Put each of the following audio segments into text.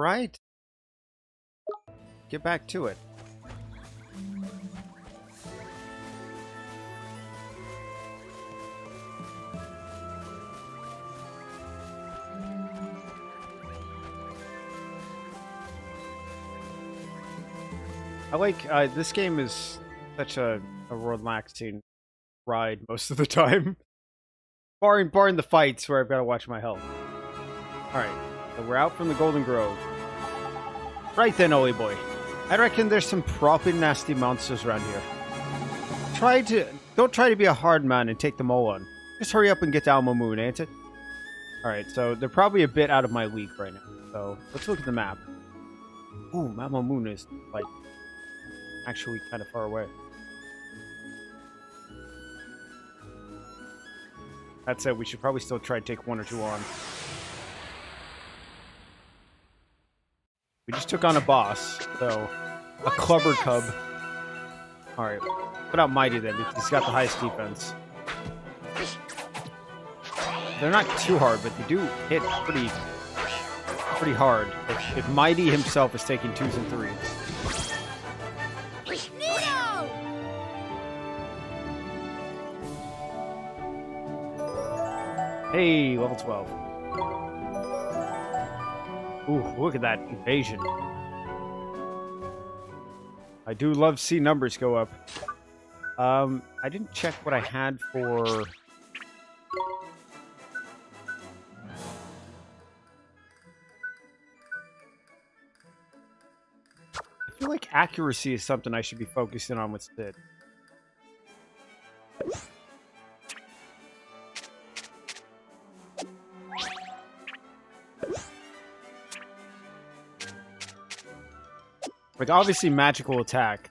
Alright. Get back to it. I like, this game is such a relaxing ride most of the time. Barring the fights where I've got to watch my health. Alright, so we're out from the Golden Grove. Right then, Oli boy. I reckon there's some proper nasty monsters around here. Don't try to be a hard man and take them all on. Just hurry up and get to Alma Moon, ain't it? Alright, so they're probably a bit out of my league right now. So, let's look at the map. Ooh, Alma Moon is, like, actually kind of far away. That said, we should probably still try to take one or two on. We just took on a boss, so a clubber cub. Alright, put out Mighty then, because he's got the highest defense. They're not too hard, but they do hit pretty hard. If Mighty himself is taking 2s and 3s. Hey, level 12. Ooh, look at that evasion. I do love to see numbers go up. I didn't check what I had for... I feel like accuracy is something I should be focusing on with Sid. Like, obviously magical attack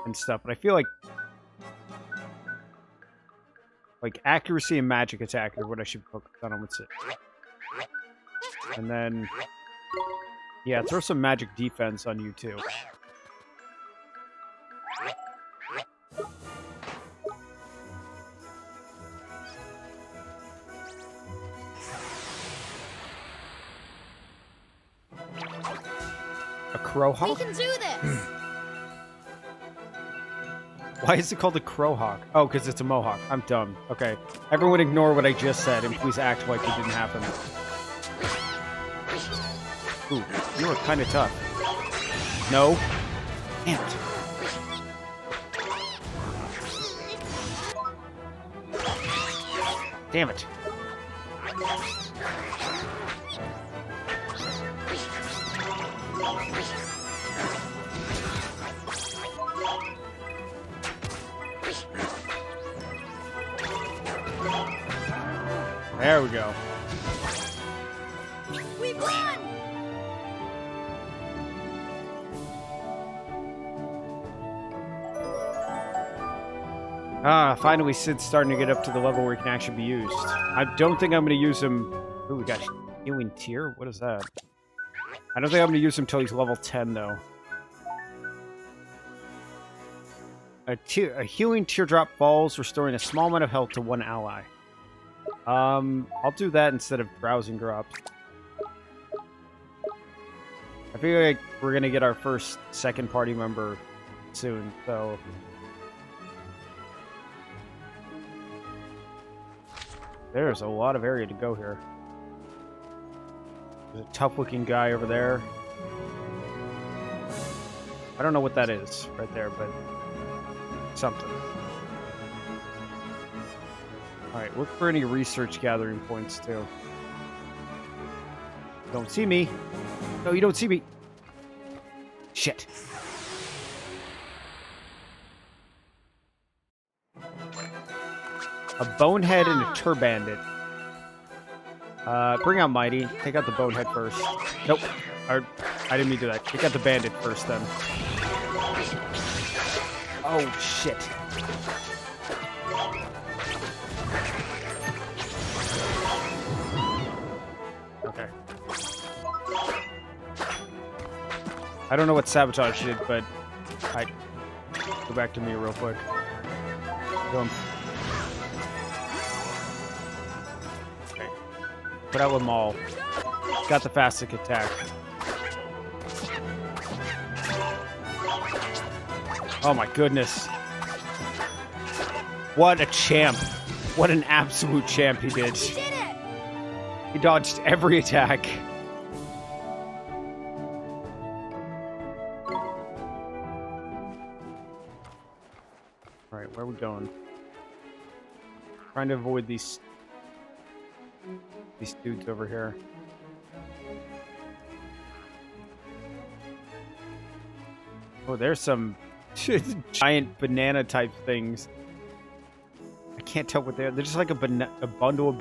and stuff, but I feel like accuracy and magic attack are what I should focus on with it. And then, yeah, throw some magic defense on you too. Crowhawk? We can do this! Why is it called a Crowhawk? Oh, because it's a Mohawk. I'm dumb. Okay. Everyone ignore what I just said and please act like it didn't happen. Ooh, you were kind of tough. No. Damn it. Damn it. There we go. We won! Ah, finally Sid's starting to get up to the level where he can actually be used. I don't think I'm going to use him... Ooh, we got healing tier? What is that? I don't think I'm going to use him until he's level 10, though. A healing teardrop falls, restoring a small amount of health to one ally. I'll do that instead of browsing drops. I feel like we're going to get our first second party member soon, so... There's a lot of area to go here. There's a tough-looking guy over there. I don't know what that is right there, but something. Alright, look for any research gathering points, too. Don't see me. No, you don't see me. Shit. A bonehead and a turbandit. Bring out Mighty. Take out the bonehead first. Nope. I didn't mean to do that. Take out the bandit first, then. Oh, shit. Okay. I don't know what Sabotage did, but... Go back to me real quick. Boom. Okay. Put out Lamal. Got the fastest attack. Oh my goodness. What a champ. What an absolute champ he did. You did it! He dodged every attack. Alright, where are we going? Trying to avoid these dudes over here. Oh, there's some giant banana type things. I can't tell what they are. They're just like a bundle of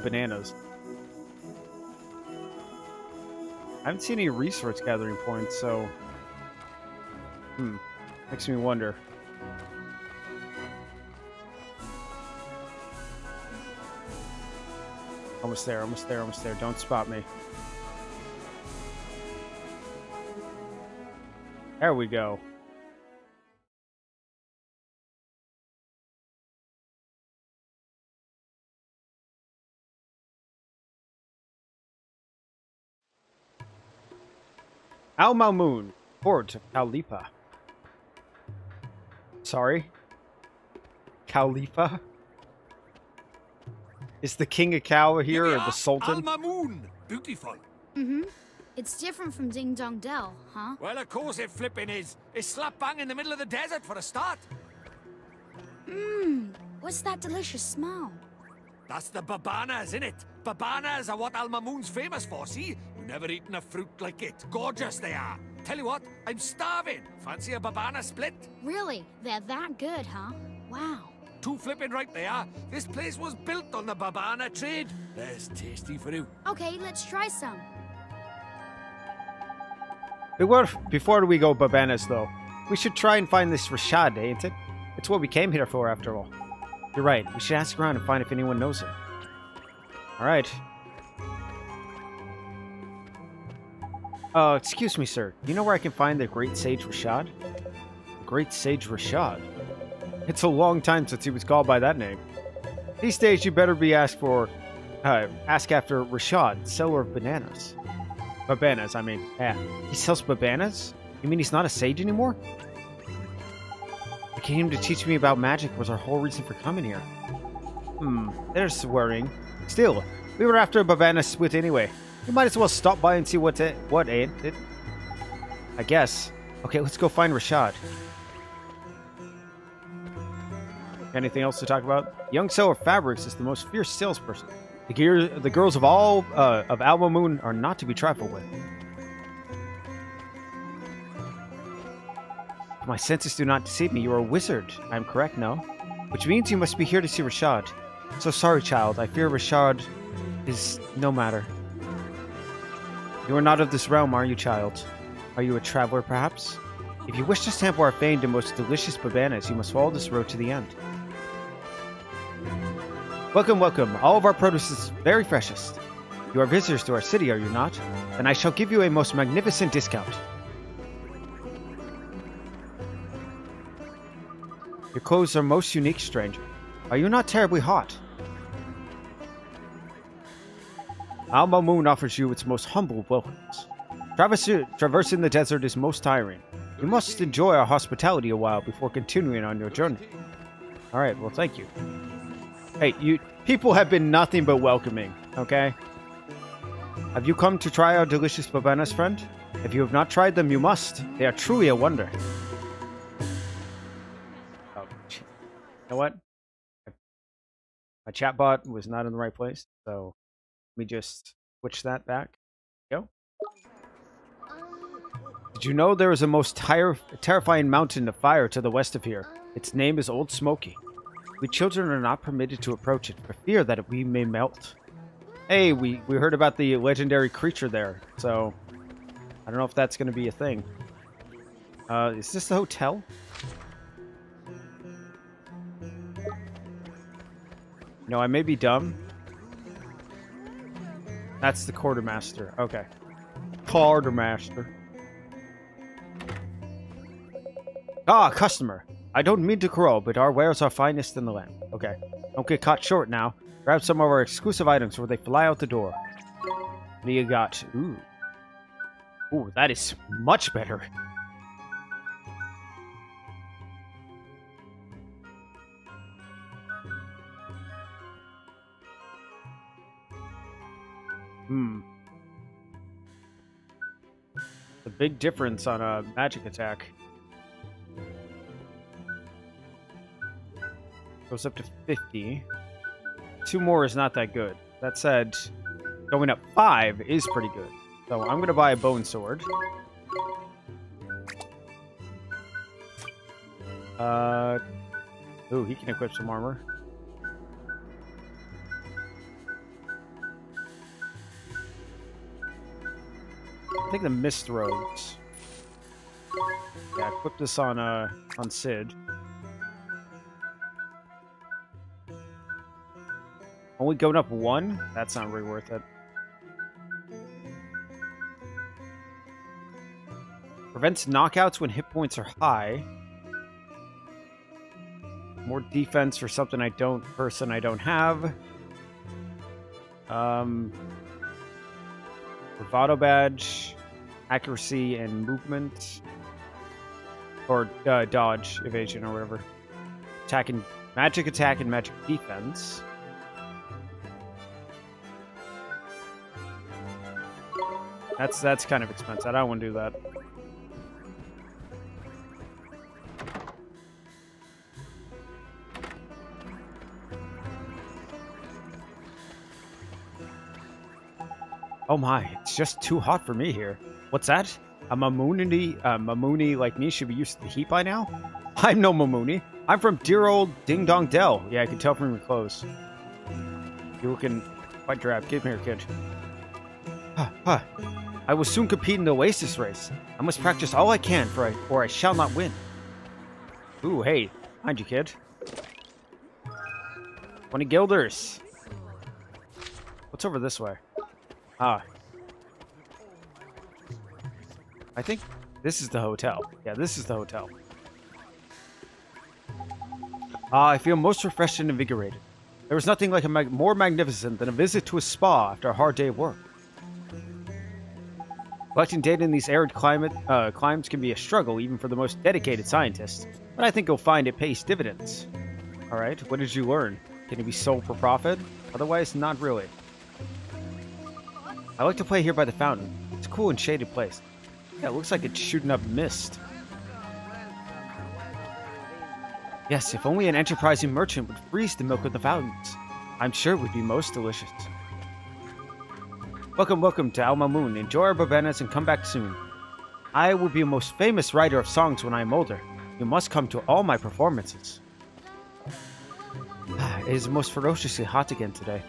bananas. I haven't seen any resource gathering points, so... Makes me wonder. Almost there, almost there, almost there. Don't spot me. There we go. Al Mamun, port of Khalifa. Sorry? Khalifa? Is the king of Cow here, or the sultan? Al Mamun, beautiful. Mm-hmm. It's different from Ding Dong Dell, huh? Well, of course it flipping is. It's slap bang in the middle of the desert for a start. What's that delicious smell? That's the babanas, innit? Babanas are what Al Mamun's famous for, see? You never eaten a fruit like it. Gorgeous they are. Tell you what, I'm starving. Fancy a babana split? Really? They're that good, huh? Wow. Too flipping right they are. This place was built on the babana trade. There's tasty for you. Okay, let's try some. Before we go babanas, though, we should try and find this Rashad, ain't it? It's what we came here for, after all. You're right. We should ask around and find if anyone knows him. Alright. Excuse me, sir. Do you know where I can find the Great Sage Rashad? The Great Sage Rashad? It's a long time since he was called by that name. These days, you better be ask after Rashad, seller of bananas. Babanas, I mean. Yeah. He sells babanas? You mean he's not a sage anymore? I came to teach me about magic was our whole reason for coming here. There's worrying. Still, we were after a babana split anyway. We might as well stop by and see what ain't it. I guess. Okay, let's go find Rashad. Anything else to talk about? Young seller Fabrics is the most fierce salesperson. The girls of all of Al Mamun are not to be trifled with. My senses do not deceive me. You are a wizard. I am correct, no? Which means you must be here to see Rashad. So sorry, child. I fear Rashad is no matter. You are not of this realm, are you, child? Are you a traveler, perhaps? If you wish to sample our famed and most delicious babanas, you must follow this road to the end. Welcome, welcome. All of our produce is very freshest. You are visitors to our city, are you not? Then I shall give you a most magnificent discount. Your clothes are most unique, stranger. Are you not terribly hot? Al Mamun offers you its most humble welcomes. Traversing the desert is most tiring. You must enjoy our hospitality a while before continuing on your journey. Alright, well, thank you. Hey, you people have been nothing but welcoming, okay? Have you come to try our delicious babanas, friend? If you have not tried them, you must. They are truly a wonder. Oh, you know what? My chatbot was not in the right place, so let me just switch that back. Go. Did you know there is a most terrifying mountain of fire to the west of here? Its name is Old Smoky. We children are not permitted to approach it for fear that we may melt. Hey, we heard about the legendary creature there, so I don't know if that's going to be a thing. Is this the hotel? No, I may be dumb. That's the quartermaster. Okay. Quartermaster. Ah, customer. I don't mean to crow, but our wares are finest in the land. Okay. Don't get caught short now. Grab some of our exclusive items before they fly out the door. What do you got? Ooh. Ooh, that is much better. Hmm. The big difference on a magic attack. Goes up to 50. 2 more is not that good. That said, going up 5 is pretty good. So I'm gonna buy a bone sword. Ooh, he can equip some armor. I think the mist robes. Yeah, equip this on Sid. Only going up 1? That's not really worth it. Prevents knockouts when hit points are high. More defense for something I don't have. Bravado badge, accuracy and movement, or dodge, evasion, or whatever. Magic attack and magic defense. That's kind of expensive. I don't want to do that. Oh my, it's just too hot for me here. What's that? A Mamuni like me should be used to the heat by now? I'm no Mamuni. I'm from dear old Ding Dong Dell. Yeah, I can tell from your clothes. You're looking quite drab. Get here, kid. I will soon compete in the Oasis race. I must practice all I can, or I shall not win. Ooh, hey. Behind you, kid. 20 guilders. What's over this way? Ah. I think this is the hotel. Yeah, this is the hotel. I feel most refreshed and invigorated. There was nothing like more magnificent than a visit to a spa after a hard day of work. Collecting data in these arid climes can be a struggle even for the most dedicated scientists, but I think you'll find it pays dividends. Alright, what did you learn? Can it be sold for profit? Otherwise, not really. I like to play here by the fountain. It's a cool and shaded place. Yeah, it looks like it's shooting up mist. Yes, if only an enterprising merchant would freeze the milk of the fountains. I'm sure it would be most delicious. Welcome, welcome to Al Mamoon. Enjoy our babanas and come back soon. I will be a most famous writer of songs when I am older. You must come to all my performances. It is most ferociously hot again today.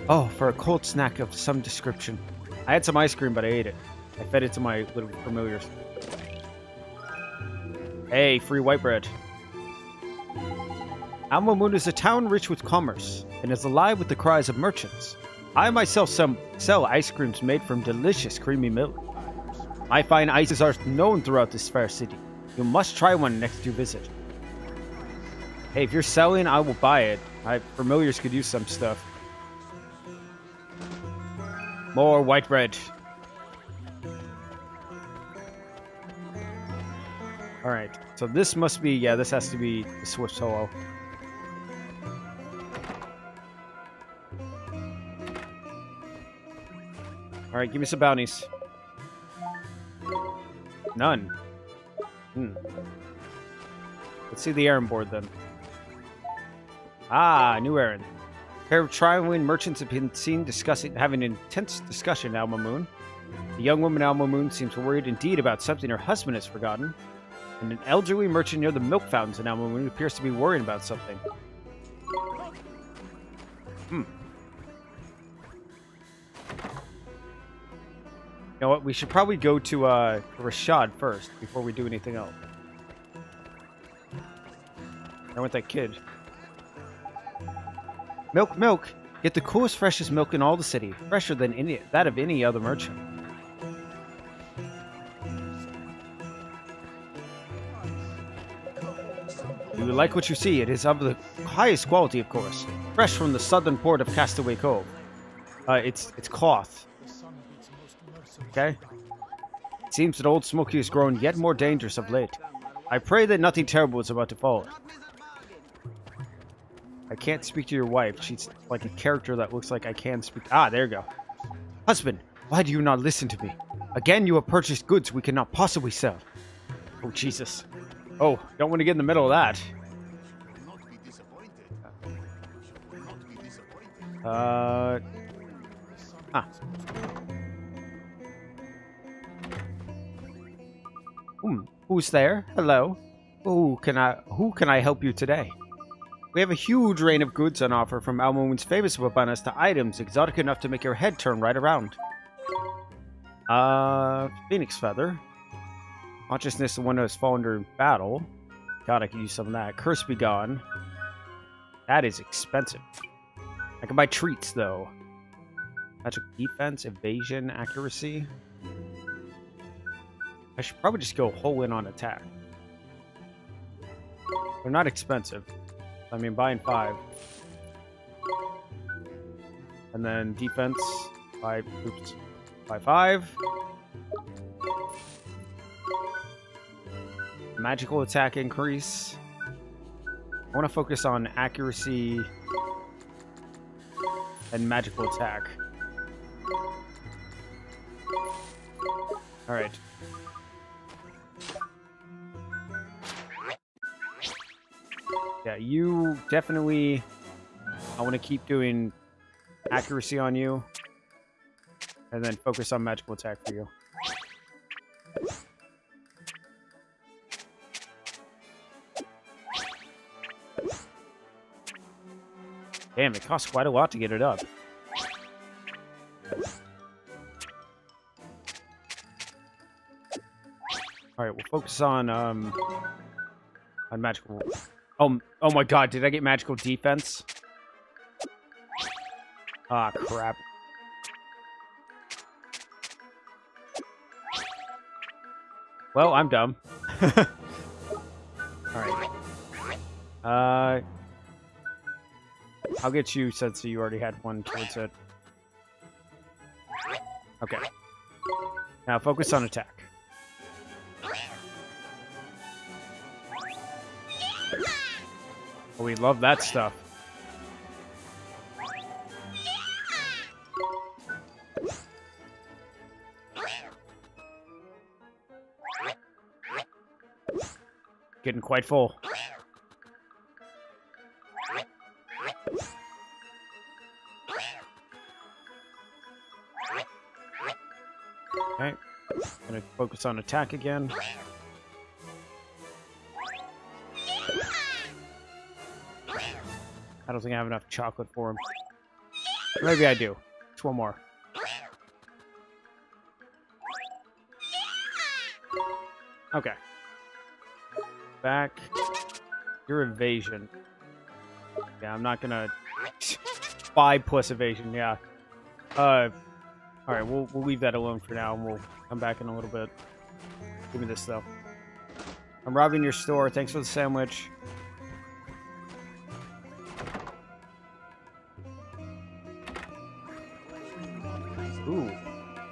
Oh, for a cold snack of some description. I had some ice cream, but I ate it. I fed it to my little familiars. Hey, free white bread. Al Mamoon is a town rich with commerce, and is alive with the cries of merchants. I myself sell ice creams made from delicious creamy milk. My fine ices are known throughout this fair city. You must try one next you visit. Hey, if you're selling, I will buy it. My familiars could use some stuff. More white bread. Alright, so this must be, yeah, this has to be the Swift Solo. Alright, give me some bounties. None. Let's see the errand board then. Ah, new errand. A pair of traveling merchants have been seen having an intense discussion at Al Mamoon. The young woman Al Mamoon seems worried indeed about something her husband has forgotten. And an elderly merchant near the milk fountains in Al Mamoon appears to be worrying about something. You know what? We should probably go to Rashad first before we do anything else. I want that kid. Milk, milk! Get the coolest, freshest milk in all the city. Fresher than that of any other merchant. You will like what you see. It is of the highest quality, of course. Fresh from the southern port of Castaway Cove. It's cloth. Okay? It seems that Old Smoky has grown yet more dangerous of late. I pray that nothing terrible is about to follow. I can't speak to your wife. She's like a character that looks like I can speak. Ah, there you go. Husband, why do you not listen to me? Again, you have purchased goods we cannot possibly sell. Oh, Jesus. Oh, don't want to get in the middle of that. Huh. Who's there? Hello. Who can I help you today? We have a huge range of goods on offer, from Almoon's famous babanas to items exotic enough to make your head turn right around. Phoenix feather. Consciousness of one who has fallen during battle. God, I could use some of that. Curse be gone. That is expensive. I can buy treats, though. Magic defense, evasion, accuracy. I should probably just go whole in on attack. They're not expensive. I mean, buying 5. And then defense, 5. Oops. Buy 5. Magical attack increase. I want to focus on accuracy and magical attack. Alright. Yeah, you definitely... I want to keep doing accuracy on you. And then focus on magical attack for you. Damn, it costs quite a lot to get it up. Alright, we'll focus on magical... Oh my god, did I get magical defense? Ah, crap. Well, I'm dumb. Alright. I'll get you since you already had one towards it. Okay. Now focus on attack. Oh, we love that stuff. Getting quite full. Okay. Gonna focus on attack again. I don't think I have enough chocolate for him. Maybe I do. Just one more. Okay. Back. Your evasion. Yeah, I'm not gonna... 5 plus evasion, yeah. Alright, we'll leave that alone for now, and we'll come back in a little bit. Give me this, though. I'm robbing your store. Thanks for the sandwich. Ooh,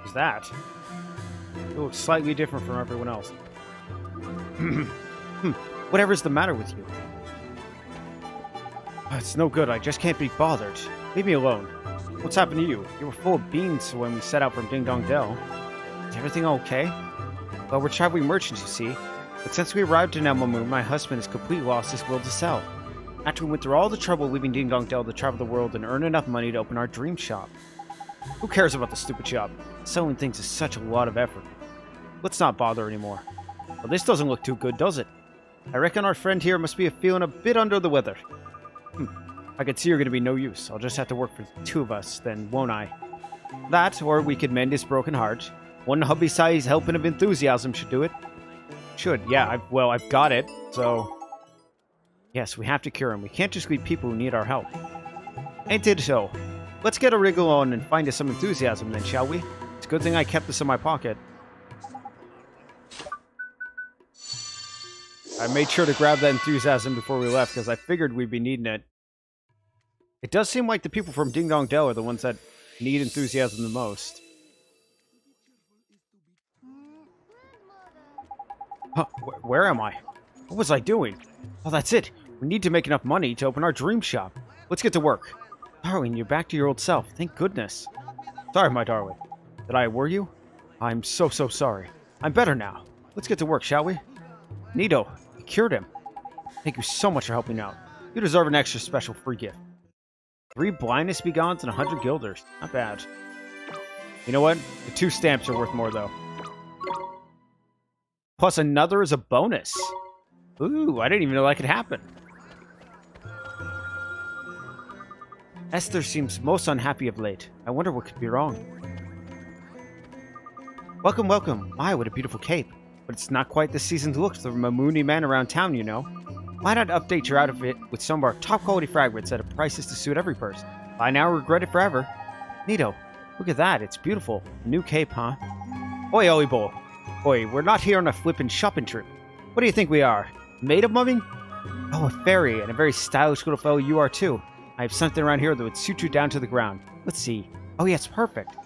what's that? It looks slightly different from everyone else. Whatever's the matter with you? It's no good. I just can't be bothered. Leave me alone. What's happened to you? You were full of beans when we set out from Ding Dong Dell. Is everything okay? Well, we're traveling merchants, you see. But since we arrived in Elmo Moon, my husband has completely lost his will to sell. After we went through all the trouble leaving Ding Dong Dell to travel the world and earn enough money to open our dream shop. Who cares about the stupid shop? Selling things is such a lot of effort. Let's not bother anymore. Well, this doesn't look too good, does it? I reckon our friend here must be feeling a bit under the weather. I can see you're going to be no use. I'll just have to work for the 2 of us, then, won't I? That, or we could mend his broken heart. One hubby-sized helping of enthusiasm should do it. Should, yeah. I've got it, so... Yes, we have to cure him. We can't just leave people who need our help. Ain't it so? Let's get a wriggle on and find us some enthusiasm then, shall we? It's a good thing I kept this in my pocket. I made sure to grab that enthusiasm before we left, because I figured we'd be needing it. It does seem like the people from Ding Dong Dell are the ones that need enthusiasm the most. Huh, where am I? What was I doing? Oh, that's it. We need to make enough money to open our dream shop. Let's get to work. Darling, you're back to your old self. Thank goodness. Sorry, my darling. Did I worry you? I'm so sorry. I'm better now. Let's get to work, shall we? Nito, you cured him. Thank you so much for helping out. You deserve an extra special free gift. 3 blindness begons and 100 guilders. Not bad. You know what? The 2 stamps are worth more, though. Plus another is a bonus. Ooh, I didn't even know that could happen. Esther seems most unhappy of late. I wonder what could be wrong. Welcome, welcome. My, what a beautiful cape. But it's not quite the season's look for the Mamuni men around town, you know. Why not update your outfit with some of our top quality fragments at a prices to suit every person? By now regret it forever. Nito, look at that. It's beautiful. A new cape, huh? Oi, Olibo. Oi, we're not here on a flippin' shopping trip. What do you think we are? Maid of mumming? Oh, a fairy, and a very stylish little fellow you are too. I have something around here that would suit you down to the ground. Let's see. Oh, yeah, it's perfect.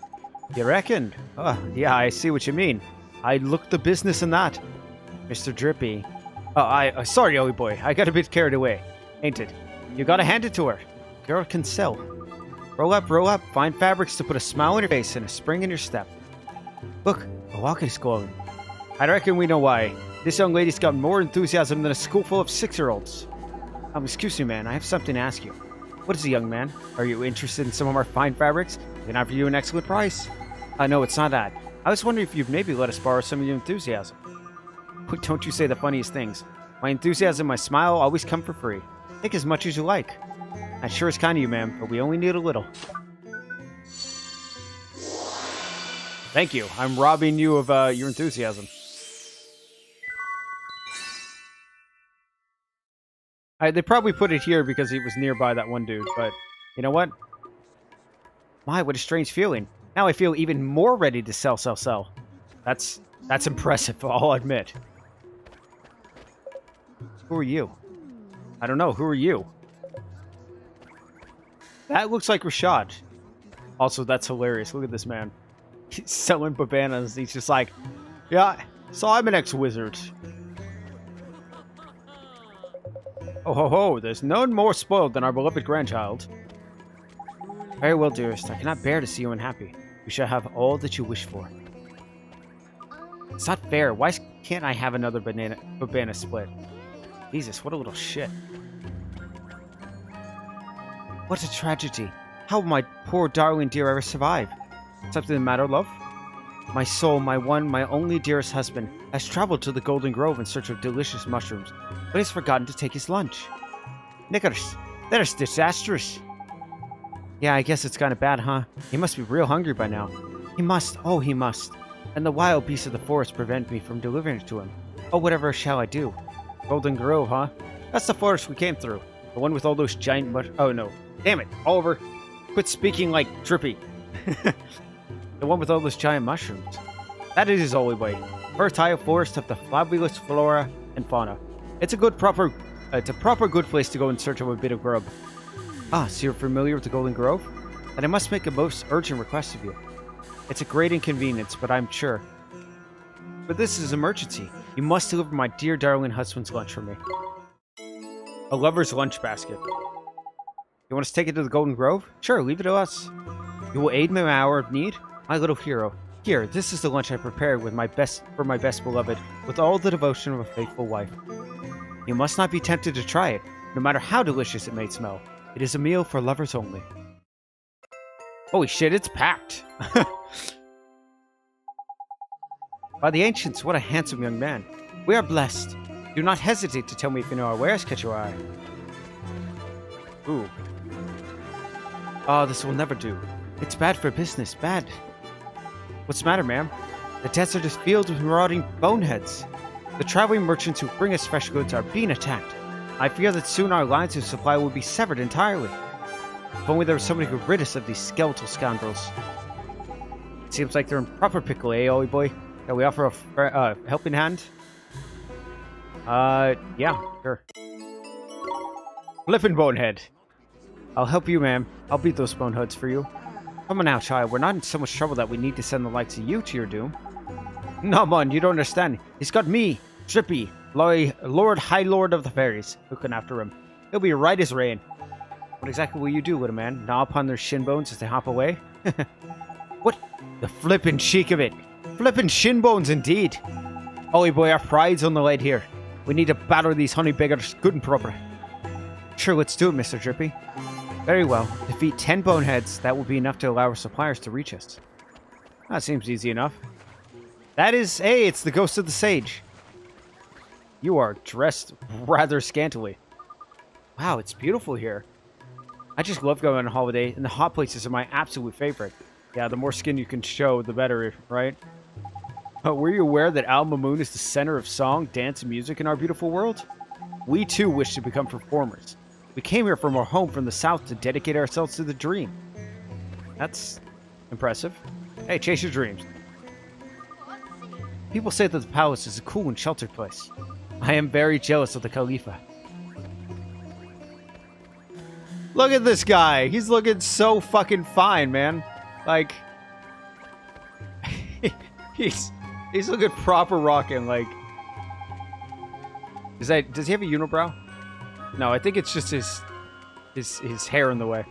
You reckon? Oh, yeah, I see what you mean. I look the business in that. Mr. Drippy. Oh, sorry, Ollie boy. I got a bit carried away. Ain't it? You gotta hand it to her. Girl can sell. Roll up. Find fabrics to put a smile on your face and a spring in your step. Look, the walk is glowing. I reckon we know why. This young lady's got more enthusiasm than a school full of 6-year-olds. Excuse me, man. I have something to ask you. What is it, young man? Are you interested in some of our fine fabrics? We can offer you an excellent price. No, it's not that. I was wondering if you'd maybe let us borrow some of your enthusiasm. Don't you say the funniest things. My enthusiasm, my smile, always come for free. Take as much as you like. That sure is kind of you, ma'am, but we only need a little. Thank you. I'm robbing you of your enthusiasm. They probably put it here because it was nearby that one dude, but you know what? My, what a strange feeling. Now I feel even more ready to sell. That's impressive, I'll admit. Who are you? I don't know, who are you? That looks like Rashad. Also, that's hilarious. Look at this man. He's selling bananas. He's just like, yeah, so I'm an ex-wizard. Oh ho ho, there's none more spoiled than our beloved grandchild. Very well, dearest. I cannot bear to see you unhappy. You shall have all that you wish for. It's not fair. Why can't I have another banana split? Jesus, what a little shit. What a tragedy. How will my poor darling dear ever survive? Something the matter, love? My soul, my one, my only dearest husband, has traveled to the Golden Grove in search of delicious mushrooms, but has forgotten to take his lunch. Nicholas, that is disastrous. Yeah, I guess it's kind of bad, huh? He must be real hungry by now. He must. Oh, he must. And the wild beasts of the forest prevent me from delivering it to him. Oh, whatever shall I do? Golden Grove, huh? That's the forest we came through. The one with all those giant oh, no. Damn it, Oliver. Quit speaking like Drippy. The one with all those giant mushrooms. That is his only way. Fertile forest of the fabulous flora and fauna. It's a proper good place to go in search of a bit of grub. Ah, so you're familiar with the Golden Grove? Then I must make a most urgent request of you. It's a great inconvenience, but I'm sure. But this is an emergency. You must deliver my dear darling husband's lunch for me. A lover's lunch basket. You want us to take it to the Golden Grove? Sure, leave it to us. You will aid me in my hour of need? My little hero. Here, this is the lunch I prepared with for my best beloved, with all the devotion of a faithful wife. You must not be tempted to try it, no matter how delicious it may smell. It is a meal for lovers only. Holy shit, it's packed! By the ancients, what a handsome young man. We are blessed. Do not hesitate to tell me if you know our wares catch your eye. Ooh. Oh, this will never do. It's bad for business, bad. What's the matter, ma'am? The desert is filled with marauding boneheads. The traveling merchants who bring us fresh goods are being attacked. I fear that soon our lines of supply will be severed entirely. If only there was somebody who could rid us of these skeletal scoundrels. It seems like they're in proper pickle, eh, old boy? Can we offer a helping hand? Yeah, sure. Flippin' bonehead. I'll help you, ma'am. I'll beat those boneheads for you. Come on now, child. We're not in so much trouble that we need to send the likes of you to your doom. No, man, you don't understand. He's got me, Drippy, Lord High Lord of the Fairies, looking after him. He'll be right as rain. What exactly will you do with a man? Gnaw upon their shin bones as they hop away? What? The flippin' cheek of it. Flippin' shin bones indeed. Ollie boy, our pride's on the line here. We need to batter these honey beggars good and proper. Sure, let's do it, Mr. Drippy. Very well. Defeat 10 boneheads. That will be enough to allow our suppliers to reach us. That seems easy enough. That is... Hey, it's the ghost of the sage. You are dressed rather scantily. Wow, it's beautiful here. I just love going on holiday, and the hot places are my absolute favorite. Yeah, the more skin you can show, the better, right? But were you aware that Alma Moon is the center of song, dance, and music in our beautiful world? We too wish to become performers. We came here from our home from the south to dedicate ourselves to the dream. That's impressive. Hey, chase your dreams. People say that the palace is a cool and sheltered place. I am very jealous of the Khalifa. Look at this guy. He's looking so fucking fine, man. Like, he's looking proper rocking. Like, does he have a unibrow? No, I think it's just his hair in the way.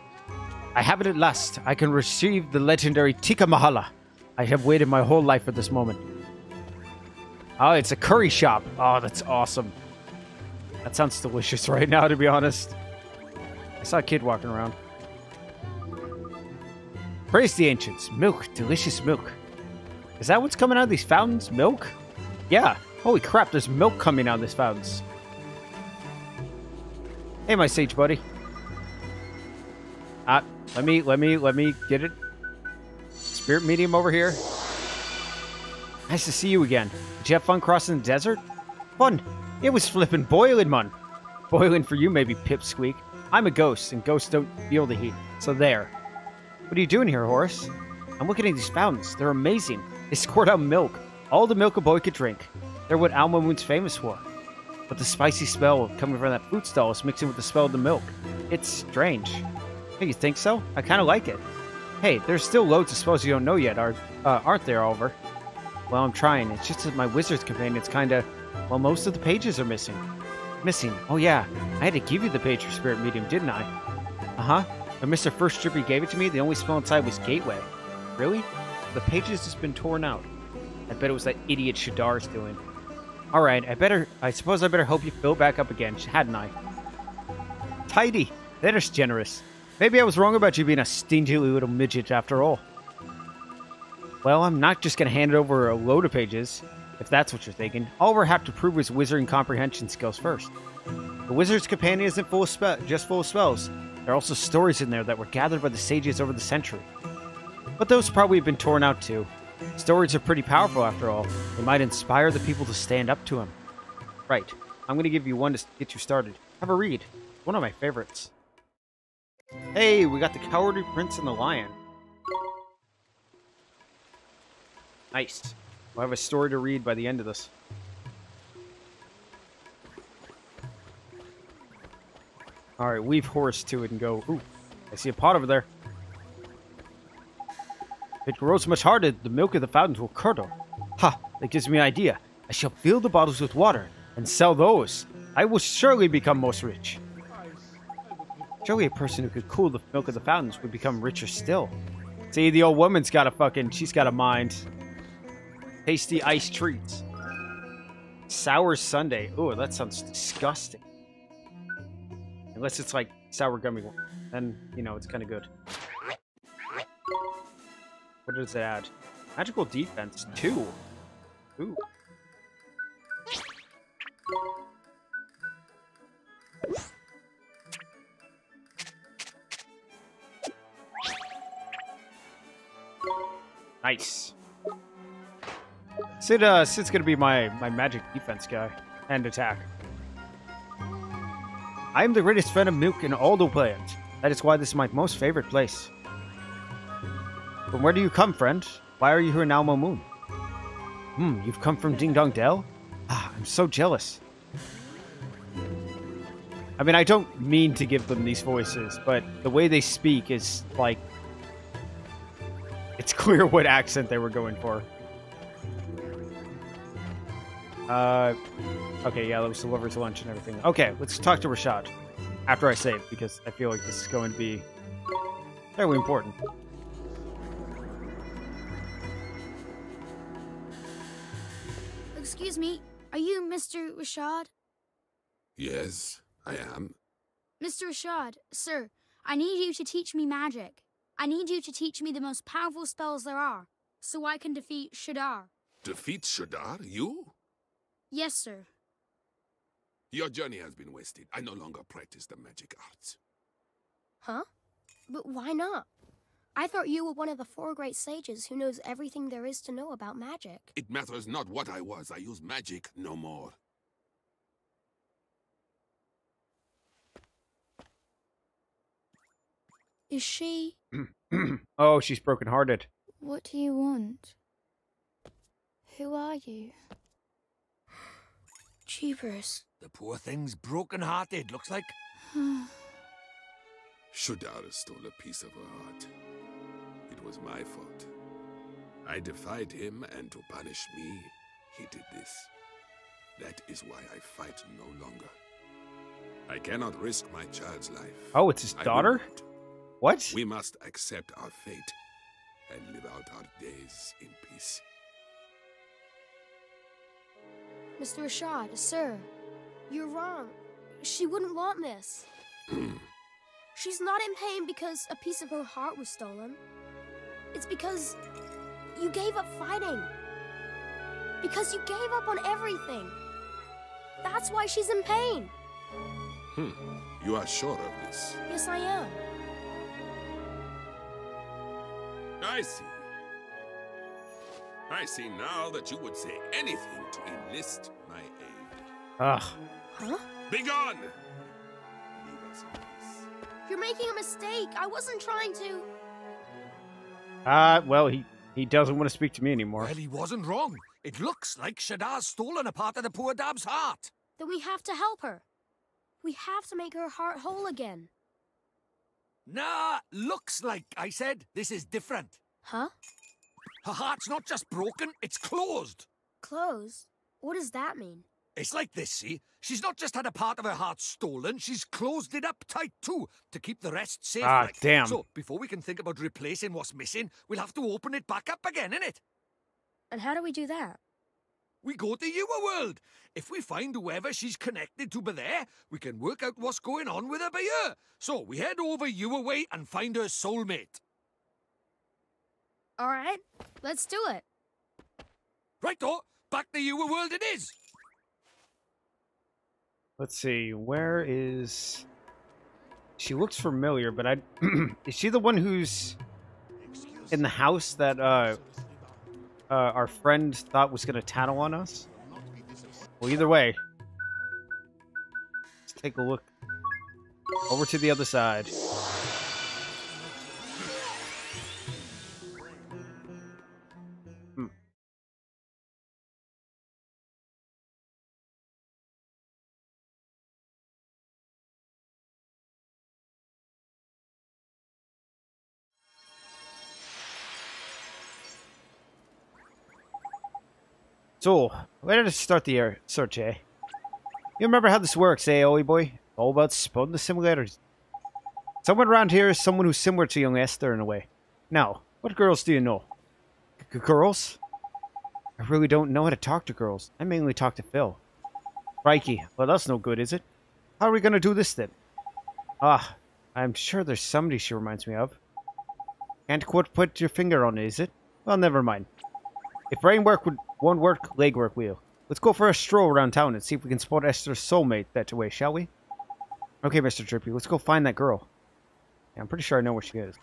I have it at last. I can receive the legendary Tikka Mahala. I have waited my whole life for this moment. Oh, it's a curry shop. Oh, that's awesome. That sounds delicious right now, to be honest. I saw a kid walking around. Praise the ancients. Milk. Delicious milk. Is that what's coming out of these fountains? Milk? Yeah. Holy crap, there's milk coming out of these fountains. Hey, my sage buddy. Let me get it. Spirit medium over here. Nice to see you again. Did you have fun crossing the desert? Fun. It was flippin' boiling, man. Boiling for you, maybe, pipsqueak. I'm a ghost, and ghosts don't feel the heat. So there. What are you doing here, Horace? I'm looking at these fountains. They're amazing. They squirt out milk. All the milk a boy could drink. They're what Alma Moon's famous for. But the spicy smell coming from that fruit stall is mixing with the smell of the milk. It's strange. Hey, you think so? I kind of like it. Hey, there's still loads of spells you don't know yet, aren't there, Oliver? Well, I'm trying. It's just that my wizard's companion's kinda... Well, most of the pages are missing. Missing? Oh yeah, I had to give you the page for Spirit Medium, didn't I? Uh-huh. When Mr. First Drippy gave it to me, the only spell inside was Gateway. Really? The page has just been torn out. I bet it was that idiot Shadar's doing. Alright, I suppose I better help you fill back up again, hadn't I? Tidy! That is generous. Maybe I was wrong about you being a stingy little midget after all. Well, I'm not just gonna hand over a load of pages, if that's what you're thinking. All we'll have to prove is wizarding comprehension skills first. The Wizard's Companion isn't just full of spells. There are also stories in there that were gathered by the sages over the century. But those probably have been torn out too. Stories are pretty powerful after all. They might inspire the people to stand up to them. Right. I'm going to give you one to get you started. Have a read. One of my favorites. Hey, we got the Cowardly Prince and the Lion. Nice. We'll have a story to read by the end of this. Alright, weave Horace to it and go, ooh, I see a pot over there. If it grows much harder, the milk of the fountains will curdle. Ha, that gives me an idea. I shall fill the bottles with water and sell those. I will surely become most rich. Surely a person who could cool the milk of the fountains would become richer still. See, the old woman's got a she's got a mind. Tasty ice treats. Sour sundae. Ooh, that sounds disgusting. Unless it's like sour gummy one. Then, you know, it's kind of good. What does it add? Magical defense, 2. Ooh. Nice. Sid's gonna be my magic defense guy. And attack. I am the greatest fan of milk in all the land. That is why this is my most favorite place. From where do you come, friend? Why are you here in Alma Moon? You've come from Ding Dong Dell? Ah, I'm so jealous. I mean, I don't mean to give them these voices, but the way they speak is, like... It's clear what accent they were going for. Okay, yeah, let's deliver his lunch and everything. Okay, let's talk to Rashad. After I save, because I feel like this is going to be fairly important. Excuse me, are you Mr. Rashad? Yes, I am. Mr. Rashad, sir, I need you to teach me magic. I need you to teach me the most powerful spells there are, so I can defeat Shadar. Defeat Shadar? You? Yes, sir. Your journey has been wasted. I no longer practice the magic arts. Huh? But why not? I thought you were one of the 4 great sages who knows everything there is to know about magic. It matters not what I was. I use magic no more. Is she... Oh, she's brokenhearted. What do you want? Who are you? Jeepers. The poor thing's broken-hearted, looks like. Shadar stole a piece of her heart. It was my fault. I defied him, and to punish me, he did this. That is why I fight no longer. I cannot risk my child's life. Oh, it's his I will daughter? not. What? We must accept our fate and live out our days in peace. Mr. Rashad, sir, you're wrong. She wouldn't want this. She's not in pain because a piece of her heart was stolen. It's because you gave up fighting. Because you gave up on everything. That's why she's in pain. You are sure of this? Yes, I am. I see. I see now that you would say anything to enlist my aid. Ugh. Huh? Begone! Leave us in peace. You're making a mistake. I wasn't trying to... Well, he doesn't want to speak to me anymore. Well, he wasn't wrong. It looks like Shadar's stolen a part of the poor dab's heart. Then we have to help her. We have to make her heart whole again. Nah, looks like, I said. This is different. Huh? Her heart's not just broken, it's closed. Closed? What does that mean? It's like this, see? She's not just had a part of her heart stolen, she's closed it up tight too, to keep the rest safe. Ah, like. damn. So, before we can think about replacing what's missing, we'll have to open it back up again, innit? And how do we do that? We go to your world. If we find whoever she's connected to by there, we can work out what's going on with her by here. So, we head over your way and find her soulmate. All right, let's do it. Right-o, back to your world it is. Let's see, where is... She looks familiar, but I... Is she the one who's in the house that our friend thought was going to tattle on us? Well, either way, let's take a look over to the other side. So, where did I start the search, eh? You remember how this works, eh, Ollie boy? All about spotting the simulators. Someone around here is someone who's similar to young Esther in a way. Now, what girls do you know? Girls? I really don't know how to talk to girls. I mainly talk to Phil. Crikey, well that's no good, is it? How are we gonna do this then? Ah, I'm sure there's somebody she reminds me of. Can't quite put your finger on it, is it? Well, never mind. If brain work won't work, leg work will. Let's go for a stroll around town and see if we can spot Esther's soulmate that way, shall we? Okay, Mr. Drippy, let's go find that girl. Yeah, I'm pretty sure I know where she is.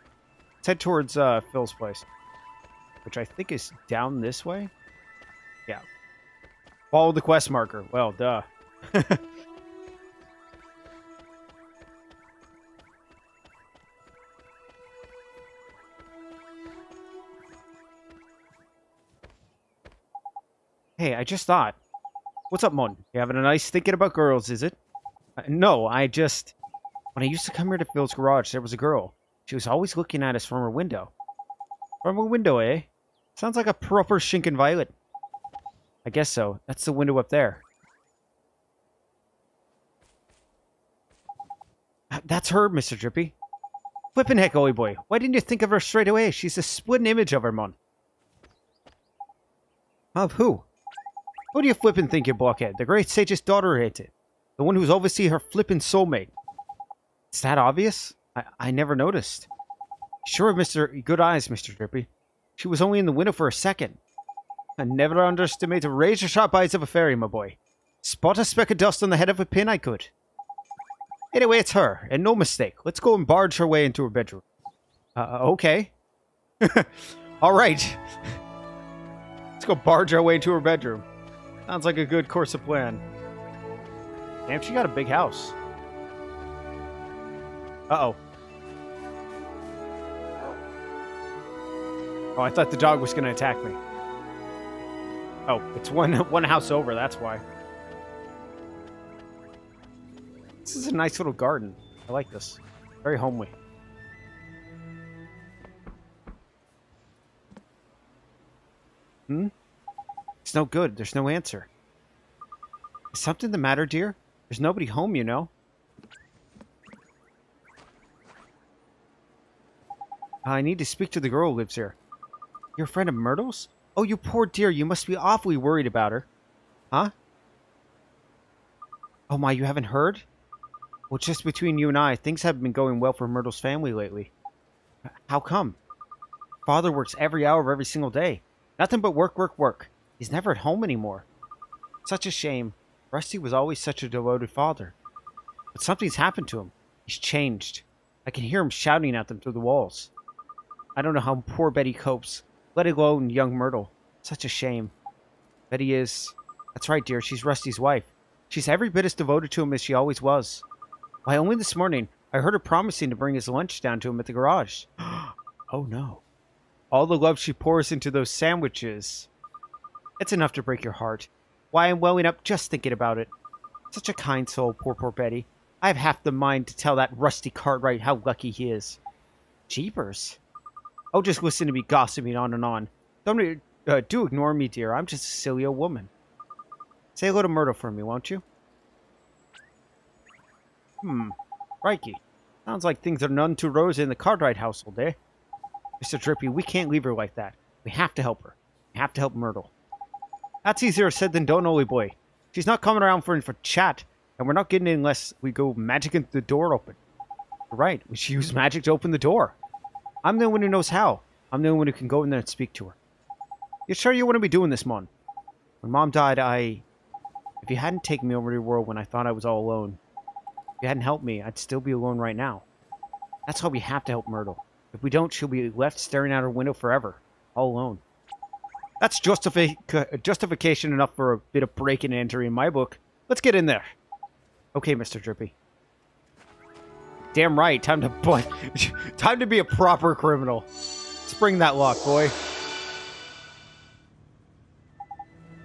Let's head towards Phil's place, which I think is down this way. Yeah. Follow the quest marker. Well, duh. Hey, I just thought. What's up, Mon? You having a nice thinking about girls, is it? No, I just... When I used to come here to Phil's garage, there was a girl. She was always looking at us from her window. From her window, eh? Sounds like a proper shinkin' violet. I guess so. That's the window up there. That's her, Mr. Drippy. Flippin' heck, Ollie boy. Why didn't you think of her straight away? She's a splitting image of her, Mon. Of who? Who do you flippin' think, you blockhead? The great sage's daughter, ain't it? The one who's oversee her flippin' soulmate. It's that obvious? I never noticed. Sure, Mr. Good Eyes, Mr. Drippy. She was only in the window for a second. I never underestimate the razor-sharp eyes of a fairy, my boy. Spot a speck of dust on the head of a pin, I could. Anyway, it's her, and no mistake. Let's go and barge her way into her bedroom. Okay. Alright. Let's go barge our way to her bedroom. Sounds like a good course of plan. Damn, she got a big house. Uh-oh. Oh, I thought the dog was going to attack me. Oh, it's one house over, that's why. This is a nice little garden. I like this. Very homely. It's no good. There's no answer. Is something the matter, dear? There's nobody home, you know. I need to speak to the girl who lives here. You're a friend of Myrtle's? Oh, you poor dear. You must be awfully worried about her. Huh? Oh my, you haven't heard? Well, just between you and I, things haven't been going well for Myrtle's family lately. How come? Father works every hour of every single day. Nothing but work, work, work. He's never at home anymore. Such a shame. Rusty was always such a devoted father. But something's happened to him. He's changed. I can hear him shouting at them through the walls. I don't know how poor Betty copes, let alone young Myrtle. Such a shame. Betty is... That's right, dear. She's Rusty's wife. She's every bit as devoted to him as she always was. Why, only this morning, I heard her promising to bring his lunch down to him at the garage. Oh, no. All the love she pours into those sandwiches. It's enough to break your heart. Why, I'm welling up just thinking about it. Such a kind soul, poor Betty. I have half the mind to tell that Rusty Cartwright how lucky he is. Jeepers. Oh, just listen to me gossiping on and on. Don't do ignore me, dear. I'm just a silly old woman. Say hello to Myrtle for me, won't you? Crikey. Sounds like things are none too rosy in the Cartwright household, eh? Mr. Drippy, we can't leave her like that. We have to help her. We have to help Myrtle. That's easier said than done, Ollie boy. She's not coming around for chat, and we're not getting in unless we go magicking the door open. You're right, we should use magic to open the door. I'm the one who knows how. I'm the only one who can go in there and speak to her. You sure you wouldn't be doing this, Mon? When Mom died, If you hadn't taken me over to your world when I thought I was all alone, if you hadn't helped me, I'd still be alone right now. That's why we have to help Myrtle. If we don't, she'll be left staring out her window forever, all alone. That's justification enough for a bit of break and entry in my book. Let's get in there. Okay, Mr. Drippy. Damn right, time to be a proper criminal. Spring that lock, boy.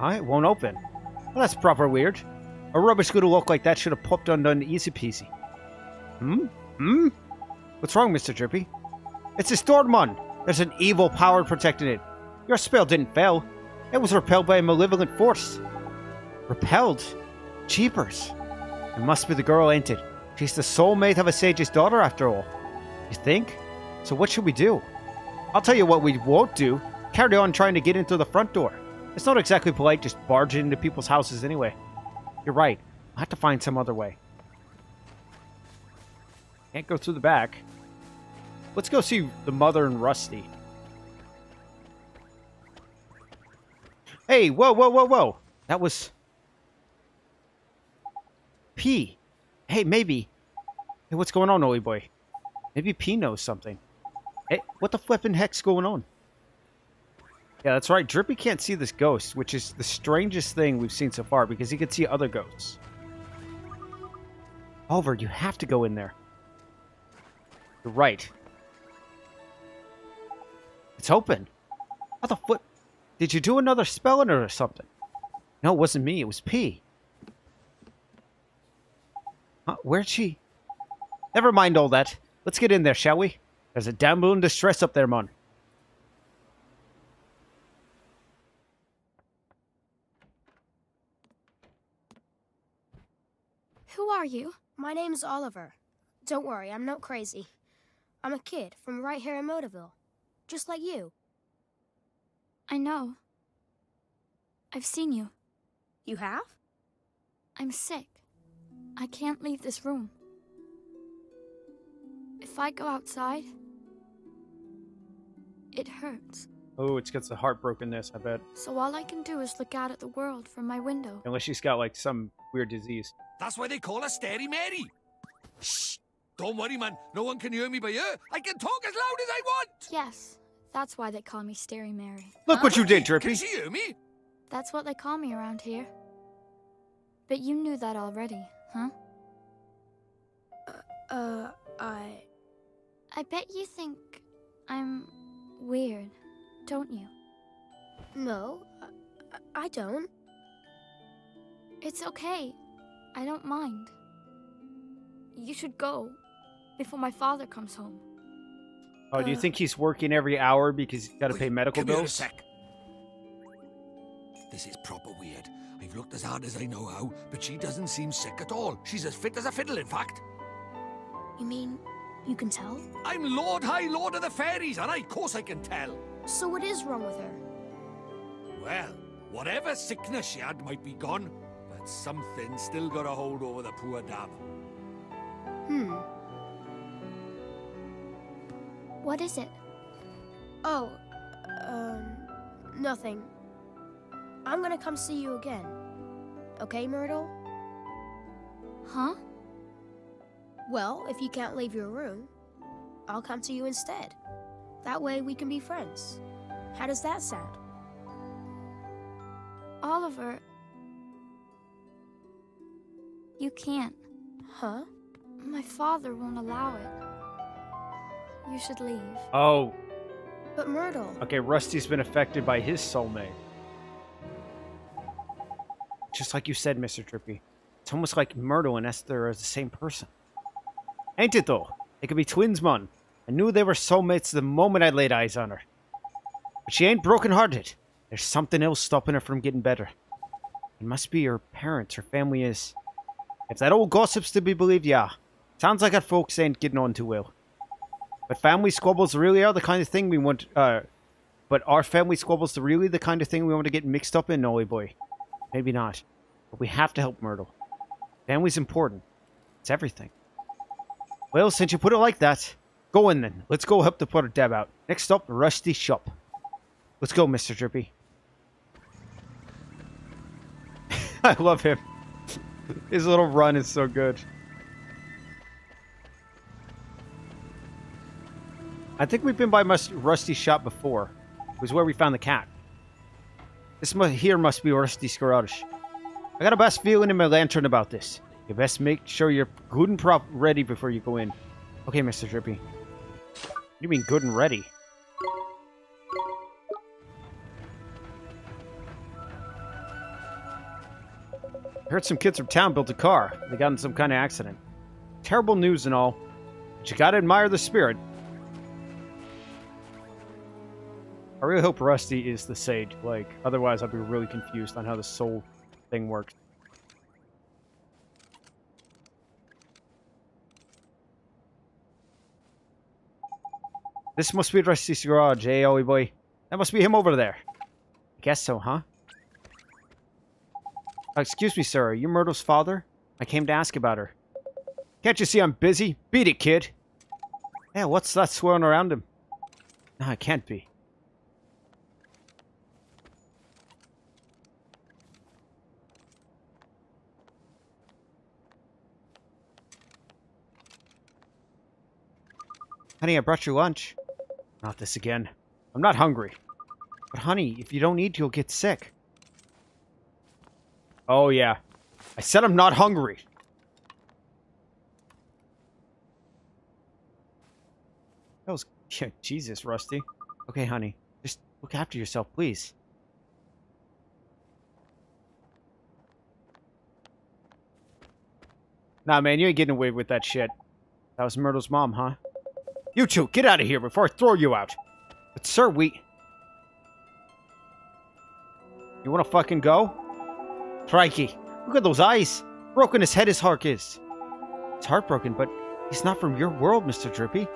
It won't open. Well, that's proper weird. A rubbish little lock like that should have popped undone easy peasy. What's wrong, Mr. Drippy? It's a stored mon. There's an evil power protecting it. Your spell didn't fail. It was repelled by a malevolent force. Repelled? Jeepers. It must be the girl, ain't it? She's the soulmate of a sage's daughter, after all. You think? So what should we do? I'll tell you what we won't do. Carry on trying to get into the front door. It's not exactly polite just barging into people's houses anyway. You're right. I'll have to find some other way. Can't go through the back. Let's go see the mother and Rusty. Hey, whoa, whoa, whoa, whoa. That was... P. Hey, maybe. Hey, what's going on, Ollie boy? Maybe P knows something. Hey, what the flippin' heck's going on? Yeah, that's right. Drippy can't see this ghost, which is the strangest thing we've seen so far, because he can see other ghosts. Oliver, you have to go in there. You're right. It's open. How the flip... Did you do another spell in it or something? No, it wasn't me. It was P. Where'd she... Never mind all that. Let's get in there, shall we? There's a damsel in distress up there, Mon. Who are you? My name's Oliver. Don't worry, I'm not crazy. I'm a kid from right here in Motorville. Just like you. I know. I've seen you. You have? I'm sick. I can't leave this room. If I go outside, it hurts. Oh, it's got the heartbrokenness, I bet. So all I can do is look out at the world from my window. Unless she's got, like, some weird disease. That's why they call her Stary Mary. Shh! Don't worry, man. No one can hear me but you. I can talk as loud as I want. Yes, that's why they call me Stary Mary. Look what you did, Can Drippy! she hear me? That's what they call me around here. But you knew that already, huh? I bet you think I'm weird, don't you? No, I don't. It's okay. I don't mind. You should go before my father comes home. Oh, do you think he's working every hour because he's got to Wait, pay medical come here a bills? sec. This is proper weird. I've looked as hard as I know how, but she doesn't seem sick at all. She's as fit as a fiddle, in fact. You mean you can tell? I'm Lord High Lord of the Fairies, and of course I can tell. So what is wrong with her? Well, whatever sickness she had might be gone, but something still got a hold over the poor dab. What is it? Oh, nothing. I'm gonna come see you again. Okay, Myrtle? Huh? Well, if you can't leave your room, I'll come to you instead. That way we can be friends. How does that sound? Oliver, you can't. Huh? My father won't allow it. You should leave. Oh, But Myrtle... okay, Rusty's been affected by his soulmate. Just like you said, Mr. Drippy. It's almost like Myrtle and Esther are the same person. Ain't it, though? They could be twins, man. I knew they were soulmates the moment I laid eyes on her. But she ain't broken-hearted. There's something else stopping her from getting better. It must be her parents. Her family is... If that old gossip's to be believed, yeah. Sounds like our folks ain't getting on too well. But family squabbles really are the kind of thing we want... But are family squabbles really the kind of thing we want to get mixed up in, Nolly boy? Maybe not. But we have to help Myrtle. Family's important. It's everything. Well, since you put it like that, go in then. Let's go help the put her dab out. Next up, Rusty's shop. Let's go, Mr. Drippy. I love him. His little run is so good. I think we've been by Rusty's shop before. It was where we found the cat. This here must be Rusty's garage. I got a best feeling in my lantern about this. You best make sure you're good and ready before you go in. Okay, Mr. Drippy. What do you mean good and ready? I heard some kids from town built a car. They got in some kind of accident. Terrible news and all. But you gotta admire the spirit. I really hope Rusty is the sage. Like, otherwise I'll be really confused on how the soul thing works. This must be Rusty's garage, eh, Ollie boy? That must be him over there. I guess so, huh? Excuse me, sir. Are you Myrtle's father? I came to ask about her. Can't you see I'm busy? Beat it, kid. Yeah, what's that swirling around him? No, it can't be. Honey, I brought you lunch. Not this again. I'm not hungry. But honey, if you don't eat, you'll get sick. Oh, yeah. I said I'm not hungry. That was... Yeah, Jesus, Rusty. Okay, honey. Just look after yourself, please. Nah, man, you ain't getting away with that shit. That was Myrtle's mom, huh? You two, get out of here before I throw you out. But sir, we... You wanna fucking go? Crikey. Look at those eyes. Broken as head his heart is. He's heartbroken, but he's not from your world, Mr. Drippy.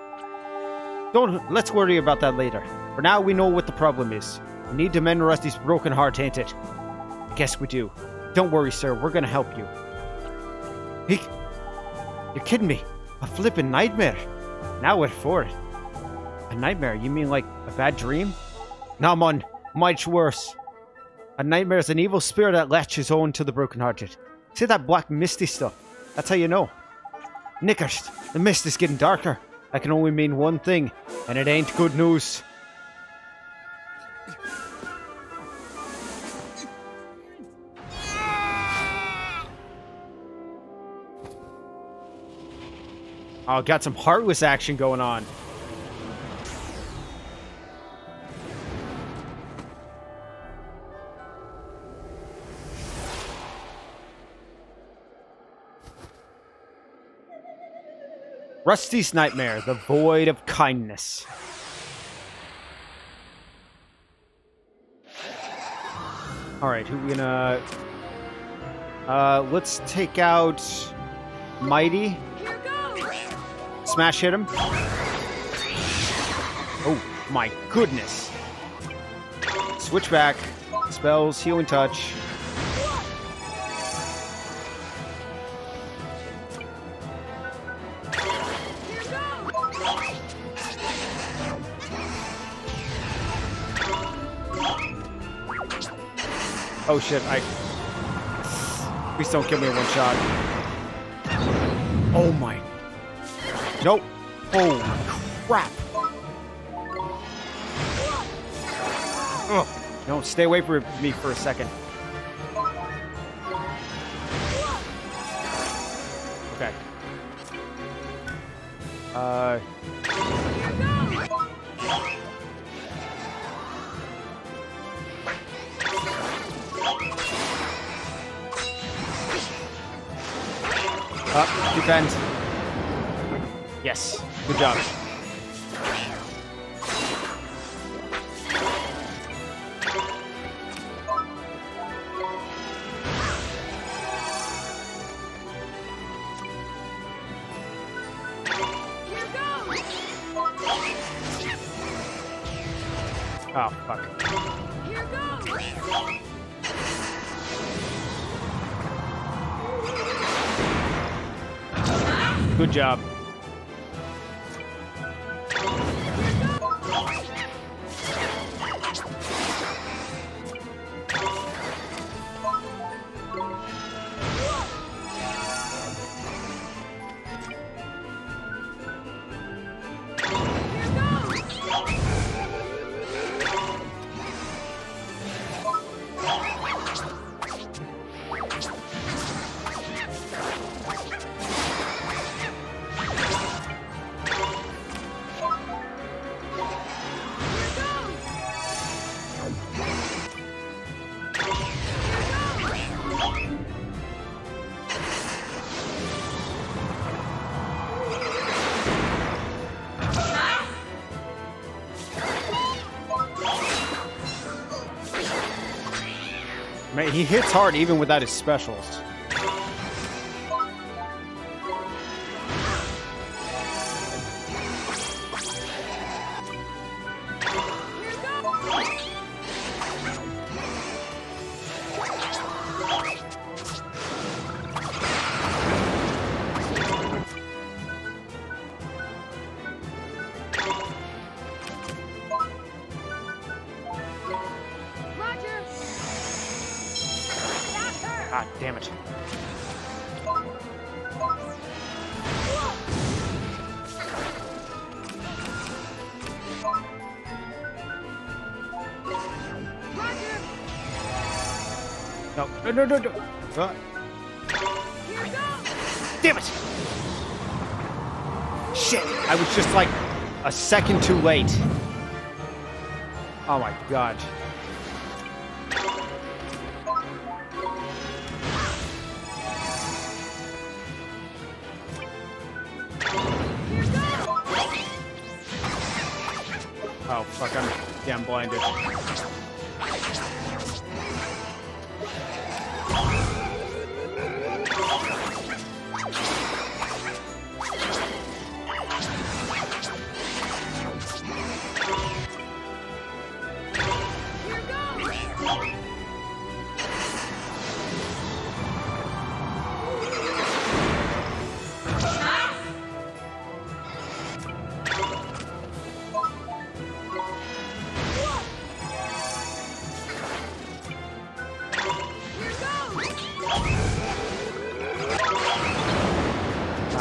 Let's worry about that later. For now, we know what the problem is. We need to mend Rusty's broken heart, ain't it? I guess we do. Don't worry, sir. We're gonna help you. Hey, you're kidding me. A flippin' nightmare. Now what for? A nightmare? You mean like a bad dream? Nah, man. Much worse. A nightmare is an evil spirit that latches on to the brokenhearted. See that black misty stuff? That's how you know. Knickers, the mist is getting darker. That can only mean one thing, and it ain't good news. Oh, got some heartless action going on. Rusty's Nightmare, the Void of Kindness. Alright, who we gonna... let's take out... Mighty. Smash hit him. Oh, my goodness. Switchback. Spells, Healing Touch. Oh shit, please don't kill me in one shot. Oh my... Nope. Holy crap. Ugh. No, stay away from me for a second. Okay. Up, defend. Yes, good job. Oh, fuck. Good job. Man, he hits hard even without his specials. God damn it. No. Damn it! Shit! I was just like a second too late. Oh my god. Oh fuck, I'm damn blinded.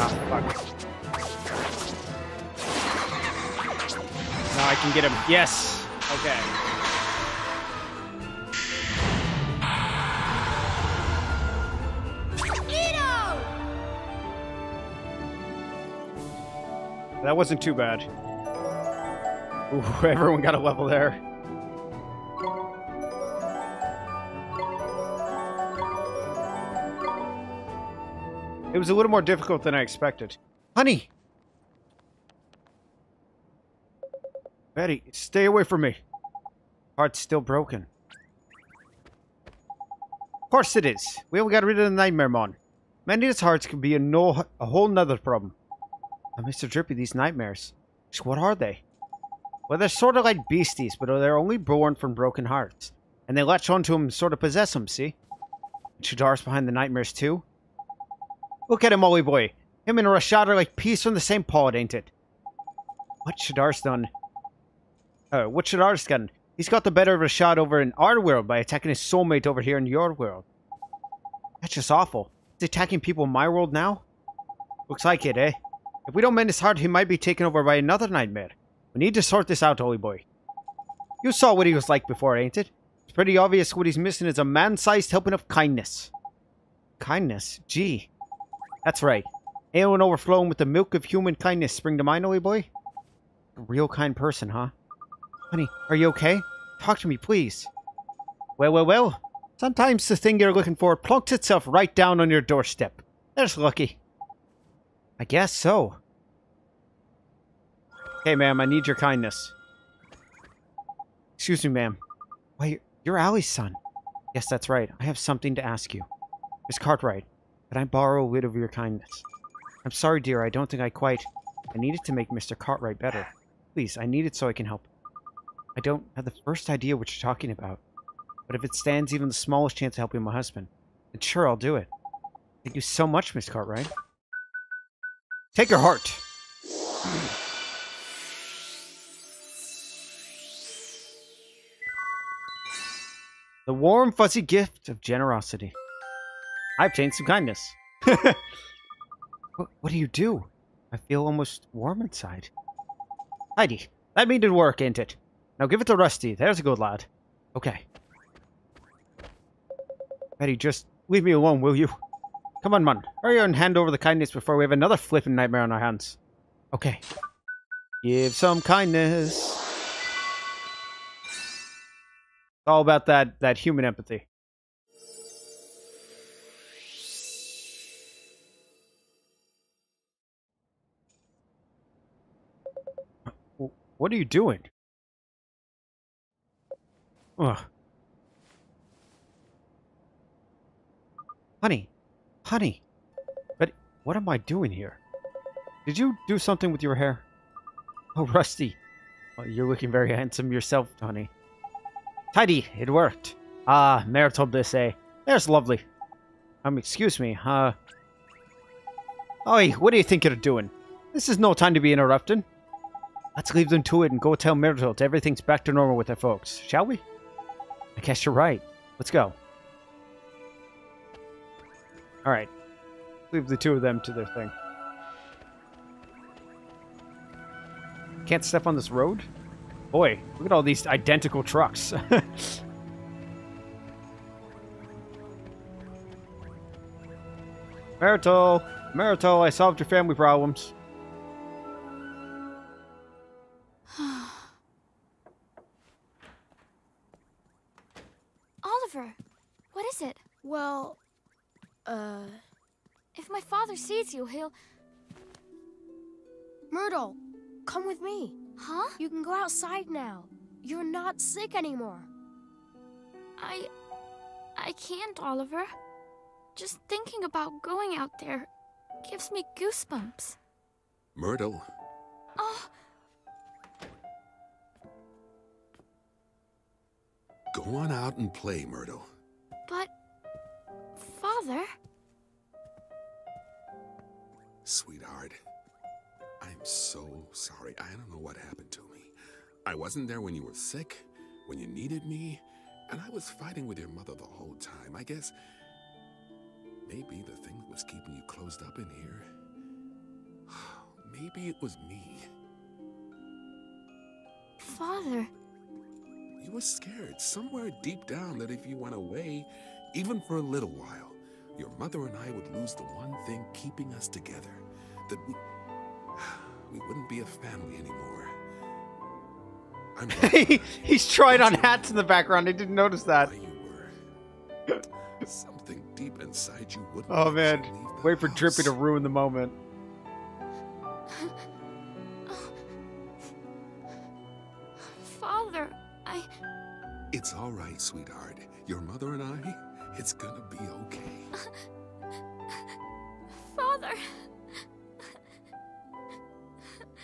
Ah, fuck. Now I can get him. Yes! Okay. That wasn't too bad. Ooh, everyone got a level there. It was a little more difficult than I expected. Honey! Betty, stay away from me. Heart's still broken. Of course it is. We only got rid of the nightmare mon. Mending his hearts could be a whole nother problem. Now, Mr. Drippy, these nightmares. Just what are they? Well, they're sort of like beasties, but they're only born from broken hearts. And they latch onto them and sort of possess them, see? Shadar's behind the nightmares too? Look at him, Ollie boy. Him and Rashad are like peas from the same pod, ain't it? What Shadar's done? What Shadar's done? He's got the better of Rashad over in our world by attacking his soulmate over here in your world. That's just awful. He's attacking people in my world now? Looks like it, eh? If we don't mend his heart, he might be taken over by another nightmare. We need to sort this out, Ollie boy. You saw what he was like before, ain't it? It's pretty obvious what he's missing is a man-sized helping of kindness. Kindness? Gee. That's right. Anyone overflowing with the milk of human kindness spring to mind, Ollie boy? A real kind person, huh? Honey, are you okay? Talk to me, please. Well. Sometimes the thing you're looking for plunks itself right down on your doorstep. That's lucky. I guess so. Okay, ma'am, I need your kindness. Excuse me, ma'am. Why, you're Allie's son. Yes, that's right. I have something to ask you. Miss Cartwright, can I borrow a bit of your kindness? I'm sorry, dear, I don't think I needed to make Mr. Cartwright better. Please, I need it so I can help. I don't have the first idea what you're talking about. But if it stands even the smallest chance of helping my husband, then sure, I'll do it. Thank you so much, Miss Cartwright. Take your heart. The warm, fuzzy gift of generosity. I obtained some kindness. What do you do? I feel almost warm inside. Heidi, that needed work, ain't it? Now give it to Rusty. There's a good lad. Okay. Betty, just leave me alone, will you? Come on, man. Hurry and hand over the kindness before we have another flipping nightmare on our hands. Okay. Give some kindness. It's all about that human empathy. What are you doing? Ugh. Honey. But what am I doing here? Did you do something with your hair? Oh, Rusty. Well, you're looking very handsome yourself, honey. Tidy, it worked. Ah, marital bliss, eh? There's lovely. Excuse me, Oi, what do you think you're doing? This is no time to be interrupting. Let's leave them to it and go tell Myrtle everything's back to normal with their folks, shall we? I guess you're right. Let's go. Alright. Leave the two of them to their thing. Can't step on this road? Boy, look at all these identical trucks. Myrtle, I solved your family problems. Oliver, what is it? Well, If my father sees you, he'll... Myrtle, come with me. Huh? You can go outside now. You're not sick anymore. I can't, Oliver. Just thinking about going out there gives me goosebumps. Myrtle. Oh, Go on out and play, Myrtle. but... Father? Sweetheart, I'm so sorry. I don't know what happened to me. I wasn't there when you were sick, when you needed me, and I was fighting with your mother the whole time. I guess maybe the thing that was keeping you closed up in here maybe it was me. Father. You were scared somewhere deep down that if you went away, even for a little while, your mother and I would lose the one thing keeping us together. That we wouldn't be a family anymore. I'm glad He's trying on hats in the background. I didn't notice that. why you were. Something deep inside you wouldn't Oh let man, you leave the wait for house. Drippy to ruin the moment. Father, It's all right, sweetheart. Your mother and I, it's gonna be okay. Father.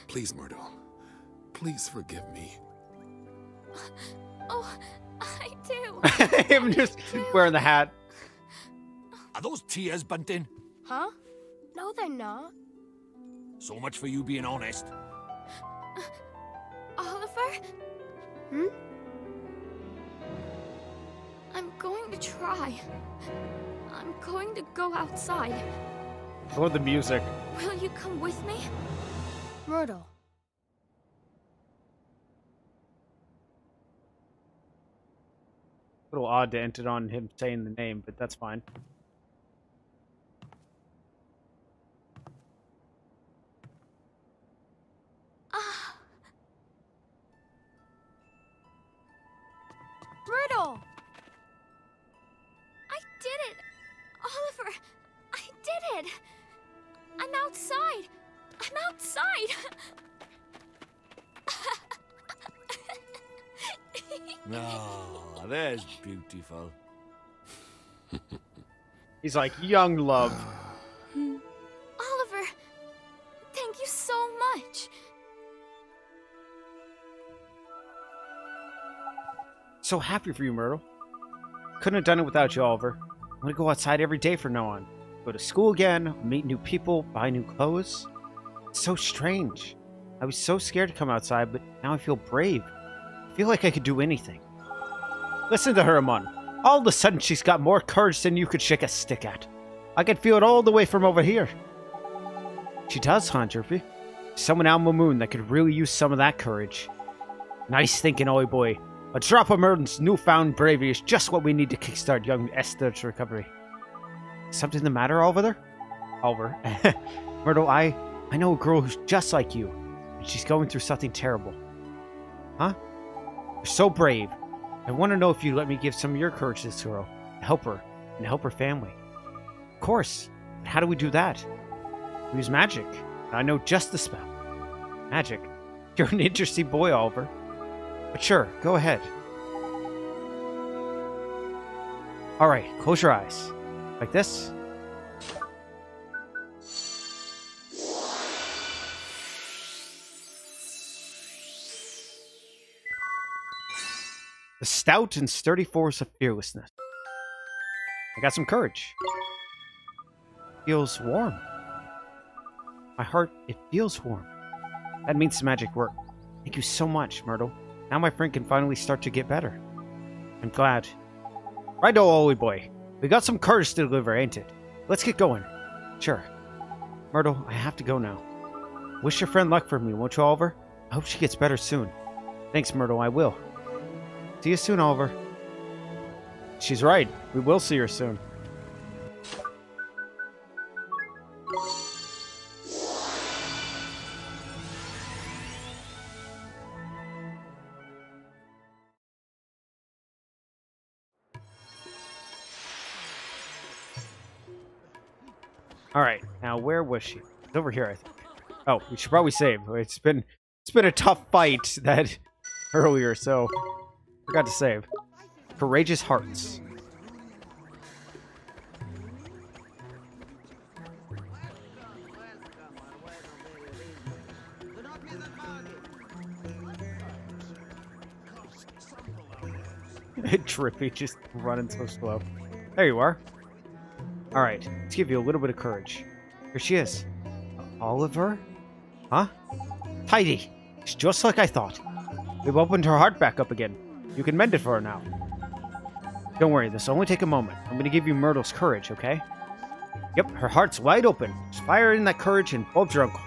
Please, Myrtle. Please forgive me. Oh, I do. Him just wearing the hat. Are those tears, Bunting? Huh? No, they're not. So much for you being honest. Oliver? Hmm? I'm going to try. I'm going to go outside. Oh, the music. Will you come with me? Myrtle. A little odd to end it on him saying the name, but that's fine. Myrtle! I did it! Oliver, I did it! I'm outside! I'm outside! Oh, there's beautiful. He's like, young love. Oliver, thank you so much. So happy for you, Myrtle. Couldn't have done it without you, Oliver. I'm gonna go outside every day from now on. Go to school again, meet new people, buy new clothes. It's so strange. I was so scared to come outside, but now I feel brave. I feel like I could do anything. Listen to her, Amon. All of a sudden, she's got more courage than you could shake a stick at. I can feel it all the way from over here. She does, huh, Jerpy? Someone out on the moon that could really use some of that courage. Nice thinking, Oi boy. A drop of Merton's newfound bravery is just what we need to kickstart young Esther's recovery. Something the matter, Oliver? Oliver. Myrtle, I know a girl who's just like you. And she's going through something terrible. Huh? You're so brave. I want to know if you'd let me give some of your courage to this girl. To help her. And to help her family. Of course. But how do we do that? We use magic. And I know just the spell. Magic? You're an interesting boy, Oliver. But sure, go ahead. Alright, close your eyes. Like this. The stout and sturdy force of fearlessness. I got some courage. Feels warm. My heart, it feels warm. That means the magic worked. Thank you so much, Myrtle. Now my friend can finally start to get better. I'm glad. Righto, Ollie boy. We got some courage to deliver, ain't it? Let's get going. Sure. Myrtle, I have to go now. Wish your friend luck for me, won't you, Oliver? I hope she gets better soon. Thanks, Myrtle, I will. See you soon, Oliver. She's right. We will see her soon. Alright, now where was she? It's over here, I think. Oh, we should probably save. It's been a tough fight that earlier, so forgot to save. Courageous hearts. Trippy, just running so slow. There you are. Alright, let's give you a little bit of courage. Here she is. Oliver? Huh? Tidy! It's just like I thought. We've opened her heart back up again. You can mend it for her now. Don't worry, this will only take a moment. I'm gonna give you Myrtle's courage, okay? Yep, her heart's wide open. Just fire in that courage and bulb your uncle.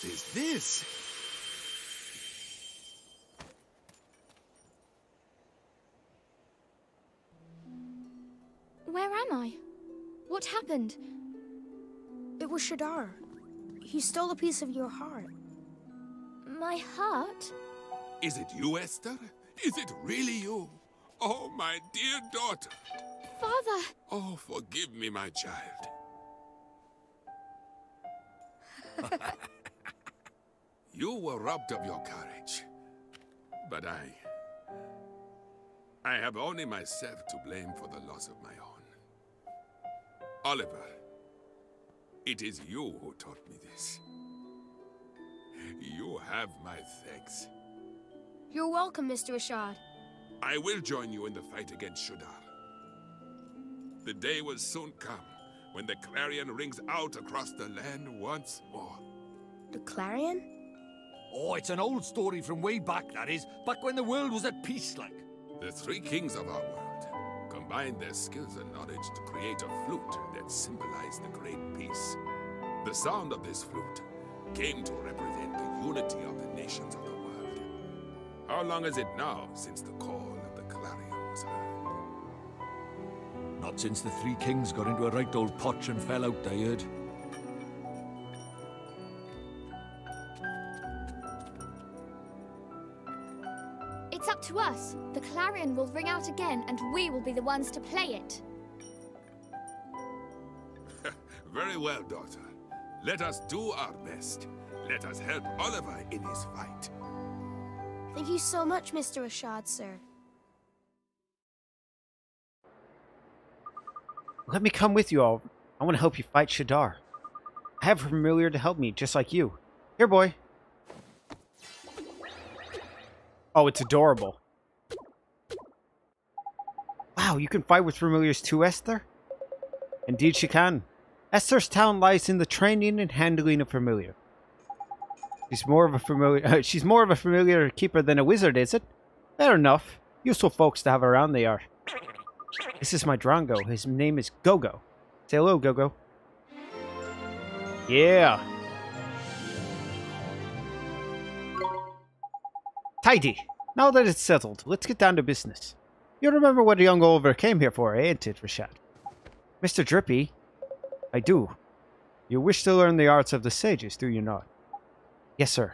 What is this? Where am I? What happened? It was Shadar. He stole a piece of your heart. My heart? Is it you, Esther? Is it really you? Oh, my dear daughter. Father! Oh, forgive me, my child. You were robbed of your courage. But I have only myself to blame for the loss of my own. Oliver, it is you who taught me this. You have my thanks. You're welcome, Mr. Rashad. I will join you in the fight against Shadar. The day will soon come when the clarion rings out across the land once more. The Clarion? Oh, it's an old story from way back, that is. Back when the world was at peace, like. The three kings of our world combined their skills and knowledge to create a flute that symbolized the great peace. The sound of this flute came to represent the unity of the nations of the world. How long is it now since the call of the clarion was heard? Not since the three kings got into a right old potch and fell out, I heard. It's up to us. The clarion will ring out again, and we will be the ones to play it. Very well, daughter. Let us do our best. Let us help Oliver in his fight. Thank you so much, Mr. Rashad, sir. Let me come with you, Oliver. I want to help you fight Shadar. I have a familiar to help me, just like you. Here, boy. Oh, it's adorable. Wow, you can fight with familiars too, Esther? Indeed she can. Esther's talent lies in the training and handling of familiar. She's more of a familiar keeper than a wizard, is it? Fair enough. Useful folks to have around they are. This is my Drongo. His name is Gogo. Say hello, Gogo. Yeah. Tidy. Now that it's settled, let's get down to business. You remember what young Oliver came here for, ain't it, Rashad? Mr. Drippy? I do. You wish to learn the arts of the sages, do you not? Yes, sir.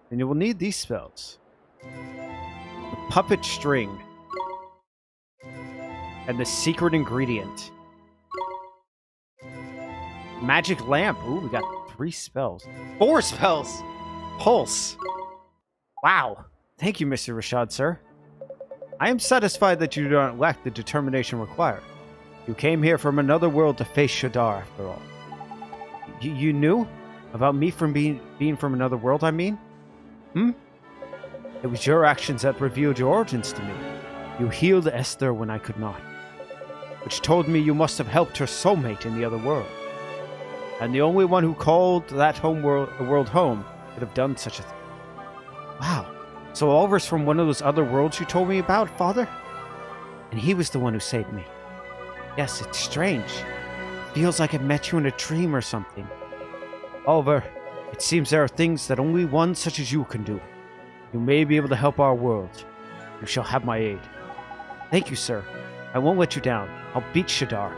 Then you will need these spells. The puppet string. And the secret ingredient. Magic lamp. Ooh, we got 3 spells. 4 spells! Pulse. Wow. Thank you, Mr. Rashad, sir. I am satisfied that you do not lack the determination required. You came here from another world to face Shadar, after all. You knew? About me from being from another world, I mean? It was your actions that revealed your origins to me. You healed Esther when I could not. Which told me you must have helped her soulmate in the other world. And the only one who called that world home could have done such a thing. Wow. So Oliver's from one of those other worlds you told me about, Father? And he was the one who saved me. Yes, it's strange. Feels like I met you in a dream or something. Oliver, it seems there are things that only one such as you can do. You may be able to help our world. You shall have my aid. Thank you, sir. I won't let you down. I'll beat Shadar.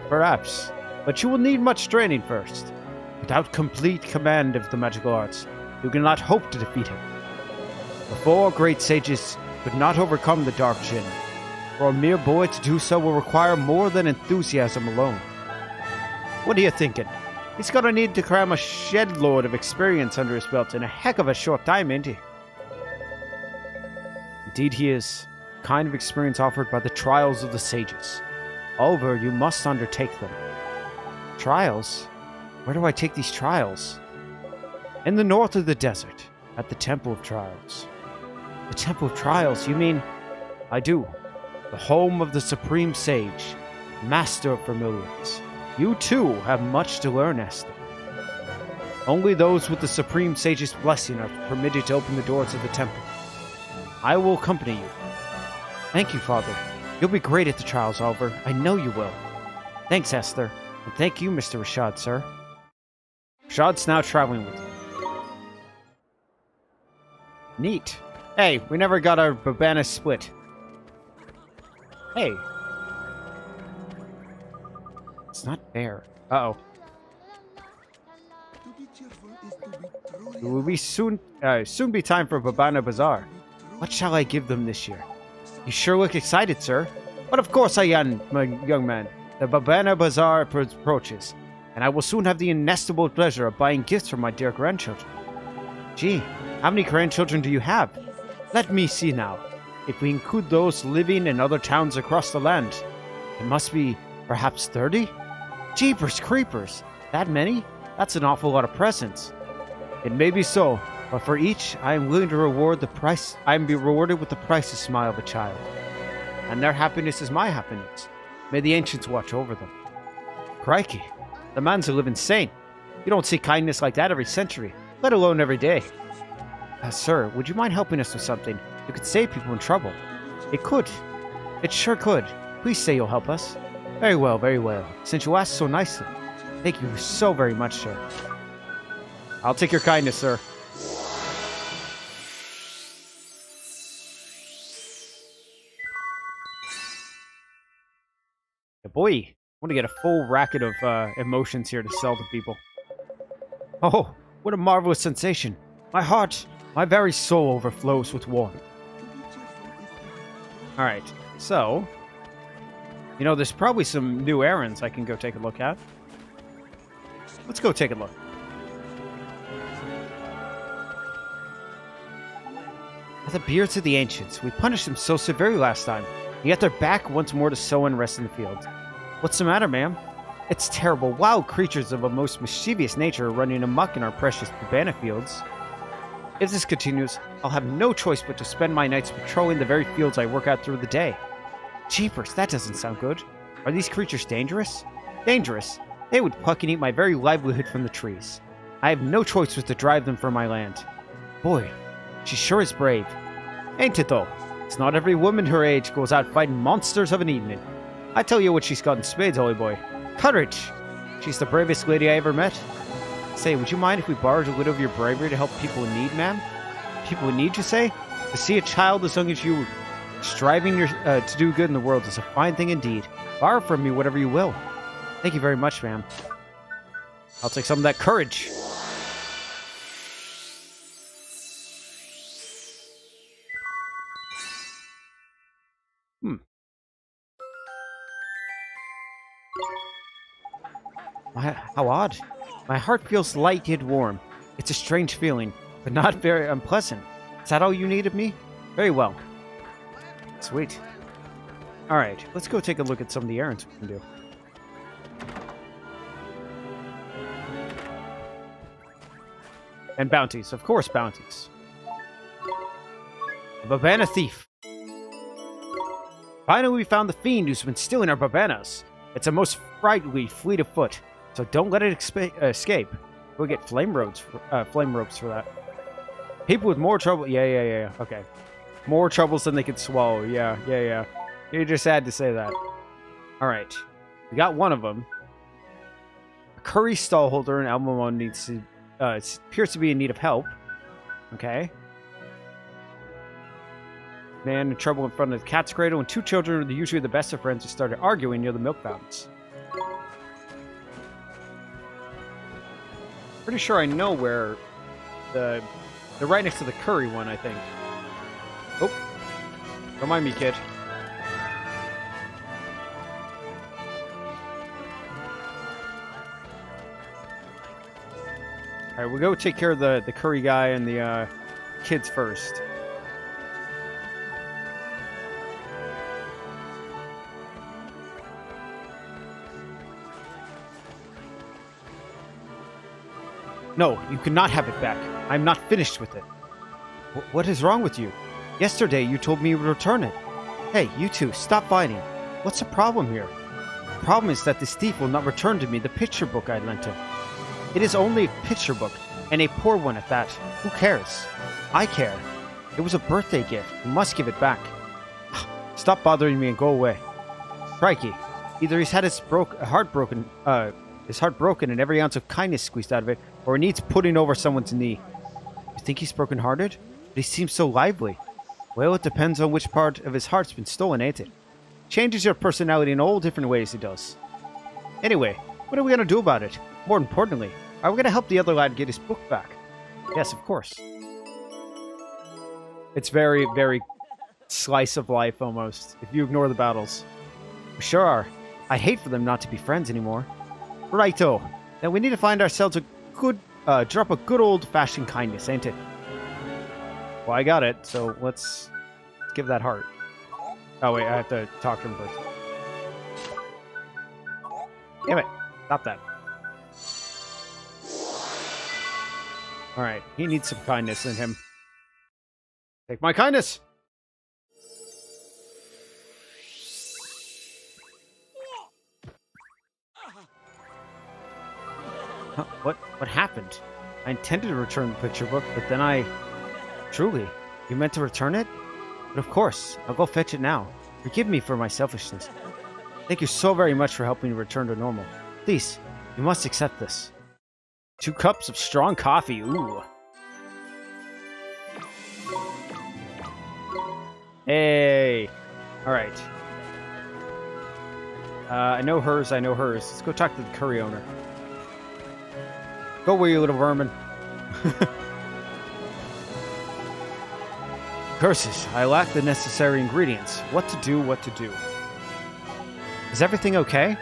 Perhaps, but you will need much training first. Without complete command of the magical arts, you cannot hope to defeat him. The 4 great sages could not overcome the Dark Jinn. For a mere boy to do so will require more than enthusiasm alone. What are you thinking? He's gonna need to cram a shed load of experience under his belt in a heck of a short time, ain't he? Indeed he is. The kind of experience offered by the trials of the sages. Oliver, you must undertake them. Trials? Where do I take these trials? In the north of the desert, at the Temple of Trials. The Temple of Trials, you mean? I do. The home of the Supreme Sage, Master of Familiars. You too have much to learn, Esther. Only those with the Supreme Sage's blessing are permitted to open the doors of the temple. I will accompany you. Thank you, Father. You'll be great at the trials, Oliver. I know you will. Thanks, Esther. And thank you, Mr. Rashad, sir. Rashad's now traveling with you. Neat. Hey, we never got our Babana split. Hey. It's not fair. Uh-oh. It will be soon be time for Babana Bazaar. What shall I give them this year? You sure look excited, sir. But of course I am, my young man. The Babana Bazaar approaches, and I will soon have the inestimable pleasure of buying gifts for my dear grandchildren. Gee, how many grandchildren do you have? Let me see now. If we include those living in other towns across the land, it must be perhaps 30? Jeepers creepers! That many? That's an awful lot of presents. It may be so, but for each, I am willing to reward the price. I am be rewarded with the priceless smile of a child. And their happiness is my happiness. May the ancients watch over them. Crikey, the man's a living saint. You don't see kindness like that every century, let alone every day. Sir, would you mind helping us with something? It could save people in trouble. It could. It sure could. Please say you'll help us. Very well, very well. Since you asked so nicely. Thank you so very much, sir. I'll take your kindness, sir. Yeah, boy, I want to get a full racket of emotions here to sell to people. Oh, what a marvelous sensation. My heart, my very soul overflows with warmth. Alright, so... You know, there's probably some new errands I can go take a look at. Let's go take a look. The beards of the ancients. We punished them so severely last time, yet they're back once more to sow and rest in the field. What's the matter, ma'am? It's terrible. Wild creatures of a most mischievous nature are running amok in our precious Babana fields. If this continues, I'll have no choice but to spend my nights patrolling the very fields I work out through the day. Jeepers, that doesn't sound good. Are these creatures dangerous? Dangerous? They would pluck and eat my very livelihood from the trees. I have no choice but to drive them from my land. Boy, she sure is brave. Ain't it though? It's not every woman her age goes out fighting monsters of an evening. I tell you what she's got in spades, holy boy. Courage! She's the bravest lady I ever met. Say, would you mind if we borrowed a little of your bravery to help people in need, ma'am? People in need, you say? To see a child as young as you striving to do good in the world is a fine thing indeed. Borrow from me whatever you will. Thank you very much, ma'am. I'll take some of that courage. How odd. My heart feels light yet warm. It's a strange feeling, but not very unpleasant. Is that all you need of me? Very well. Sweet. Alright, let's go take a look at some of the errands we can do. And bounties. Of course, bounties. A Babana thief. Finally, we found the fiend who's been stealing our Babanas. It's a most frightfully fleet of foot, so don't let it escape. We'll get flame ropes for that. People with more trouble... Yeah. Okay. More troubles than they could swallow. Yeah. You just had to say that. Alright. We got one of them. A curry stall holder in Almamo needs to... appears to be in need of help. Okay. Man in trouble in front of the cat's cradle, and two children, usually the best of friends, who started arguing near the milk fountains. Pretty sure I know where they're right next to the curry one, I think. Oh, don't mind me, kid. All right, we'll go take care of the curry guy and the kids first. No, you cannot have it back. I am not finished with it. What is wrong with you? Yesterday you told me you would return it. Hey, you two, stop fighting. What's the problem here? The problem is that this thief will not return to me the picture book I lent him. It is only a picture book, and a poor one at that. Who cares? I care. It was a birthday gift. You must give it back. Stop bothering me and go away. Crikey. Either he's had his heart broken his heart broken and every ounce of kindness squeezed out of it, or he needs putting over someone's knee. You think he's broken-hearted? But he seems so lively. Well, it depends on which part of his heart's been stolen, ain't it? Changes your personality in all different ways, it does. Anyway, what are we going to do about it? More importantly, are we going to help the other lad get his book back? Yes, of course. It's very, very slice of life, almost, if you ignore the battles. We sure are. I hate for them not to be friends anymore. Righto. Then we need to find ourselves a good, drop a good old-fashioned kindness, ain't it? Well, I got it, so let's give that heart. Oh, wait, I have to talk to him first. Damn it. Stop that. Alright, he needs some kindness in him. Take my kindness! Huh, what happened? I intended to return the picture book, but then I... Truly, you meant to return it? But of course, I'll go fetch it now. Forgive me for my selfishness. Thank you so very much for helping me return to normal. Please, you must accept this. 2 cups of strong coffee, ooh. Hey! Alright. I know hers, Let's go talk to the curry owner. Go away, you little vermin. Curses, I lack the necessary ingredients. What to do? Is everything okay?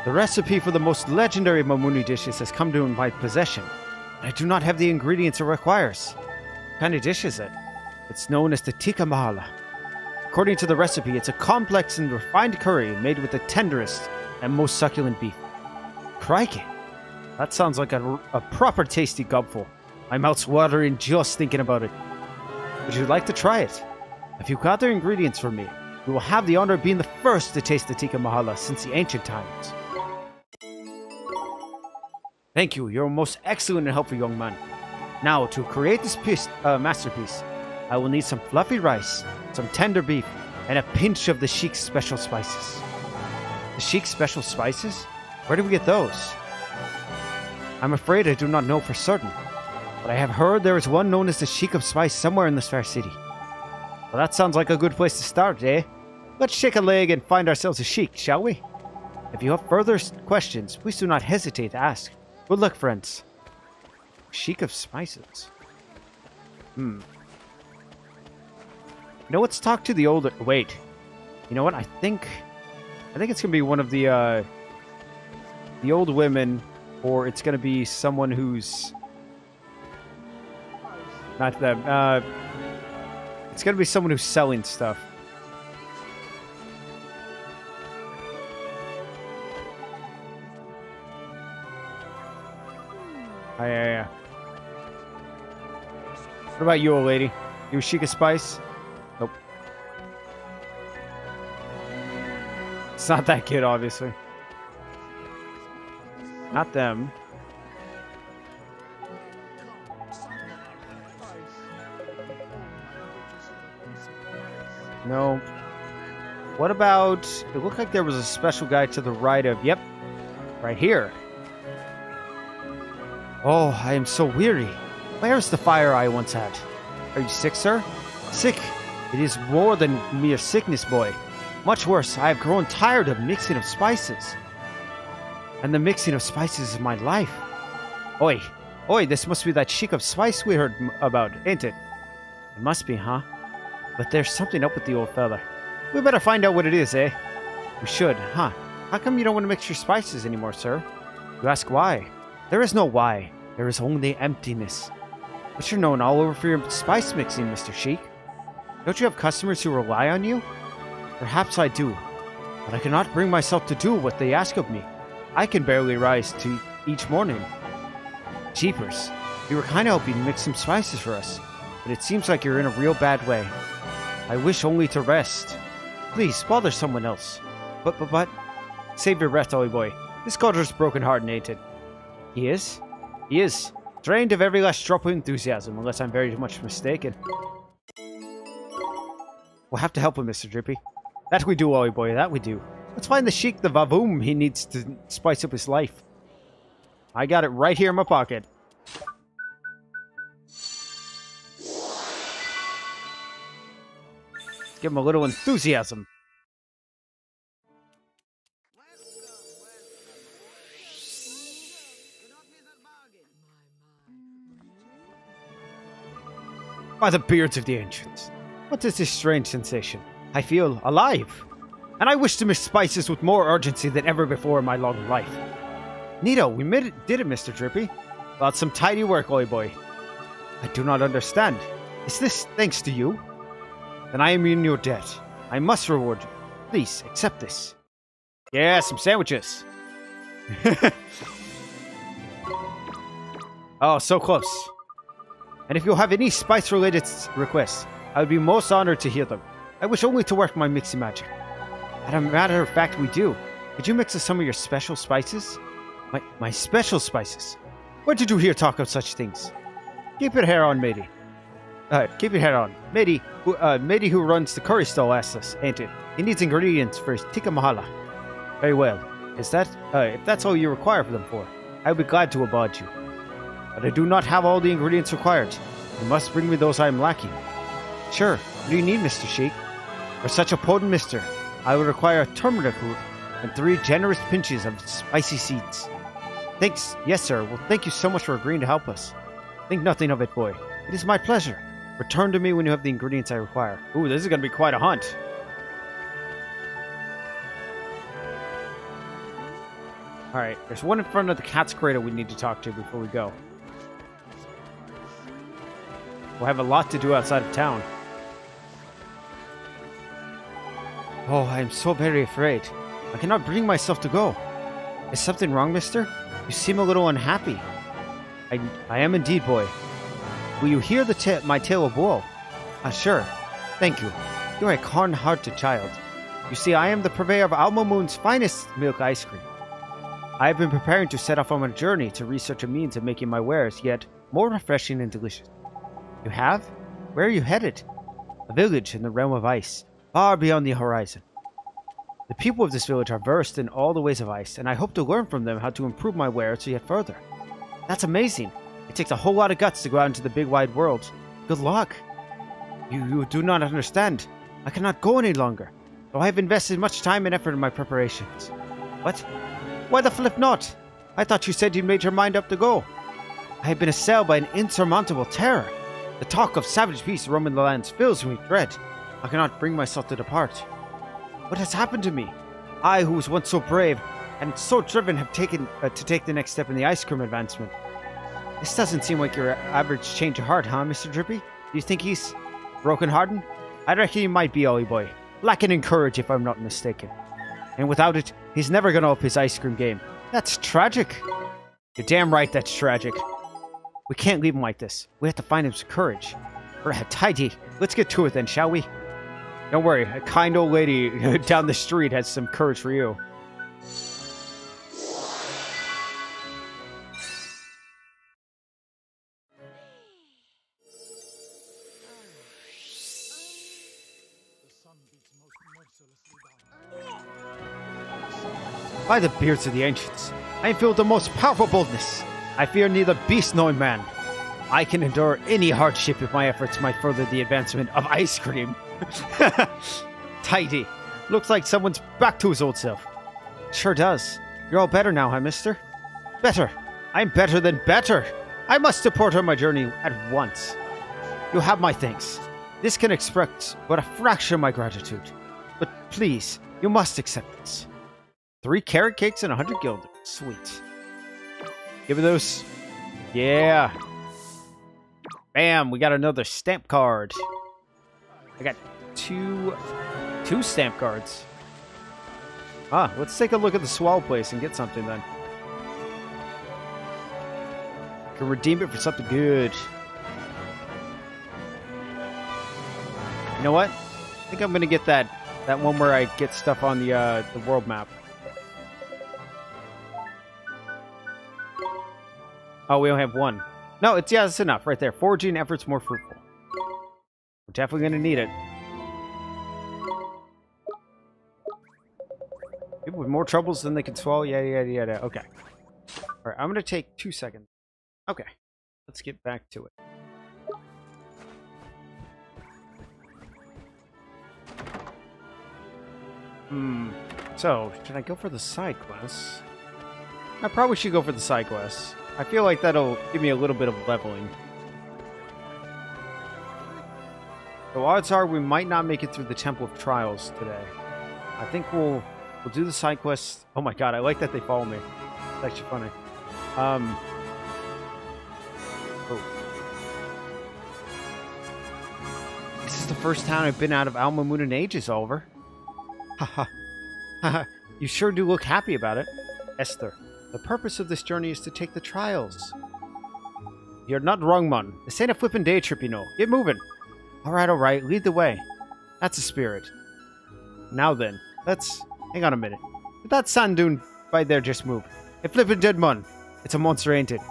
The recipe for the most legendary Mamuni dishes has come to my possession. I do not have the ingredients it requires. What kind of dish is it? It's known as the tikka masala. According to the recipe, it's a complex and refined curry made with the tenderest and most succulent beef. Crikey! That sounds like a proper tasty gobful. My mouth's watering just thinking about it. Would you like to try it? If you gather ingredients for me, you will have the honor of being the first to taste the tikka masala since the ancient times. Thank you, you're a most excellent and helpful young man. Now, to create this masterpiece, I will need some fluffy rice, some tender beef, and a pinch of the Sheik's special spices. The Sheik's special spices? Where do we get those? I'm afraid I do not know for certain, but I have heard there is one known as the Sheik of Spice somewhere in this fair city. Well, that sounds like a good place to start, eh? Let's shake a leg and find ourselves a Sheik, shall we? If you have further questions, please do not hesitate to ask. Good luck, friends. Sheik of Spices. You know, let's talk to the older... Wait. You know what? I think it's gonna be one of the old women, or it's gonna be someone who's not them. It's gonna be someone who's selling stuff. Oh, yeah. What about you, old lady? You a Sheik of Spice? Nope. It's not that kid, obviously. Not them. No. What about... It looked like there was a special guy to the right of... Yep. Right here. Oh, I am so weary. Where's the fire I once had? Are you sick, sir? Sick? It is more than mere sickness, boy. Much worse, I have grown tired of mixing of spices. And the mixing of spices is my life. Oi, this must be that Sheik of Spice we heard about, ain't it? It must be, huh? But there's something up with the old fella. We better find out what it is, eh? We should, huh? How come you don't want to mix your spices anymore, sir? You ask why? There is no why. There is only emptiness. But you're known all over for your spice mixing, Mr. Sheik. Don't you have customers who rely on you? Perhaps I do, but I cannot bring myself to do what they ask of me. I can barely rise to each morning. Jeepers, you were kind of hoping to mix some spices for us, but it seems like you're in a real bad way. I wish only to rest. Please, bother someone else. But... Save your breath, old boy. This Godder's broken hearted, ain't it? He is? He is. Drained of every last drop of enthusiasm, unless I'm very much mistaken. We'll have to help him, Mr. Drippy. That we do, old boy, that we do. Let's find the Sheik, the Vavoom he needs to spice up his life. I got it right here in my pocket. Let's give him a little enthusiasm. By the beards of the ancients, what is this strange sensation? I feel alive, and I wish to mix spices with more urgency than ever before in my long life. Nito, we did it, Mr. Drippy. That's some tidy work, oi boy. I do not understand. Is this thanks to you? Then I am in your debt. I must reward you. Please, accept this. Yeah, some sandwiches. Oh, so close. And if you have any spice-related requests, I would be most honored to hear them. I wish only to work my mixing magic. As a matter of fact, we do. Could you mix us some of your special spices? My special spices? Where did you hear talk of such things? Keep it here on, matey. Keep it here on. Matey who runs the curry stall asked us, ain't it? He needs ingredients for his tikka mahala. Very well. Is that, if that's all you require for them for, I would be glad to oblige you. But I do not have all the ingredients required. You must bring me those I am lacking. Sure. What do you need, Mr. Sheik? For such a potent mister, I would require a turmeric root and 3 generous pinches of spicy seeds. Thanks. Yes, sir. Well, thank you so much for agreeing to help us. Think nothing of it, boy. It is my pleasure. Return to me when you have the ingredients I require. Ooh, this is going to be quite a hunt. Alright, there's one in front of the cat's cradle we need to talk to before we go. We'll have a lot to do outside of town. Oh, I am so very afraid. I cannot bring myself to go. Is something wrong, mister? You seem a little unhappy. I am indeed, boy. Will you hear my tale of woe? Sure. Thank you. You're a kind-hearted child. You see, I am the purveyor of Alma Moon's finest milk ice cream. I have been preparing to set off on a journey to research a means of making my wares yet more refreshing and delicious. You have? Where are you headed? A village in the realm of ice, far beyond the horizon. The people of this village are versed in all the ways of ice, and I hope to learn from them how to improve my wares yet further. That's amazing. It takes a whole lot of guts to go out into the big wide world. Good luck. You do not understand. I cannot go any longer, though I have invested much time and effort in my preparations. What? Why the flip not? I thought you said you'd made your mind up to go. I have been assailed by an insurmountable terror. The talk of savage beasts roaming the lands fills me with dread. I cannot bring myself to depart. What has happened to me? I, who was once so brave and so driven, have taken to take the next step in the ice cream advancement. This doesn't seem like your average change of heart, huh, Mr. Drippy? Do you think he's broken-hearted? I reckon he might be, Ollie boy. Lacking in courage, if I'm not mistaken. And without it, he's never gonna up his ice cream game. That's tragic. You're damn right that's tragic. We can't leave him like this. We have to find him some courage. Right, tidy. Let's get to it then, shall we? Don't worry, a kind old lady down the street has some courage for you. By the beards of the ancients, I am filled with the most powerful boldness. I fear neither beast nor man. I can endure any hardship if my efforts might further the advancement of ice cream. Tidy. Looks like someone's back to his old self. Sure does. You're all better now, huh, mister? Better. I'm better than better. I must depart on my journey at once. You have my thanks. This can express but a fraction of my gratitude. But please, you must accept this. 3 carrot cakes and 100 gilders. Sweet. Give me those. Yeah. Bam, we got another stamp card. I got two stamp cards. Let's take a look at the swallow place and get something then. Can redeem it for something good. You know what? I think I'm gonna get that one where I get stuff on the world map. Oh, we only have one. No, that's enough right there. Foraging efforts more fruitful. We're definitely gonna need it. People with more troubles than they can swallow. Yeah. Okay. Alright, I'm gonna take 2 seconds. Okay, let's get back to it. So, should I go for the side quests? I probably should go for the side quests. I feel like that'll give me a little bit of leveling. So odds are we might not make it through the Temple of Trials today. I think we'll do the side quests. Oh my god, I like that they follow me. It's actually funny. Oh. This is the first time I've been out of Alma Moon in ages, Oliver. Haha. Haha. You sure do look happy about it. Esther, the purpose of this journey is to take the trials. You're not wrong, man. This ain't a flippin' day trip, you know. Get moving. Alright, lead the way. That's the spirit. Now then, let's... Hang on a minute. Did that sand dune right there just move? It flippin' did, man. It's a monster, ain't it?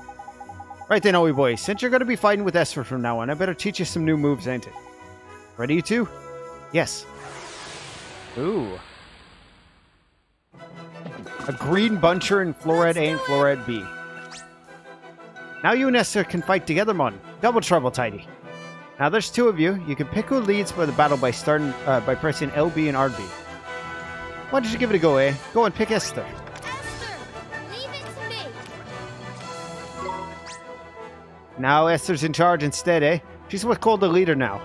Right then, Owie boy. Since you're gonna be fighting with Esther from now on, I better teach you some new moves, ain't it? Ready, you two? Yes. Ooh. A green buncher in Florid A and Florid B. Now you and Esther can fight together, man. Double trouble, Tidy. Now there's 2 of you. You can pick who leads by the battle by pressing LB and RB. Why don't you give it a go, eh? Go and pick Esther. Esther, leave it to me. Now Esther's in charge instead, eh? She's what's called the leader now.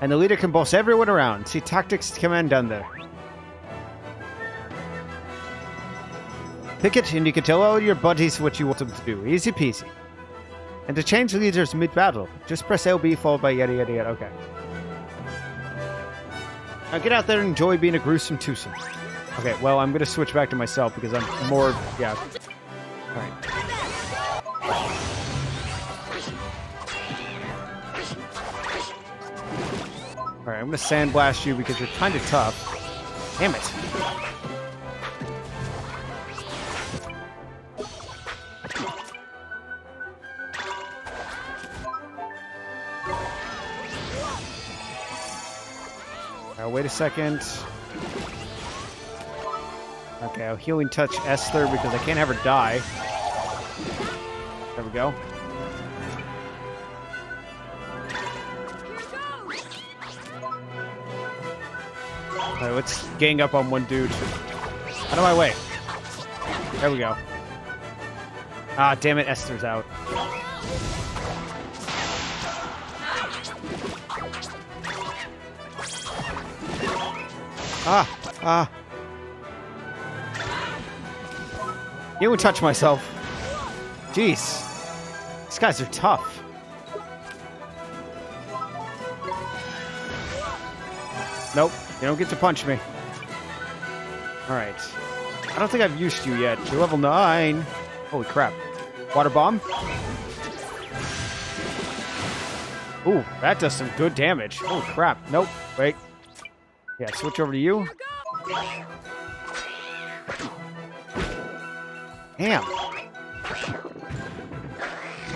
And the leader can boss everyone around. See tactics to command down there. Pick it and you can tell all your buddies what you want them to do. Easy peasy. And to change leaders mid-battle, just press LB followed by yada yada yada. Okay. Now get out there and enjoy being a gruesome twosome. Okay, well, I'm going to switch back to myself because I'm more... Yeah. Alright. Alright, I'm going to sandblast you because you're kind of tough. Damn it. Wait a second. Okay, I'll healing touch Esther because I can't have her die. There we go. Alright, let's gang up on one dude. Out of my way. There we go. Ah, damn it, Esther's out. You won't touch myself. Jeez. These guys are tough. Nope. You don't get to punch me. Alright. I don't think I've used you yet. You're level 9. Holy crap. Water bomb? Ooh, that does some good damage. Holy crap. Nope. Wait. Yeah, switch over to you. Damn.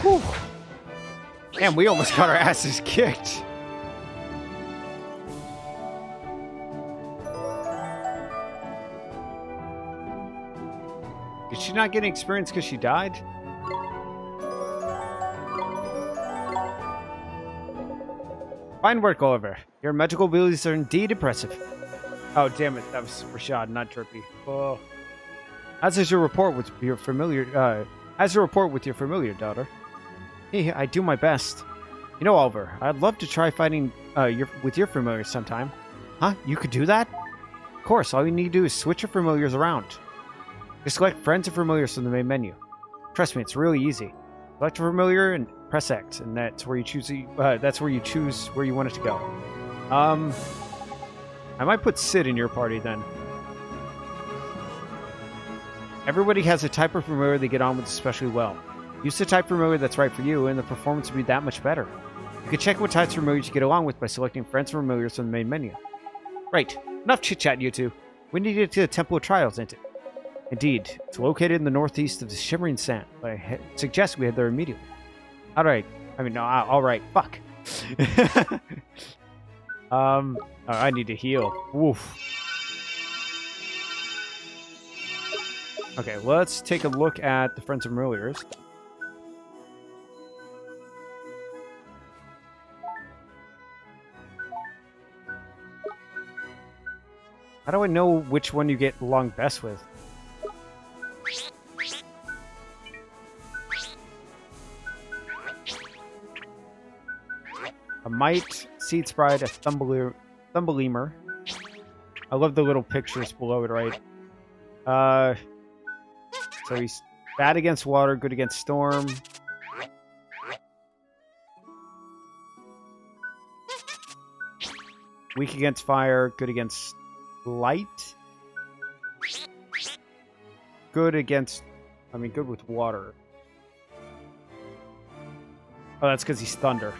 Whew. Damn, we almost got our asses kicked. Did she not get any experience because she died? Fine work, Oliver. Your magical abilities are indeed impressive. Oh, damn it. That was Rashad, not Trippy. Oh. As is your report with your familiar, daughter. Hey, I do my best. You know, Oliver, I'd love to try fighting with your familiar sometime. Huh? You could do that? Of course, all you need to do is switch your familiars around. Just select friends and familiars from the main menu. Trust me, it's really easy. Select a familiar and press X, and that's where you choose where you want it to go. I might put Sid in your party then. Everybody has a type of familiar they get on with especially well. Use the type familiar that's right for you, and the performance will be that much better. You can check what types of familiars you get along with by selecting friends and familiars from the main menu. Right, enough chit-chat, you two. We need to get to the Temple of Trials, ain't it? Indeed, it's located in the northeast of the Shimmering Sand. I suggest we head there immediately. Alright. I mean, no, alright. Fuck. I need to heal. Woof. Okay, let's take a look at the Friends from earlier. How do I know which one you get along best with? A mite, seed sprite, a thumbleemer. I love the little pictures below it, right? So he's bad against water, good against storm. Weak against fire, good against light. Good against... I mean, good with water. Oh, that's because he's thunder.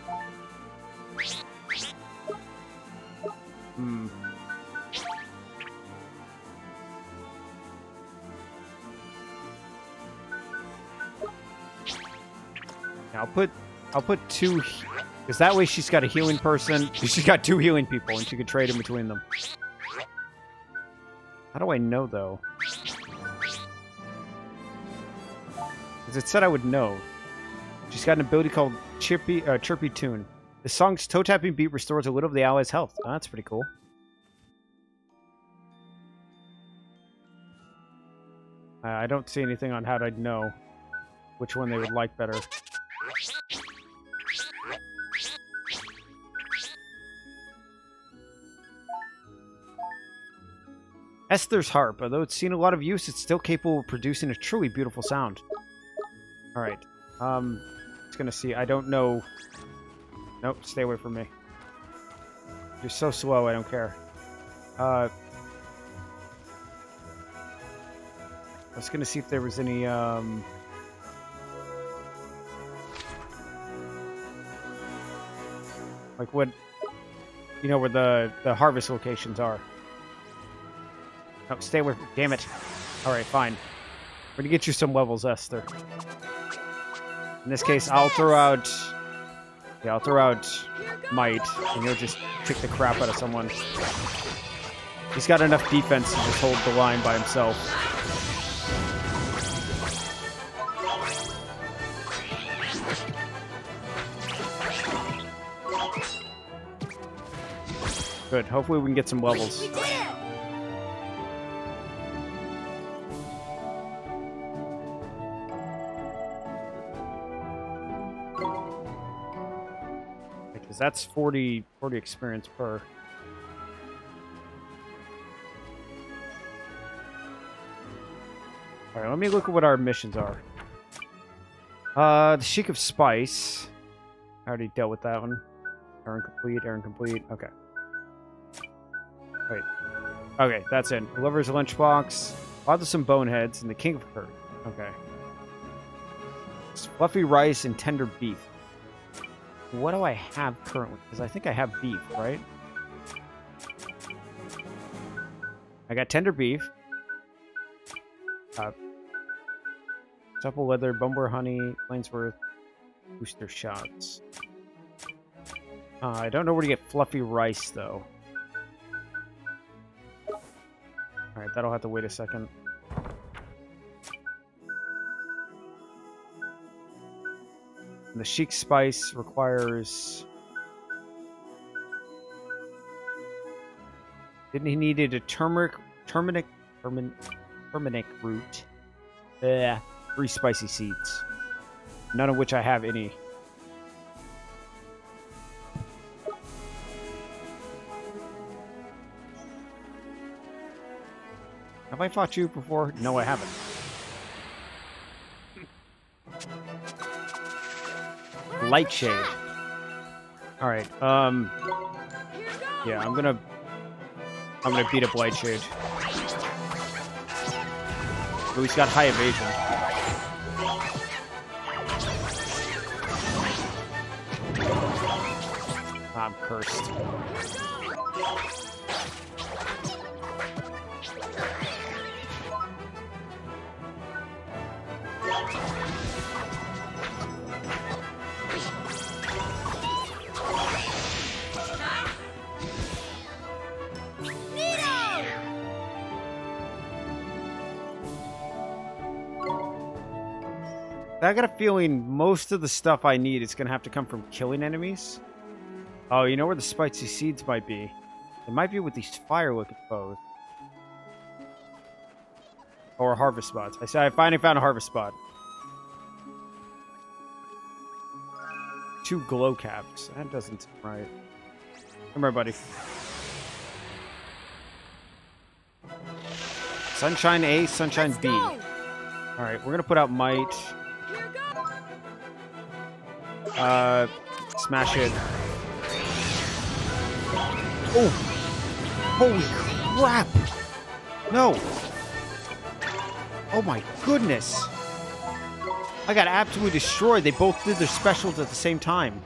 Hmm. I'll put two, because that way she's got a healing person. She's got two healing people, and she could trade in between them. How do I know, though? Because it said I would know. She's got an ability called Chirpy Tune. The song's toe-tapping beat restores a little of the ally's health. Oh, that's pretty cool. I don't see anything on how to know which one they would like better. Esther's harp. Although it's seen a lot of use, it's still capable of producing a truly beautiful sound. Alright. It's gonna see. I don't know. Nope, stay away from me. You're so slow, I don't care. I was gonna see if there was any, like what, you know, where the harvest locations are. Oh, stay away. Damn it. Alright, fine. We're gonna get you some levels, Esther. In this case, I'll throw out... Yeah, I'll throw out Might, and he'll just kick the crap out of someone. He's got enough defense to just hold the line by himself. Good. Hopefully we can get some levels. Because that's 40 experience per. Alright, let me look at what our missions are. The Sheik of Spice. I already dealt with that one. Errand complete. Okay. Wait. Okay, that's it. The Lover's Lunchbox. Bothersome Boneheads, and the King of Curd. Okay. It's fluffy rice and tender beef. What do I have currently? Because I think I have beef, right? I got tender beef. Supple leather, bumblebee honey, Plainsworth, booster shots. I don't know where to get fluffy rice, though. Alright, that'll have to wait a second. And the Sheik Spice requires... Didn't he needed a turmeric root? 3 spicy seeds. None of which I have any. Have I fought you before? No, I haven't. Lightshade. Alright, yeah, I'm gonna beat up Lightshade. Oh, he's got high evasion. I'm cursed. I got a feeling most of the stuff I need is going to have to come from killing enemies. Oh, you know where the spicy seeds might be? It might be with these fire-looking foes. Or harvest spots. I finally found a harvest spot. 2 glow caps. That doesn't seem right. Come here, buddy. Sunshine A, Sunshine B. Alright, we're gonna put out Might. Smash it. Oh! Holy crap! No! Oh my goodness! I got absolutely destroyed. They both did their specials at the same time.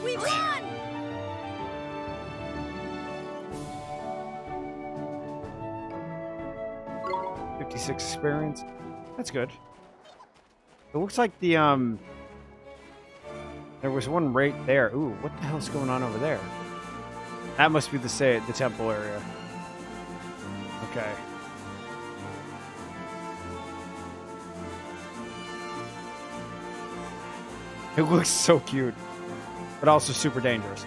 We won! .56 experience. That's good. It looks like the there was one right there. Ooh, what the hell's going on over there? That must be the temple area. Okay. It looks so cute, but also super dangerous.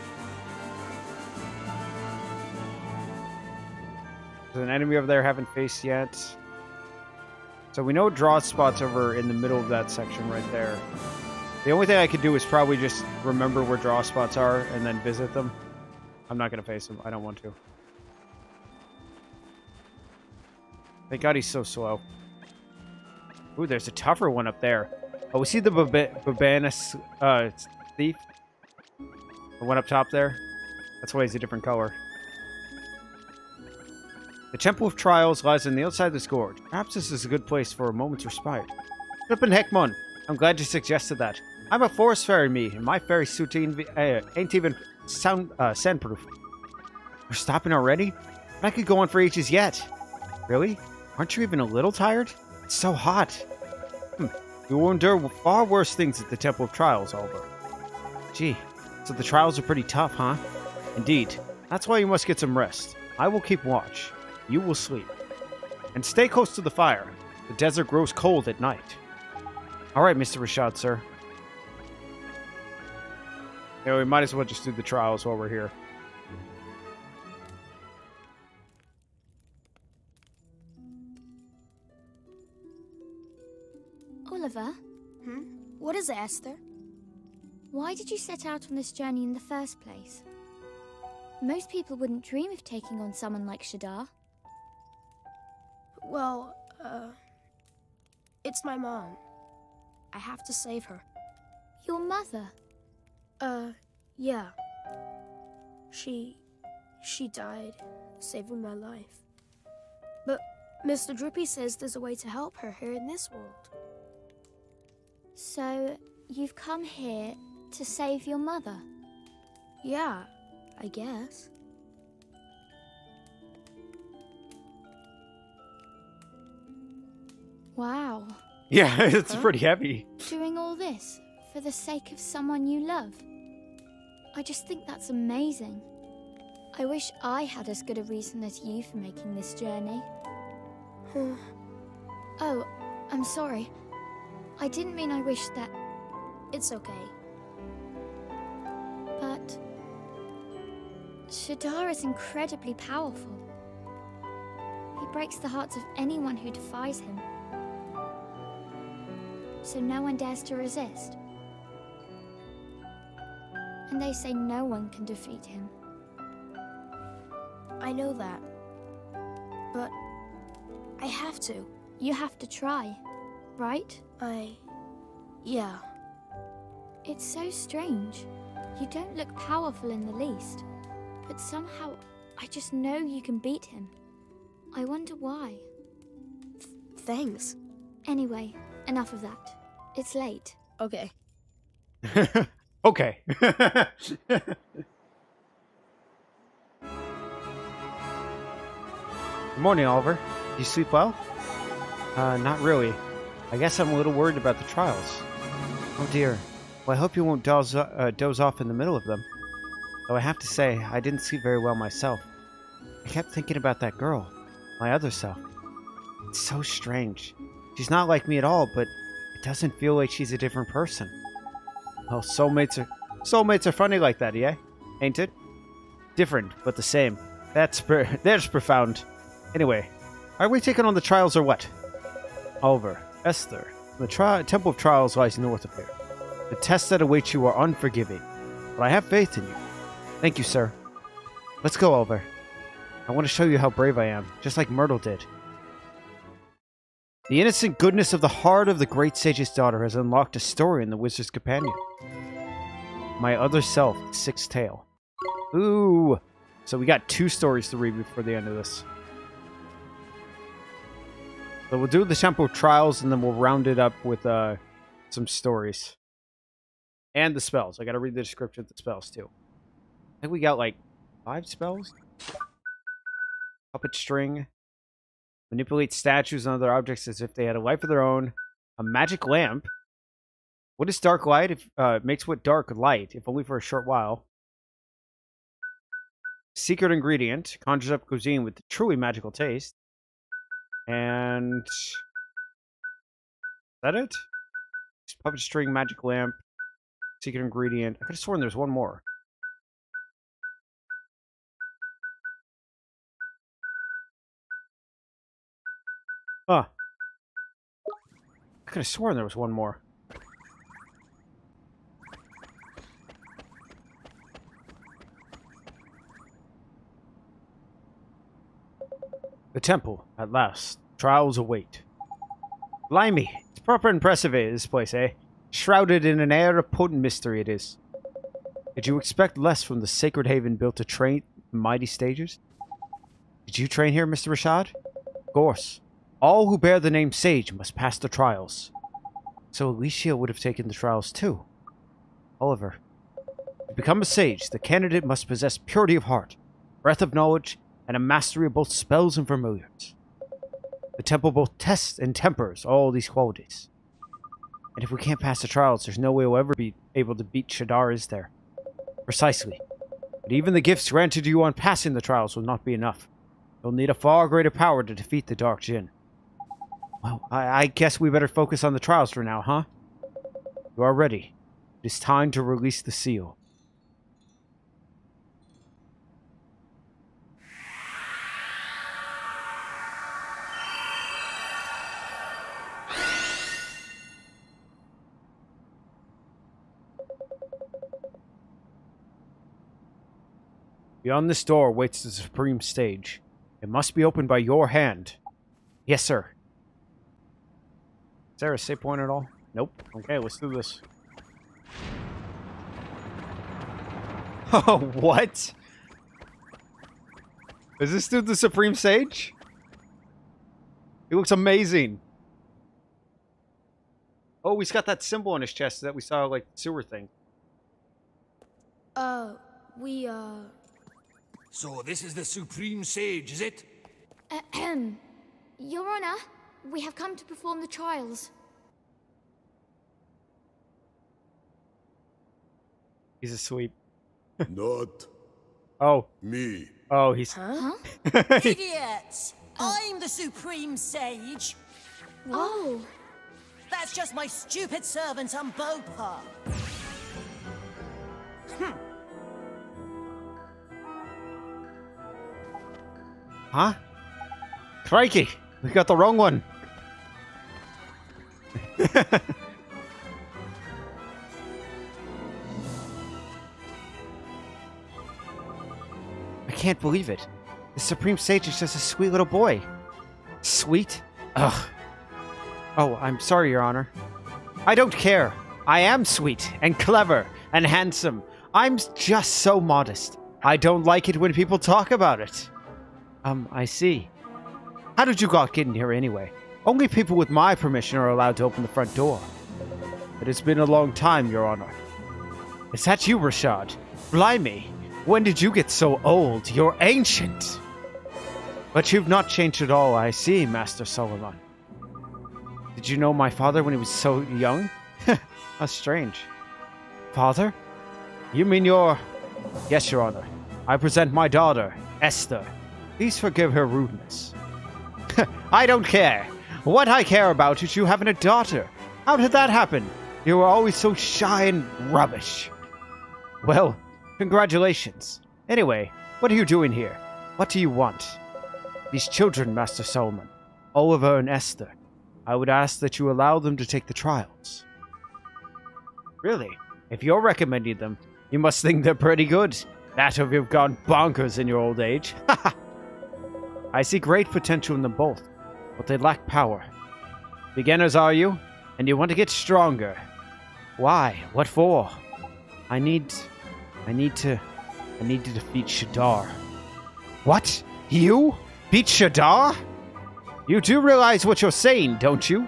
There's an enemy over there I haven't faced yet. So we know draw spots over in the middle of that section right there. The only thing I could do is probably just remember where draw spots are and then visit them. I'm not going to face him. I don't want to. Thank God he's so slow. Ooh, there's a tougher one up there. Oh, we see the Babana thief? The one up top there? That's why he's a different color. The Temple of Trials lies on the outside of this gorge. Perhaps this is a good place for a moment's respite. Flippin' heck, mon. I'm glad you suggested that. I'm a forest fairy, me, and my fairy suit ain't even sandproof. We're stopping already? But I could go on for ages yet. Really? Aren't you even a little tired? It's so hot. You will endure far worse things at the Temple of Trials, Oliver. Gee, so the trials are pretty tough, huh? Indeed. That's why you must get some rest. I will keep watch. You will sleep. And stay close to the fire. The desert grows cold at night. Alright, Mr. Rashad, sir. Yeah, we might as well just do the trials while we're here. Oliver? What is it, Esther? Why did you set out on this journey in the first place? Most people wouldn't dream of taking on someone like Shadar. Well, it's my mom. I have to save her. Your mother? Yeah. She died, saving my life. But Mr. Drippy says there's a way to help her here in this world. So, you've come here to save your mother? Yeah, I guess. Wow. Yeah, it's pretty heavy. Doing all this for the sake of someone you love? I just think that's amazing. I wish I had as good a reason as you for making this journey. Oh, I'm sorry. I didn't mean I wish that... It's okay. But... Shadar is incredibly powerful. He breaks the hearts of anyone who defies him. So no one dares to resist. And they say no one can defeat him. I know that. But I have to. You have to try, right? Yeah. It's so strange. You don't look powerful in the least. But somehow, I just know you can beat him. I wonder why. Thanks. Anyway, enough of that. It's late. Okay. Okay. Good morning, Oliver. Do you sleep well? Not really. I guess I'm a little worried about the trials. Oh dear. Well, I hope you won't doze off in the middle of them. Though I have to say, I didn't sleep very well myself. I kept thinking about that girl, my other self. It's so strange. She's not like me at all, but it doesn't feel like she's a different person. Well, soulmates are funny like that, yeah? Ain't it? Different, but the same. That's profound. Anyway, are we taking on the trials or what? Oliver, Esther, the Temple of Trials lies north of here. The tests that await you are unforgiving, but I have faith in you. Thank you, sir. Let's go, Oliver. I want to show you how brave I am, just like Myrtle did. The innocent goodness of the heart of the great sage's daughter has unlocked a story in the Wizard's Companion. My other self, the Sixth Tale. Ooh! So we got 2 stories to read before the end of this. So we'll do the Temple of Trials, and then we'll round it up with some stories. And the spells. I gotta read the description of the spells, too. I think we got, like, 5 spells? Puppet String. Manipulate statues and other objects as if they had a life of their own. A magic lamp. What is dark light? It makes what dark light, if only for a short while. Secret ingredient. Conjures up cuisine with truly magical taste. And... is that it? Puppet string, magic lamp, secret ingredient. I could have sworn there's one more. Huh. I could have sworn there was one more. The temple, at last. Trials await. Blimey, it's proper impressive, this place, eh? Shrouded in an air of potent mystery it is. Did you expect less from the sacred haven built to train mighty stagers? Did you train here, Mr. Rashad? Of course. All who bear the name Sage must pass the trials. So Alicia would have taken the trials too. Oliver, to become a sage, the candidate must possess purity of heart, breadth of knowledge, and a mastery of both spells and familiars. The temple both tests and tempers all these qualities. And if we can't pass the trials, there's no way we'll ever be able to beat Shadar, is there? Precisely. But even the gifts granted you on passing the trials will not be enough. You'll need a far greater power to defeat the Dark Djinn. Well, I guess we better focus on the trials for now, huh? You are ready. It is time to release the seal. Beyond this door waits the supreme stage. It must be opened by your hand. Yes, sir. Is there a save point at all? Nope. Okay, let's do this. Oh, what? Is this dude the supreme sage? He looks amazing. Oh, he's got that symbol on his chest that we saw, like, sewer thing. So this is the Supreme Sage, is it? Your Honor, we have come to perform the trials. He's asleep. Not Oh. me. Oh, he's... Huh? Idiots! I'm the Supreme Sage. Oh. That's just my stupid servant Umbopa. Huh? Crikey! We got the wrong one! I can't believe it. The Supreme Sage is just a sweet little boy. Sweet? Ugh. Oh, I'm sorry, Your Honor. I don't care. I am sweet and clever and handsome. I'm just so modest. I don't like it when people talk about it. I see. How did you get in here anyway? Only people with my permission are allowed to open the front door. It has been a long time, Your Honor. Is that you, Rashad? Blimey. When did you get so old? You're ancient. But you've not changed at all, I see, Master Solomon. Did you know my father when he was so young? How strange. Father? You mean your... Yes, Your Honor. I present my daughter, Esther. Please forgive her rudeness. I don't care. What I care about is you having a daughter. How did that happen? You were always so shy and rubbish. Well, congratulations. Anyway, what are you doing here? What do you want? These children, Master Solomon, Oliver and Esther, I would ask that you allow them to take the trials. Really? If you're recommending them, you must think they're pretty good. That or you've gone bonkers in your old age. I see great potential in them both, but they lack power. Beginners, are you? And you want to get stronger. Why? What for? I need to defeat Shadar. What? You? Beat Shadar? You do realize what you're saying, don't you?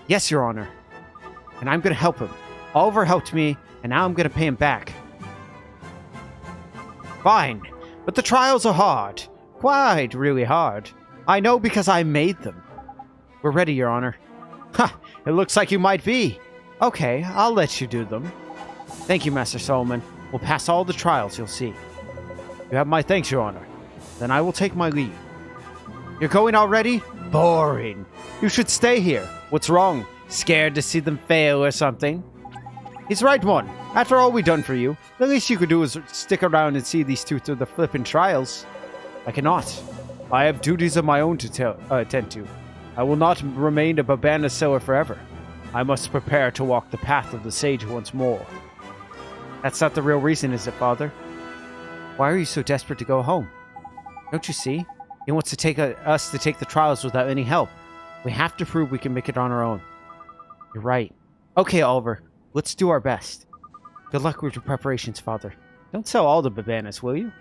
Yes, Your Honor. And I'm gonna help him. Oliver helped me, and now I'm gonna pay him back. Fine, but the trials are hard. Quite really hard. I know because I made them. We're ready, Your Honor. Ha! It looks like you might be. Okay, I'll let you do them. Thank you, Master Solomon. We'll pass all the trials, you'll see. You have my thanks, Your Honor. Then I will take my leave. You're going already? Boring. You should stay here. What's wrong? Scared to see them fail or something? He's right, one. After all we've done for you, the least you could do is stick around and see these two through the flippin' trials. I cannot. I have duties of my own to attend to. I will not remain a Babana seller forever. I must prepare to walk the path of the sage once more. That's not the real reason, is it, Father? Why are you so desperate to go home? Don't you see? He wants to take us to take the trials without any help. We have to prove we can make it on our own. You're right. Okay, Oliver. Let's do our best. Good luck with your preparations, Father. Don't sell all the Babanas, will you?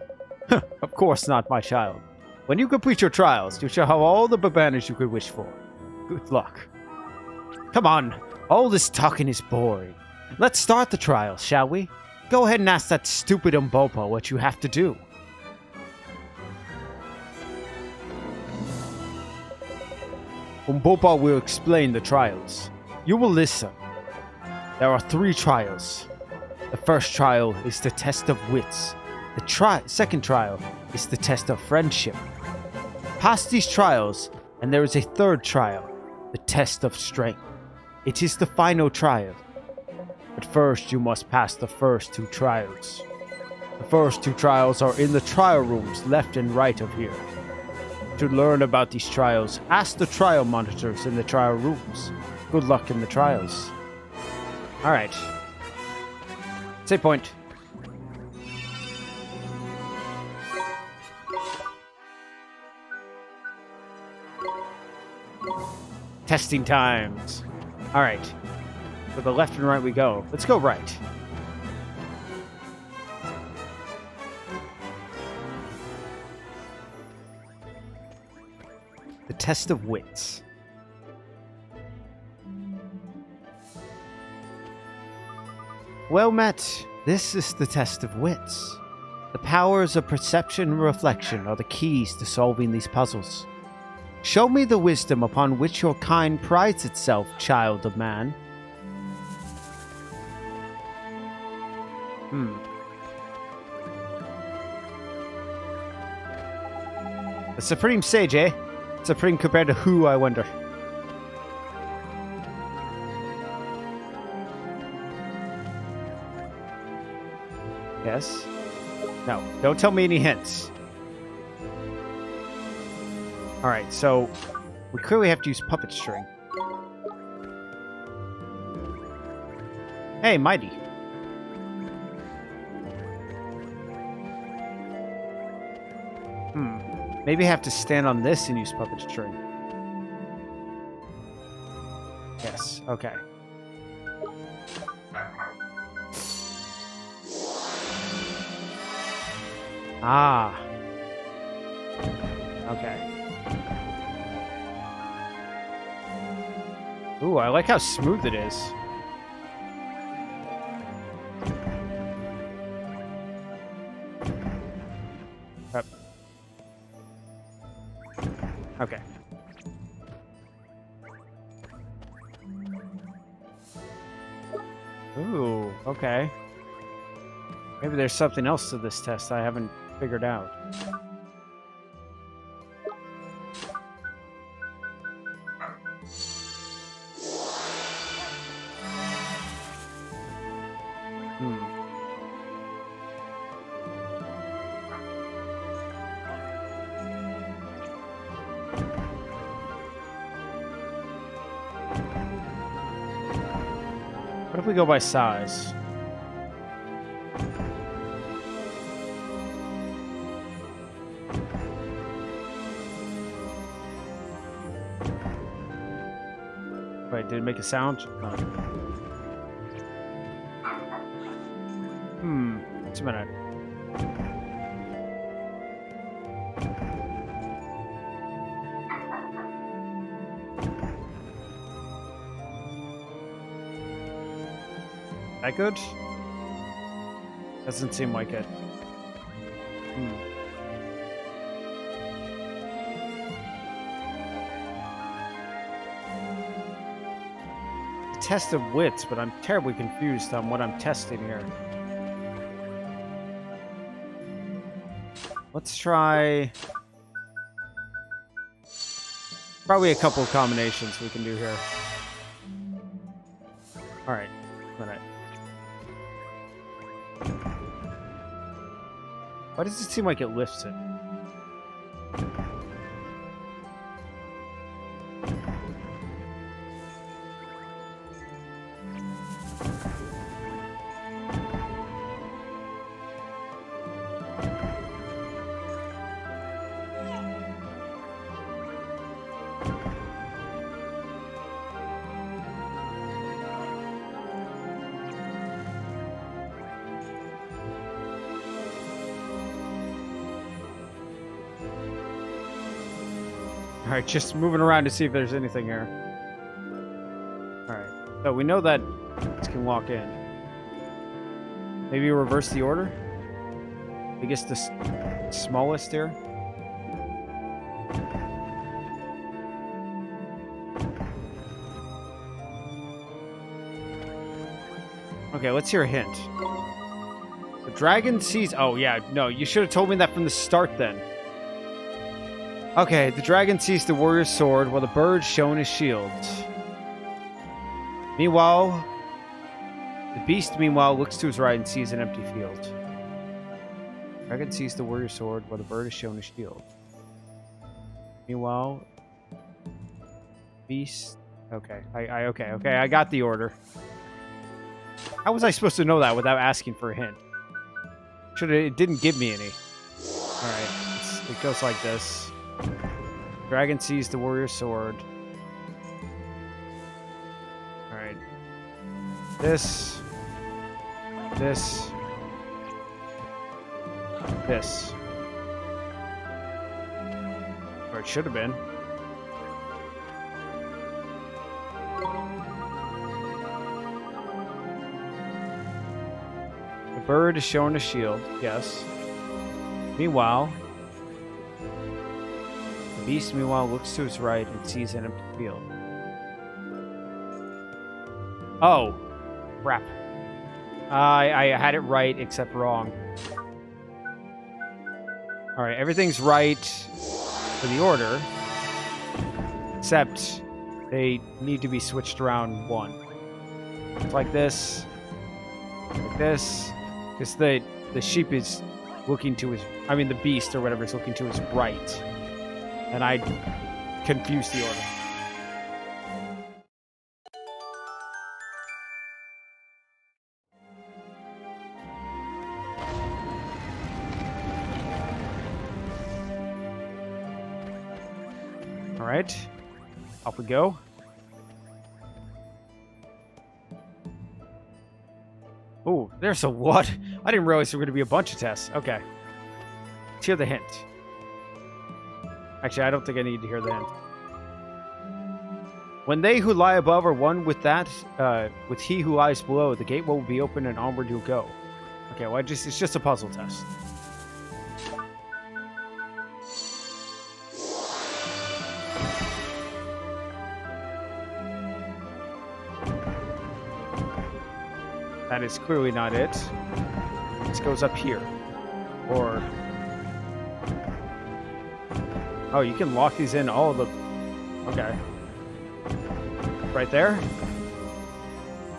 Of course not, my child. When you complete your trials, you shall have all the Babanas you could wish for. Good luck. Come on. All this talking is boring. Let's start the trials, shall we? Go ahead and ask that stupid Umbopa what you have to do. Umbopa will explain the trials. You will listen. There are 3 trials. The first trial is the test of wits. The second trial is the test of friendship. Pass these trials, and there is a third trial, the test of strength. It is the final trial. But first you must pass the first 2 trials. The first 2 trials are in the trial rooms left and right of here. To learn about these trials, ask the trial monitors in the trial rooms. Good luck in the trials. Alright. Save point. Testing times. Alright. To the left and right we go. Let's go right. The test of wits. Well met. This is the test of wits. The powers of perception and reflection are the keys to solving these puzzles. Show me the wisdom upon which your kind prides itself, child of man. The Supreme Sage, eh? Supreme compared to who, I wonder? Yes? No, don't tell me any hints. Alright, so we clearly have to use puppet string. Hey, Mighty. Maybe I have to stand on this and use puppet string. Yes, okay. Ah. Okay. Ooh, I like how smooth it is. Okay. Ooh, okay. Maybe there's something else to this test I haven't figured out. What if we go by size? Wait, did it make a sound? No. Just a minute. That good? Doesn't seem like it. Test of wits, but I'm terribly confused on what I'm testing here. Let's try... Probably a couple of combinations we can do here. Alright, minute. Why does it seem like it lifts it? Alright, just moving around to see if there's anything here. Alright, so we know that this can walk in. Maybe reverse the order? I guess the smallest here? Okay, let's hear a hint. The dragon sees... Oh, yeah, no, you should have told me that from the start then. Okay, the dragon sees the warrior's sword while the bird shown his shield. Meanwhile, the beast, looks to his right and sees an empty field. The dragon sees the warrior's sword while the bird is shown his shield. Meanwhile, beast... Okay, okay, I got the order. How was I supposed to know that without asking for a hint? It didn't give me any. Alright, it goes like this. Dragon sees the warrior's sword. Alright. This. Or it should have been. The bird is showing a shield, yes. Meanwhile, the beast, looks to his right and sees an empty field. Oh, crap. I had it right, except wrong. Alright, everything's right for the order, except they need to be switched around one. It's like this, because the sheep is looking to his... I mean, the beast or whatever is looking to his right. And I confused the order. All right, off we go. Oh, there's a what? I didn't realize there were going to be a bunch of tests. Okay. Let's hear the hint. Actually, I don't think I need to hear the hint. When they who lie above are one with that, with he who lies below, the gate will be open and onward you'll go. Okay, well, it's just a puzzle test. That is clearly not it. This goes up here. Or... Oh, you can lock these in all of the... Okay. Right there.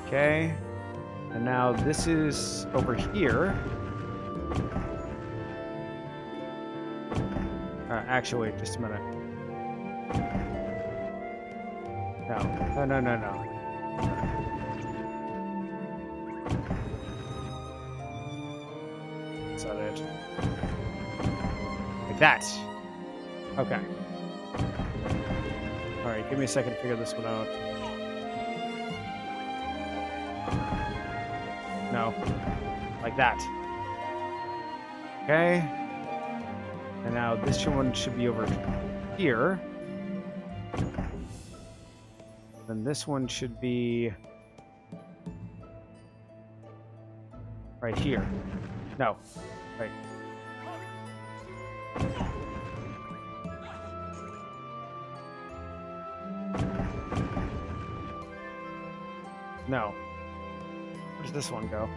Okay. And now this is over here. Actually, just a minute. No. No. Is that it? Like that. Okay. Alright, give me a second to figure this one out. No. Like that. Okay. And now this one should be over here. And this one should be right here. No. Right. No. Where does this one go?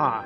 Ah.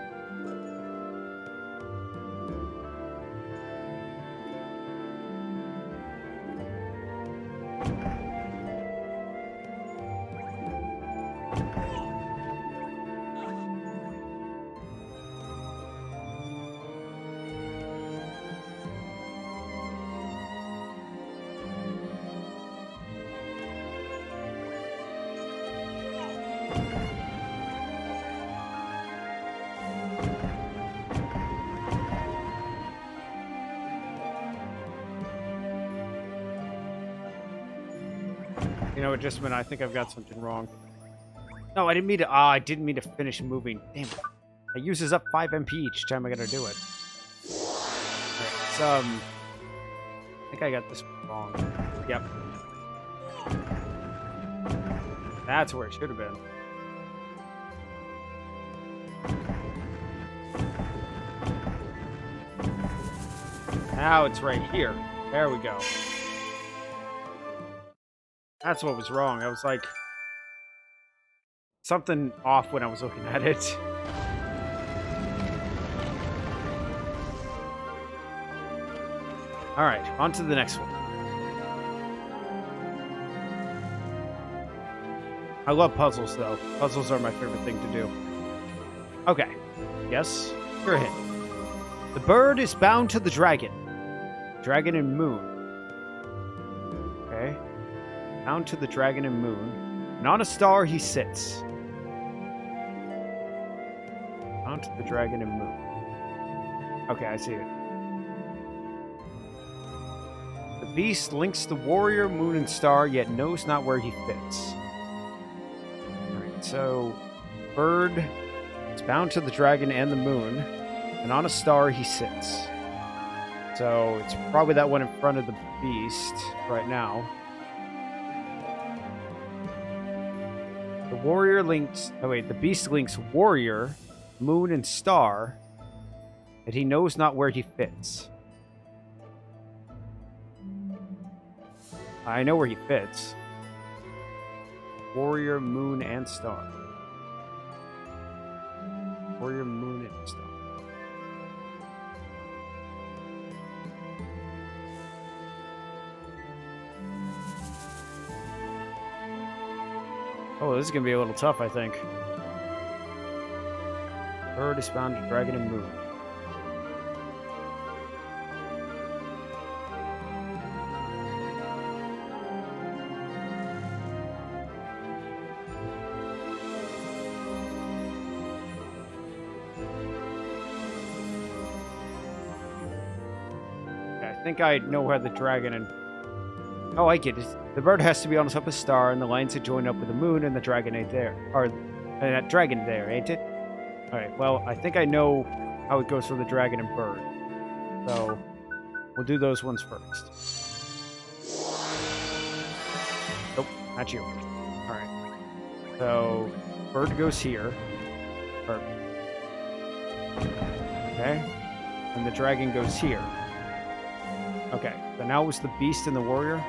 You know what, just a minute, I think I've got something wrong. No, I didn't mean to. I didn't mean to finish moving. Damn it. It uses up 5 MP each time I gotta do it. Alright, I think I got this one wrong. Yep. That's where it should have been. Now it's right here. There we go. That's what was wrong. I was like... something off when I was looking at it. Alright, on to the next one. I love puzzles, though. Puzzles are my favorite thing to do. Okay. Yes? You're a hint. The bird is bound to the dragon. Dragon and moon. Okay. Bound to the dragon and moon. And on a star he sits. Bound to the dragon and moon. Okay, I see it. The beast links the warrior, moon, and star, yet knows not where he fits. Alright, so... bird is bound to the dragon and the moon. And on a star he sits. So, it's probably that one in front of the beast right now. The warrior links... oh wait, the beast links warrior, moon, and star, and he knows not where he fits. I know where he fits. Warrior, moon, and star. Warrior, moon, and star. Oh, this is going to be a little tough, I think. Bird is bound to dragon and moon. Okay, I think I know where the dragon and... oh, I get it. The bird has to be on top of a star, and the lines that join up with the moon, and the dragon ain't there. Or, that dragon there, ain't it? Alright, well, I think I know how it goes for the dragon and bird. So, we'll do those ones first. Nope, not you. Alright. So, bird goes here. Bird. Okay. And the dragon goes here. Okay, so now it's the beast and the warrior.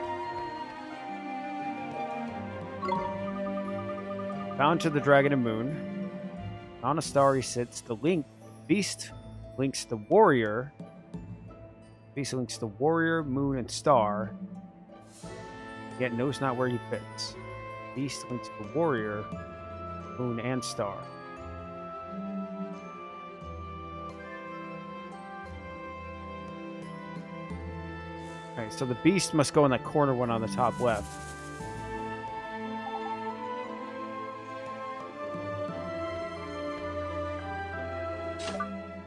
Bound to the dragon and moon. On a star he sits. The beast links the warrior. Beast links the warrior, moon, and star. Yet knows not where he fits. Beast links the warrior, moon, and star. Alright, so the beast must go in that corner one on the top left.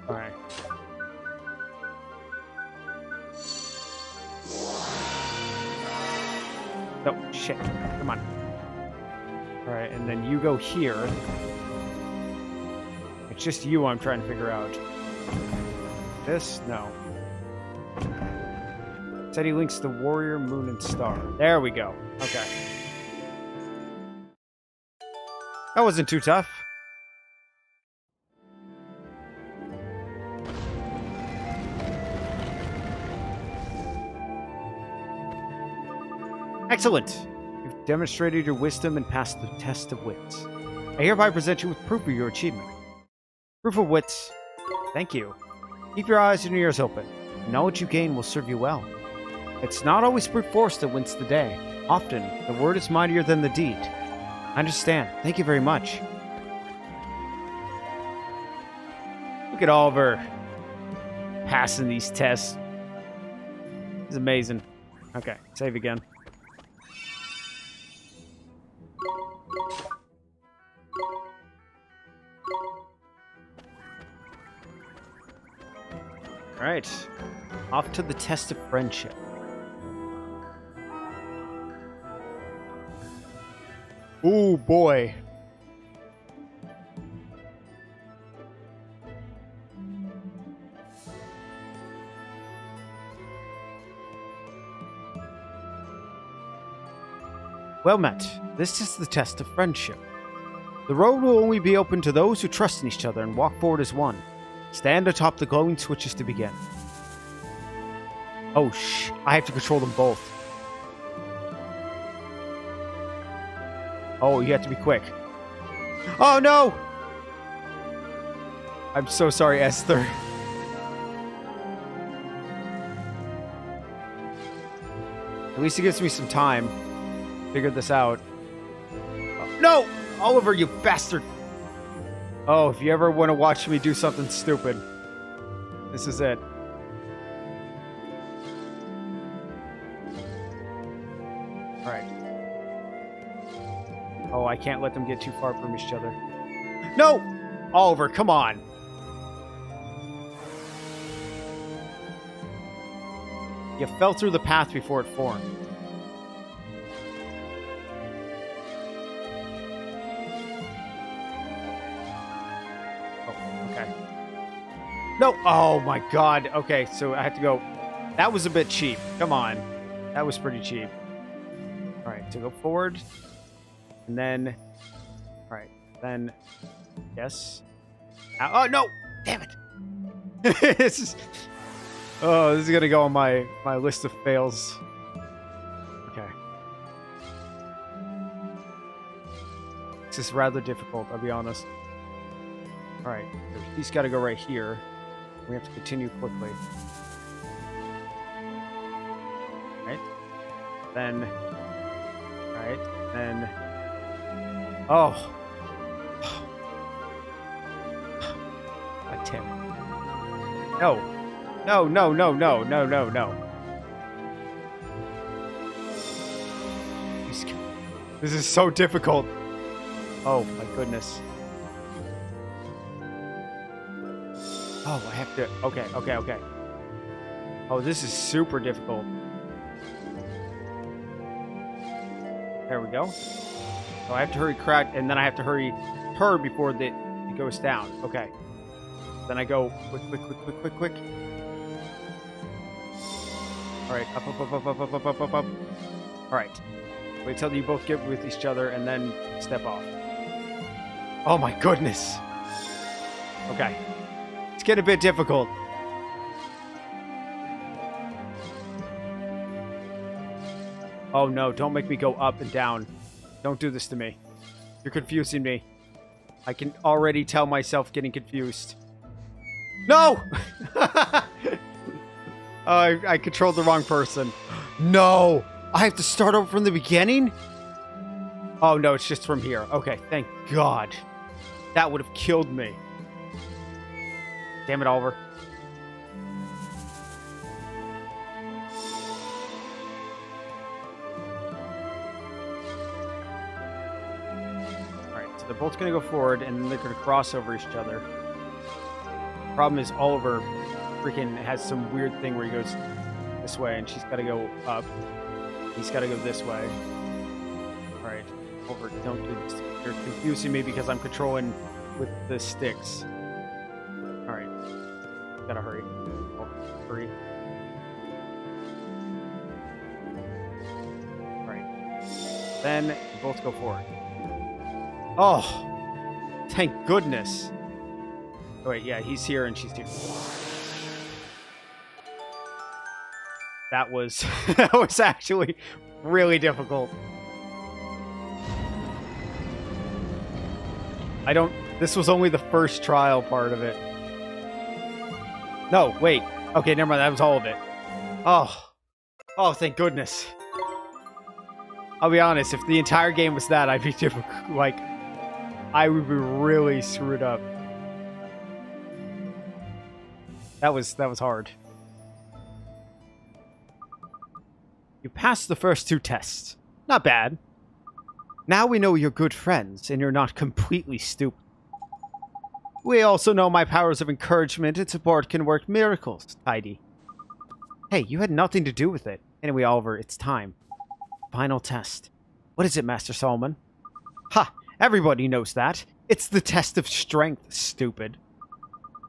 Alright. No, shit. Come on. Alright, and then you go here. It's just you I'm trying to figure out. This? No. Said he links the warrior, moon, and star. There we go. Okay. That wasn't too tough. Excellent! You've demonstrated your wisdom and passed the test of wits. I hereby present you with proof of your achievement. Proof of wits. Thank you. Keep your eyes and ears open. The knowledge you gain will serve you well. It's not always brute force that wins the day. Often, the word is mightier than the deed. I understand. Thank you very much. Look at Oliver passing these tests. It's amazing. Okay, save again. Alright. Off to the test of friendship. Ooh, boy. Well met. This is the test of friendship. The road will only be open to those who trust in each other and walk forward as one. Stand atop the glowing switches to begin. Oh, I have to control them both. Oh, you have to be quick. Oh, no! I'm so sorry, Esther. At least it gives me some time to figure this out. No! Oliver, you bastard! Oh, if you ever want to watch me do something stupid, this is it. Alright. Oh, I can't let them get too far from each other. No! Oliver, come on! You fell through the path before it formed. Oh, okay. No! Oh my god. Okay, so I have to go... That was a bit cheap. Come on. That was pretty cheap. Alright, so go forward. And then... Alright, then... Yes. Oh, no! Damn it! This is... Oh, this is gonna go on my list of fails. Okay. This is rather difficult, I'll be honest. Alright, he's gotta go right here. We have to continue quickly. Right? Then... Right, then... Oh! God damn it. No! No, no, no, no, no, no, no. This is so difficult. Oh, my goodness. Oh, I have to... Okay, okay, okay. Oh, this is super difficult. There we go. So I have to hurry crack, and then I have to hurry her before it goes down. Okay. Then I go quick. All right, up. All right. Wait till you both get with each other and then step off. Oh my goodness. Okay. It's getting a bit difficult. Oh no, don't make me go up and down. Don't do this to me. You're confusing me. I can already tell myself getting confused. No! I controlled the wrong person. No! I have to start over from the beginning? Oh no, it's just from here. Okay, thank God. That would have killed me. Damn it, Oliver. Alright, so they're both going to go forward, and then they're going to cross over each other. Problem is, Oliver freaking has some weird thing where he goes this way, and she's got to go up. He's got to go this way. Alright, Oliver, don't do this. You're confusing me because I'm controlling with the sticks. Alright. Gotta hurry. Oh, hurry. Alright. Then both go forward. Oh! Thank goodness! Oh, wait, yeah, he's here and she's here. That was that was actually really difficult. This was only the first trial part of it. No, wait. Okay, never mind. That was all of it. Oh. Oh, thank goodness. I'll be honest. If the entire game was that, I'd be difficult. Like, I would be really screwed up. That was hard. You passed the first 2 tests. Not bad. Now we know you're good friends, and you're not completely stupid. We also know my powers of encouragement and support can work miracles, Tidy. Hey, you had nothing to do with it. Anyway, Oliver, it's time. Final test. What is it, Master Solomon? Ha! Everybody knows that. It's the test of strength, stupid.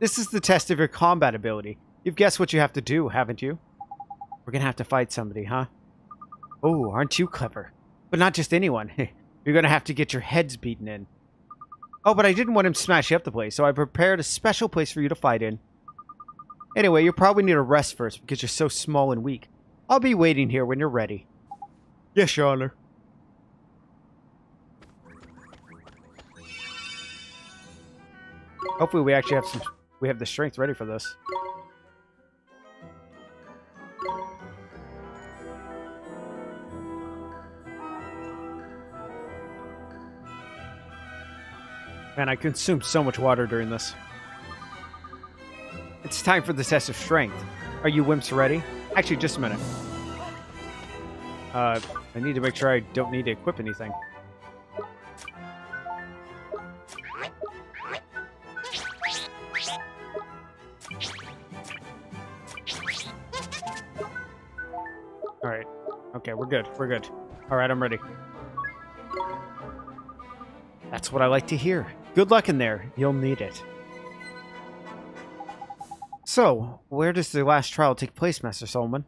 This is the test of your combat ability. You've guessed what you have to do, haven't you? We're gonna have to fight somebody, huh? Oh, aren't you clever? But not just anyone. You're gonna have to get your heads beaten in. Oh, but I didn't want him smashing up the place, so I prepared a special place for you to fight in. Anyway, you'll probably need a rest first because you're so small and weak. I'll be waiting here when you're ready. Yes, Your Honor. Hopefully we actually have the strength ready for this. Man, I consumed so much water during this. It's time for the test of strength. Are you wimps ready? Actually, just a minute. I need to make sure I don't need to equip anything. Alright. Okay, we're good. We're good. Alright, I'm ready. That's what I like to hear. Good luck in there. You'll need it. So, where does the last trial take place, Master Solomon?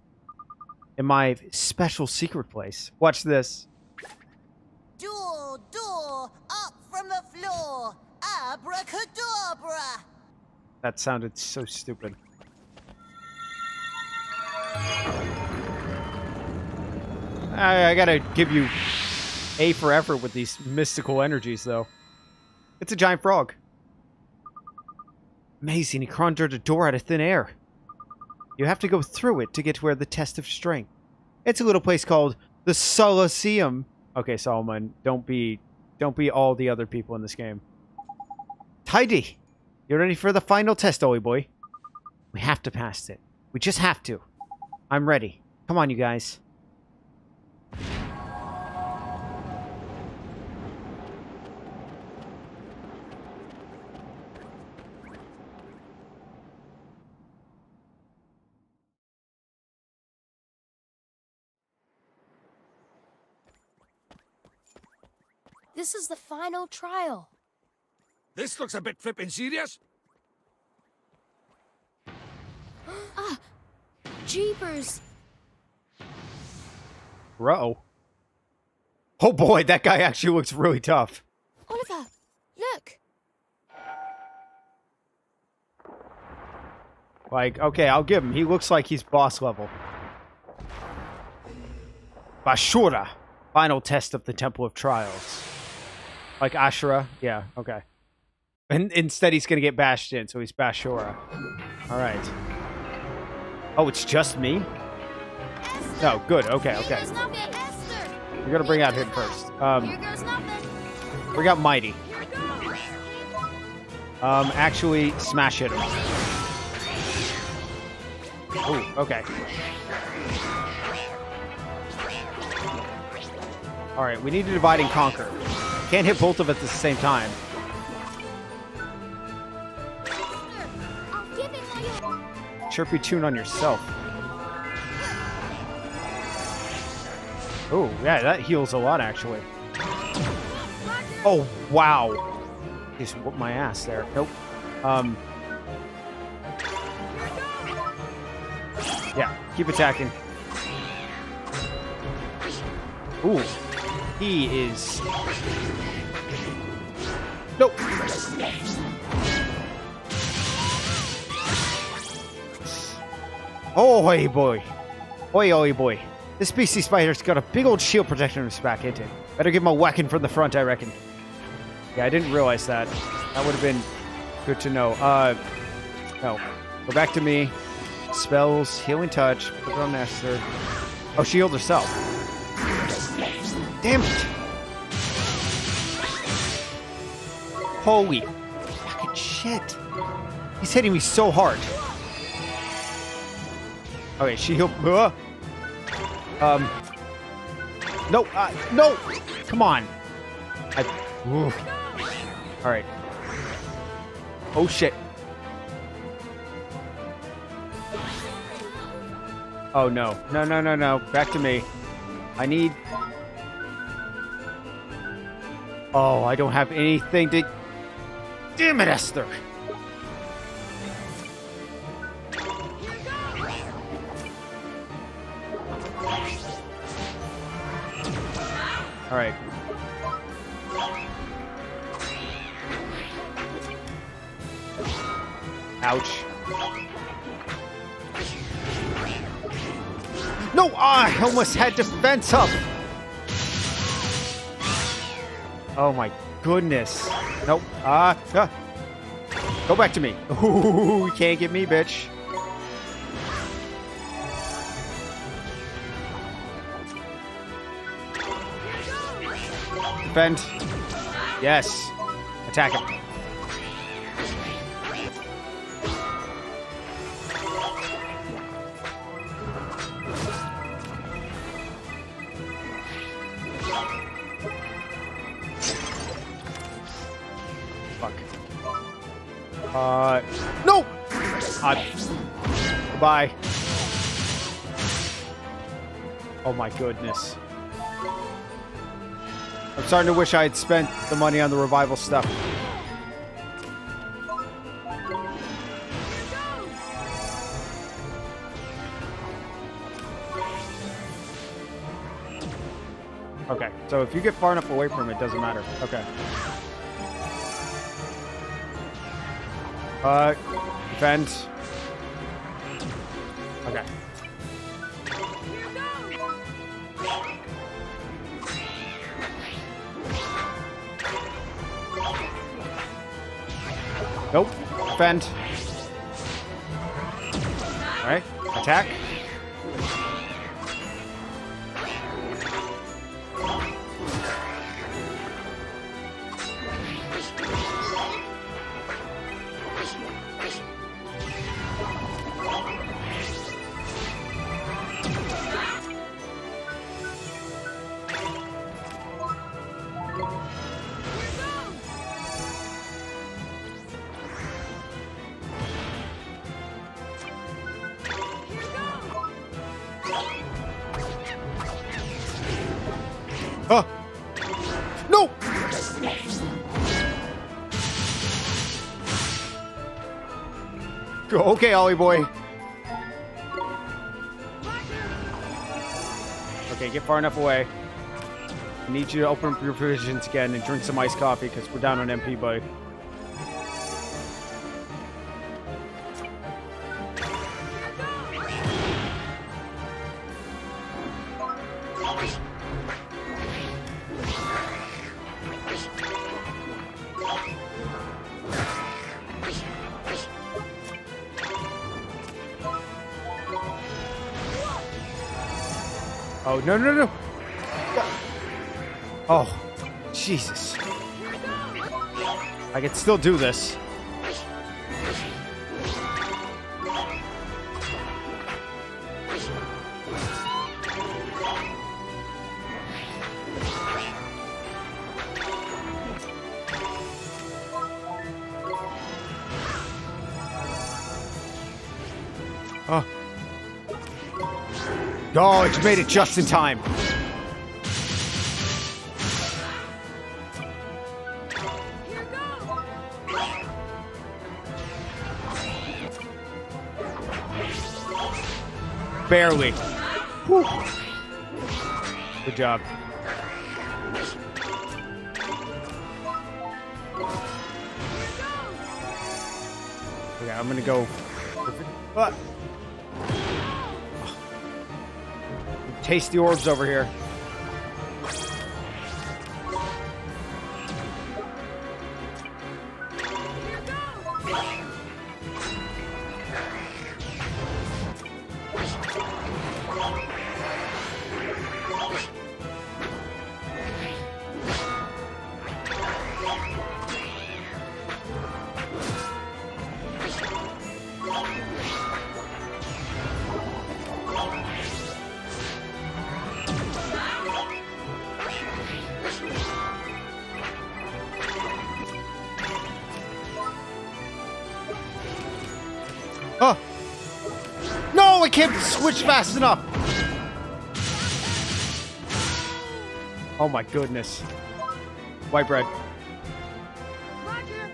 In my special secret place. Watch this. Door, up from the floor. Abracadabra. That sounded so stupid. I gotta give you A for effort with these mystical energies, though. It's a giant frog. Amazing, he conjured a door out of thin air. You have to go through it to get to where the test of strength. It's a little place called the Solaceum. Okay, Solomon, don't be all the other people in this game. Tidy! You ready for the final test, Ollie boy? We have to pass it. We just have to. I'm ready. Come on, you guys. This is the final trial. This looks a bit flippin' serious. Jeepers! Bro. Oh boy, that guy actually looks really tough. Oliver, look. Like, okay, I'll give him. He looks like he's boss level. Bashura. Final test of the Temple of Trials. Like Ashura? Yeah, okay. And instead he's gonna get bashed in, so he's Bashura. Alright. Oh, it's just me? No, good, okay, okay. Here goes nothing, Esther. We're gonna bring out him first. Here goes nothing. Bring out Mighty. Here it goes. Actually, smash hit him. Ooh, okay. Alright, we need to divide and conquer. Can't hit both of us at the same time. Esther, I'll give it my all. Chirpy tune on yourself. Oh, yeah, that heals a lot, actually. Oh, wow. Just whooped my ass there. Nope. Yeah, keep attacking. Ooh. He is... Nope. Oh, hey boy. Oi, boy. This beastie spider's got a big old shield protecting his back, ain't it? Better give him a whacking from the front, I reckon. Yeah, I didn't realize that. That would have been good to know. No. Go back to me. Spells, healing touch, put it on Esther. Oh, she healed herself. Damn it! Holy fucking shit. He's hitting me so hard. Okay, she healed. No, no! Come on. Alright. Oh shit. Oh no. No. Back to me. I need... Oh, I don't have anything to... Damn it, Esther! Alright. Ouch. No! I almost had defense up! Oh my goodness. Nope. Go back to me. Ooh, you can't get me, bitch. Defend. Yes. Attack him. Fuck. No! Goodbye. Oh my goodness. I'm starting to wish I had spent the money on the revival stuff. Okay, so if you get far enough away from it, it doesn't matter. Okay. Defend. Okay. Nope. Defend. Alright. Attack. No! Okay, Ollie boy. Okay, get far enough away. I need you to open up your provisions again and drink some iced coffee because we're down on MP, buddy. Oh, no, no, no. Oh, Jesus. I can still do this. Oh. Oh, it's made it just in time. Barely. Whew. Good job. Okay, I'm gonna go. Taste the orbs over here. Oh! No, I can't switch fast enough! Oh my goodness. White bread. Roger.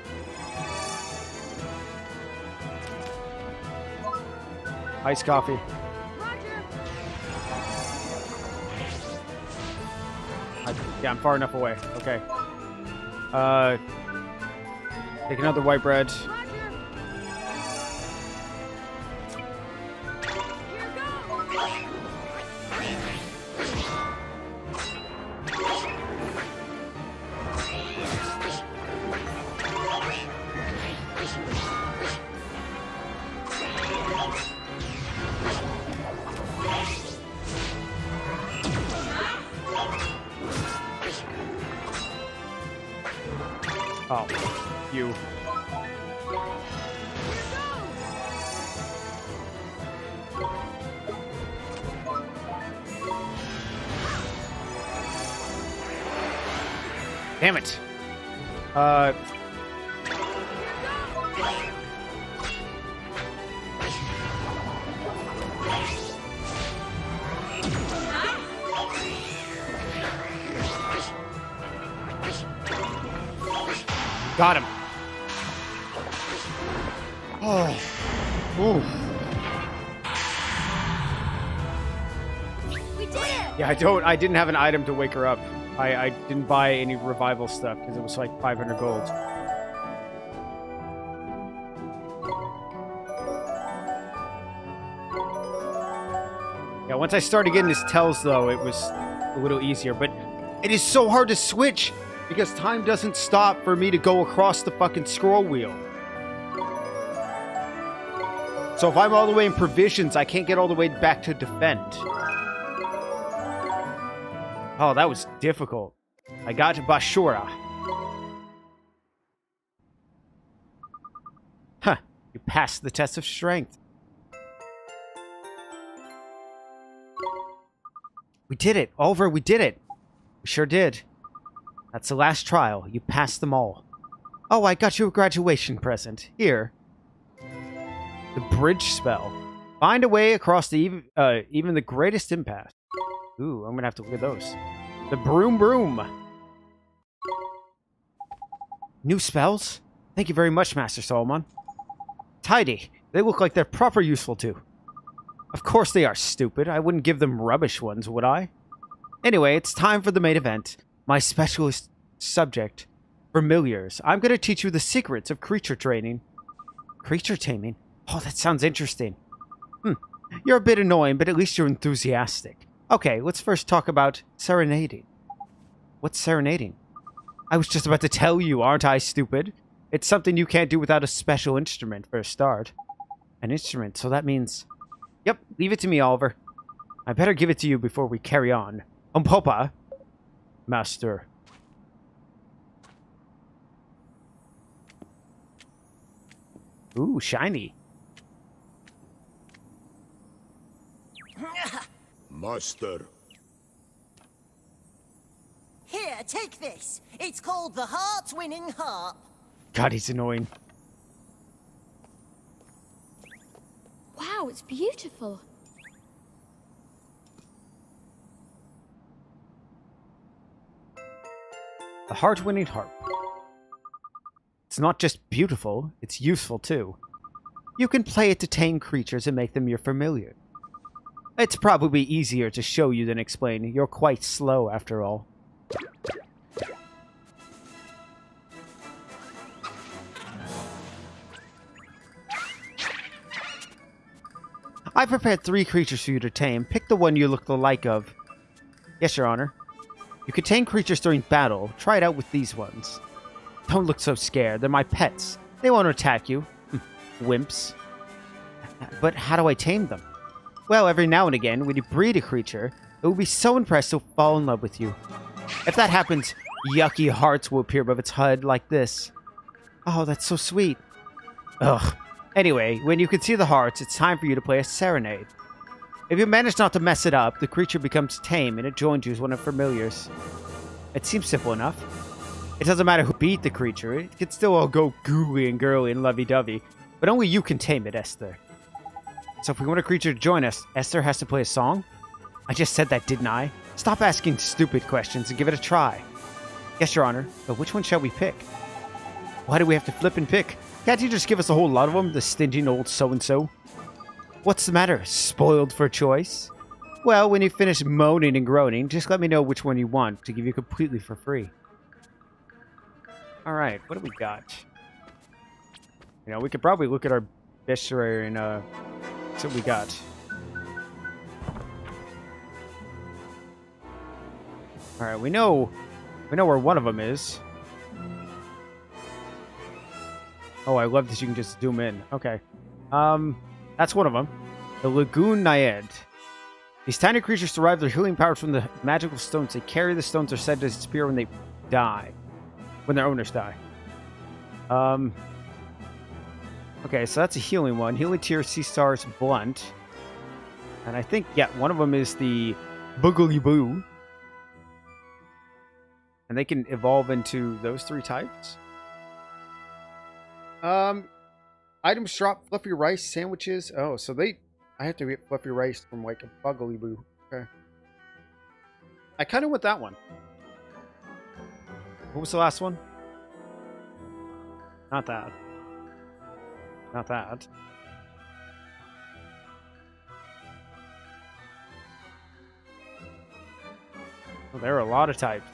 Iced coffee. Roger. Yeah, I'm far enough away. Okay. Take another white bread. Roger. Oh, you. Damn it. Got him. Oh. Ooh. We did it! Yeah, I didn't have an item to wake her up. I didn't buy any revival stuff because it was like 500 gold. Yeah, once I started getting his tells though, it was a little easier, but it is so hard to switch because time doesn't stop for me to go across the fucking scroll wheel. So if I'm all the way in provisions, I can't get all the way back to defend. Oh, that was difficult. I got to Bashura. Huh. You passed the test of strength. We did it. Oliver, we did it. We sure did. That's the last trial. You passed them all. Oh, I got you a graduation present. Here. The bridge spell. Find a way across the even the greatest impasse. Ooh, I'm gonna have to look at those. The broom broom. New spells? Thank you very much, Master Solomon. Tidy. They look like they're proper useful too. Of course they are, stupid. I wouldn't give them rubbish ones, would I? Anyway, it's time for the main event. My specialist subject, familiars. I'm going to teach you the secrets of creature training. Creature taming? Oh, that sounds interesting. You're a bit annoying, but at least you're enthusiastic. Okay, let's first talk about serenading. What's serenading? I was just about to tell you, aren't I, stupid? It's something you can't do without a special instrument for a start. An instrument, so that means... Yep, leave it to me, Oliver. I better give it to you before we carry on. Papa. Master. Ooh, shiny. Master. Here, take this. It's called the Heart-Winning Harp. God, he's annoying. Wow, it's beautiful. The heart-winning harp. It's not just beautiful, it's useful too. You can play it to tame creatures and make them your familiar. It's probably easier to show you than explain. You're quite slow, after all. I prepared 3 creatures for you to tame. Pick the one you look the like of. Yes, Your Honor. You can tame creatures during battle. Try it out with these ones. Don't look so scared. They're my pets. They won't attack you. Wimps. But how do I tame them? Well, every now and again, when you breed a creature, it will be so impressed it'll fall in love with you. If that happens, yucky hearts will appear above its HUD like this. Oh, that's so sweet. Ugh. Anyway, when you can see the hearts, it's time for you to play a serenade. If you manage not to mess it up, the creature becomes tame and it joins you as one of familiars. It seems simple enough. It doesn't matter who beat the creature, it can still all go gooey and girly and lovey-dovey, but only you can tame it, Esther. So if we want a creature to join us, Esther has to play a song? I just said that, didn't I? Stop asking stupid questions and give it a try. Yes, Your Honor, but which one shall we pick? Why do we have to flip and pick? Can't you just give us a whole lot of them, the stingy old so-and-so? What's the matter? Spoiled for choice? Well, when you finish moaning and groaning, just let me know which one you want to give you completely for free. Alright, what do we got? You know, we could probably look at our bestiary and see what we got. Alright, we know where one of them is. Oh, I love that you can just zoom in. Okay. That's one of them. The Lagoon Naiad. These tiny creatures derive their healing powers from the magical stones. They carry the stones are said to disappear when they die. When their owners die. Okay, so that's a healing one. Healing Tear, Sea Stars, Blunt. And I think, yeah, one of them is the Boogly Boo. And they can evolve into those 3 types. Items drop fluffy rice sandwiches. Oh, so I have to get fluffy rice from like a Boogly Boo. Okay. I kind of want that one. What was the last one? Not that. Not that. Well, there are a lot of types.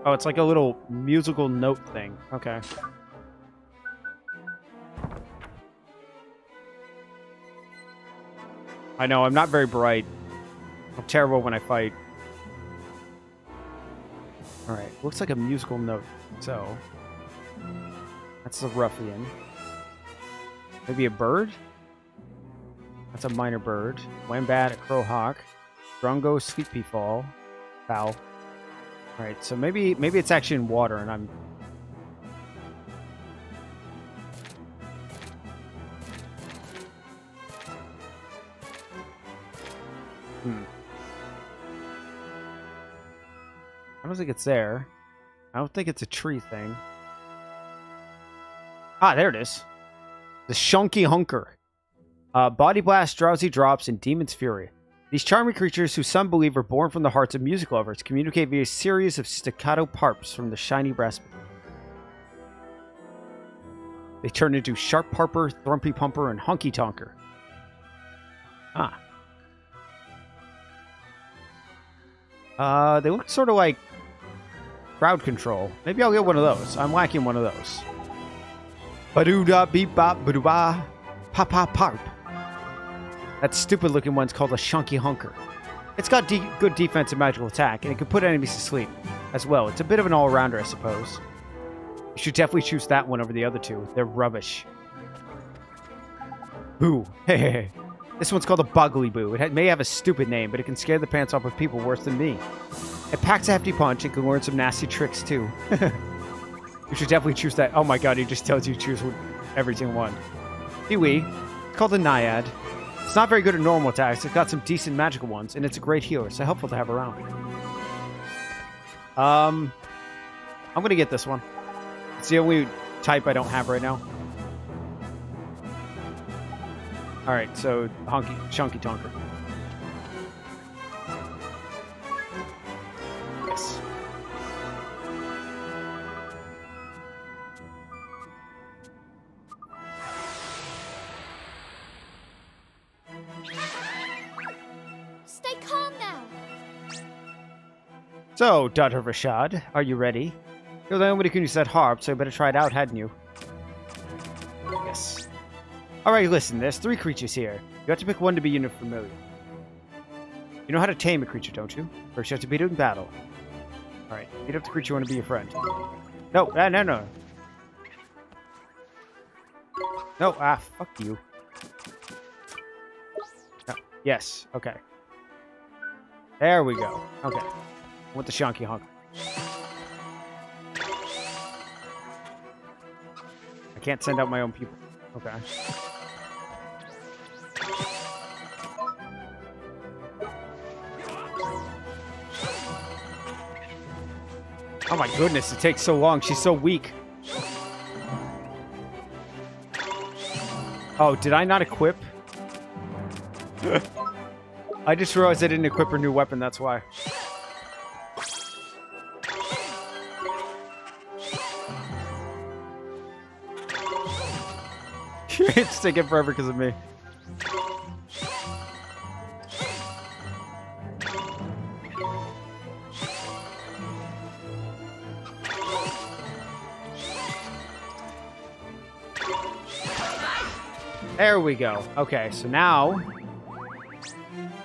Oh, it's like a little musical note thing. Okay. I know, I'm not very bright. I'm terrible when I fight. Alright, looks like a musical note. So, that's the ruffian. Maybe a bird? That's a minor bird. Wombat, a crow hawk. Drongo, sweet pea fowl. Alright, so maybe it's actually in water and I'm... I don't think it's there. I don't think it's a tree thing. Ah, there it is. The Shunky Hunker. Body Blast, Drowsy Drops, and Demon's Fury. These charming creatures, who some believe are born from the hearts of music lovers, communicate via a series of staccato parps from the shiny brass. They turn into Sharp Parper, Thrumpy Pumper, and Honky Tonker. Ah. They look sort of like crowd control. Maybe I'll get one of those. I'm lacking one of those. Ba-doo-da, beep-bop, ba-doo-ba, pa-pa-parp. That stupid-looking one's called a Shunky Hunker. It's got good defense and magical attack, and it can put enemies to sleep as well. It's a bit of an all-rounder, I suppose. You should definitely choose that one over the other two. They're rubbish. Boo. Hey. This one's called a Buggly Boo. It may have a stupid name, but it can scare the pants off of people worse than me. It packs a hefty punch and can learn some nasty tricks, too. You should definitely choose that. Oh my god, he just tells you to choose every single one. Kiwi. It's called a Naiad. It's not very good at normal attacks. It's got some decent magical ones, and it's a great healer, so helpful to have around. I'm gonna get this one. It's the only type I don't have right now. Alright, so Chunky Tonker. Yes. Stay calm now. So, daughter Rashad, are you ready? You're the only one who said harp, so you better try it out, hadn't you? Yes. Alright, listen, there's 3 creatures here. You have to pick one to be unfamiliar. You know how to tame a creature, don't you? First you have to beat it in battle. Alright, beat up the creature you want to be your friend. No, no. No, fuck you. No. Yes, okay. There we go. Okay. I want the Shunky Hunker. I can't send out my own people. Okay. Oh my goodness, it takes so long. She's so weak. Oh, did I not equip? I just realized I didn't equip her new weapon, that's why. It's taking forever because of me. There we go. Okay, so now...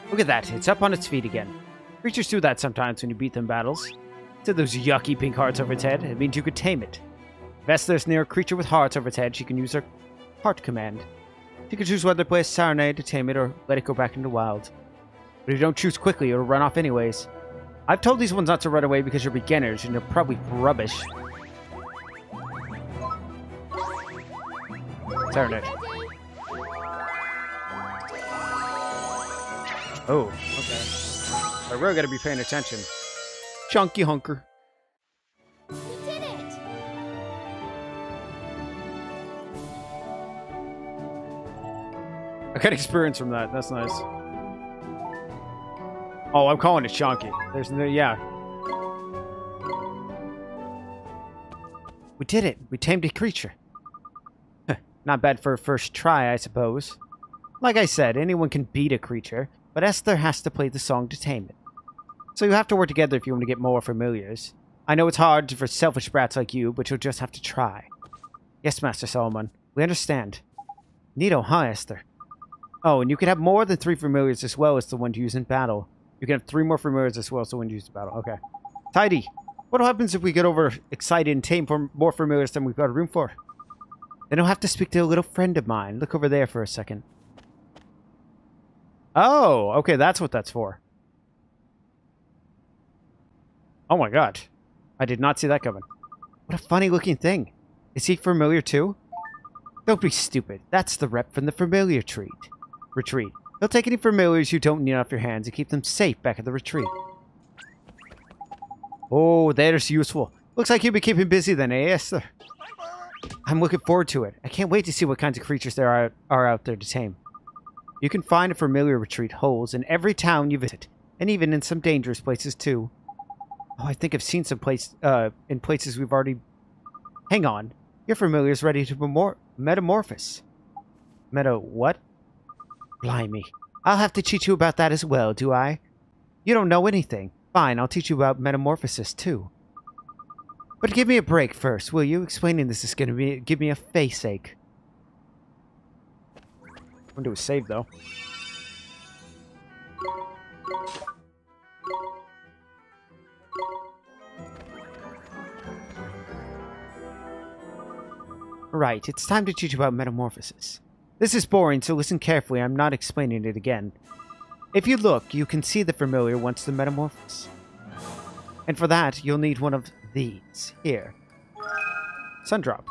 Look at that. It's up on its feet again. Creatures do that sometimes when you beat them in battles. To those yucky pink hearts over its head, it means you could tame it. If Esther's near a creature with hearts over its head, she can use her heart command. She can choose whether to play a serenade to tame it or let it go back into the wild. But if you don't choose quickly, it'll run off anyways. I've told these ones not to run away because you're beginners and you're probably rubbish. Serenade. Oh, okay. I really gotta be paying attention. Chunky Hunker. You did it! I got experience from that. That's nice. Oh, I'm calling it Chunky. There's no, yeah. We did it. We tamed a creature. Not bad for a first try, I suppose. Like I said, anyone can beat a creature, but Esther has to play the song to tame it. So you have to work together if you want to get more familiars. I know it's hard for selfish brats like you, but you'll just have to try. Yes, Master Solomon. We understand. Neato, huh, Esther? Oh, and you can have more than 3 familiars as well as the one to use in battle. You can have 3 more familiars as well as the one to use in battle. Okay. Tidy. What happens if we get overexcited and tame for more familiars than we've got room for? Then I'll have to speak to a little friend of mine. Look over there for a second. Oh, okay, that's what that's for. Oh my god. I did not see that coming. What a funny looking thing. Is he familiar too? Don't be stupid. That's the rep from the familiar retreat. He'll take any familiars you don't need off your hands and keep them safe back at the retreat. Oh, that is useful. Looks like you'll be keeping busy then, eh, Esther? I'm looking forward to it. I can't wait to see what kinds of creatures there are out there to tame. You can find a familiar retreat holes in every town you visit, and even in some dangerous places too. Oh, I think I've seen some in places we've already... Hang on. Your familiar's ready to metamorphose. What? Blimey. I'll have to teach you about that as well, do I? You don't know anything. Fine, I'll teach you about metamorphosis too. But give me a break first, will you? Explaining this is going to give me a face ache. I'm going to do a save, though. Right, it's time to teach you about metamorphosis. This is boring, so listen carefully. I'm not explaining it again. If you look, you can see the familiar wants to metamorphose. And for that, you'll need one of these. Here. Sundrop.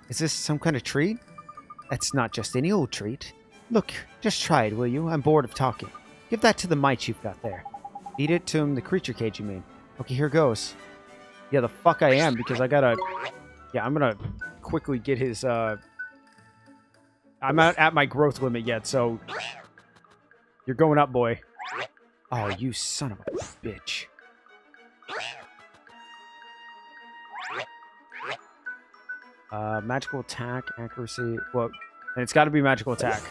Is this some kind of treat? That's not just any old treat. Look, just try it, will you? I'm bored of talking. Give that to the mite you've got there. Feed it to the creature cage, you mean? Okay, here goes. Yeah, the fuck I am, because I gotta... Yeah, I'm gonna quickly get his, I'm not at my growth limit yet, so... You're going up, boy. Oh, you son of a bitch. Magical attack, accuracy... Well, and it's gotta be magical attack.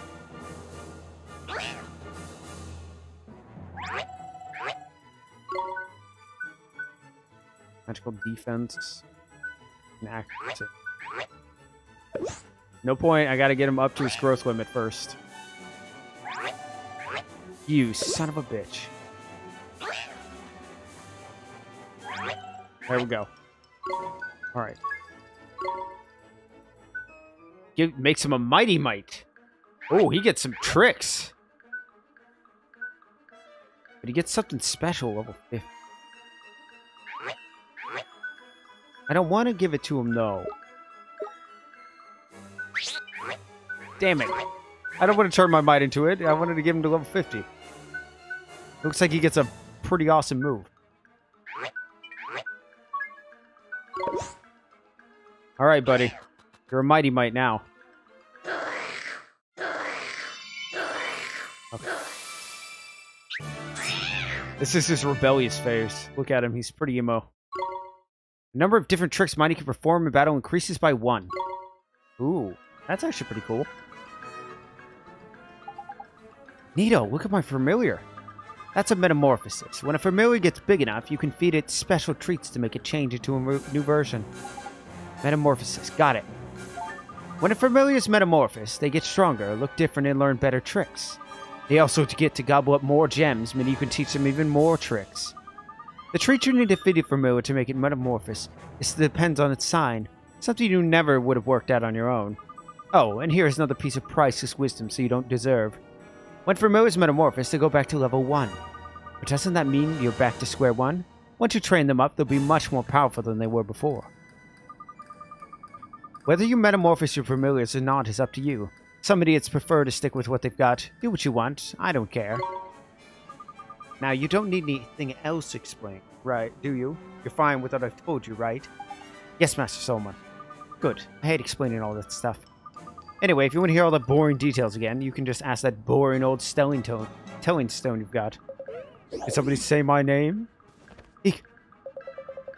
Magical defense. And accuracy. No point, I gotta get him up to his growth limit first. You son of a bitch. There we go. Alright. Makes him a mighty mite. Oh, he gets some tricks. But he gets something special, level 50. I don't want to give it to him, though. Damn it. I don't want to turn my might into it. I wanted to give him to level 50. Looks like he gets a pretty awesome move. Alright, buddy. You're a mighty mite now. Okay. This is his rebellious phase. Look at him. He's pretty emo. The number of different tricks Mighty can perform in battle increases by 1. Ooh. That's actually pretty cool. Neato, look at my familiar. That's a metamorphosis. When a familiar gets big enough, you can feed it special treats to make it change into a new version. Metamorphosis. Got it. When a familiar is metamorphosed, they get stronger, look different, and learn better tricks. They also get to gobble up more gems, meaning you can teach them even more tricks. The treat you need to feed a familiar to make it metamorphose depends on its sign, something you never would have worked out on your own. Oh, and here's another piece of priceless wisdom so you don't deserve. When familiars metamorphose, they go back to level 1. But doesn't that mean you're back to square one? Once you train them up, they'll be much more powerful than they were before. Whether you metamorphose your familiars or not is up to you. Some idiots prefer to stick with what they've got. Do what you want. I don't care. Now, you don't need anything else explained, right? Do you? You're fine with what I've told you, right? Yes, Master Solomon. Good. I hate explaining all that stuff. Anyway, if you want to hear all the boring details again, you can just ask that boring old telling stone you've got. Did somebody say my name? Eek.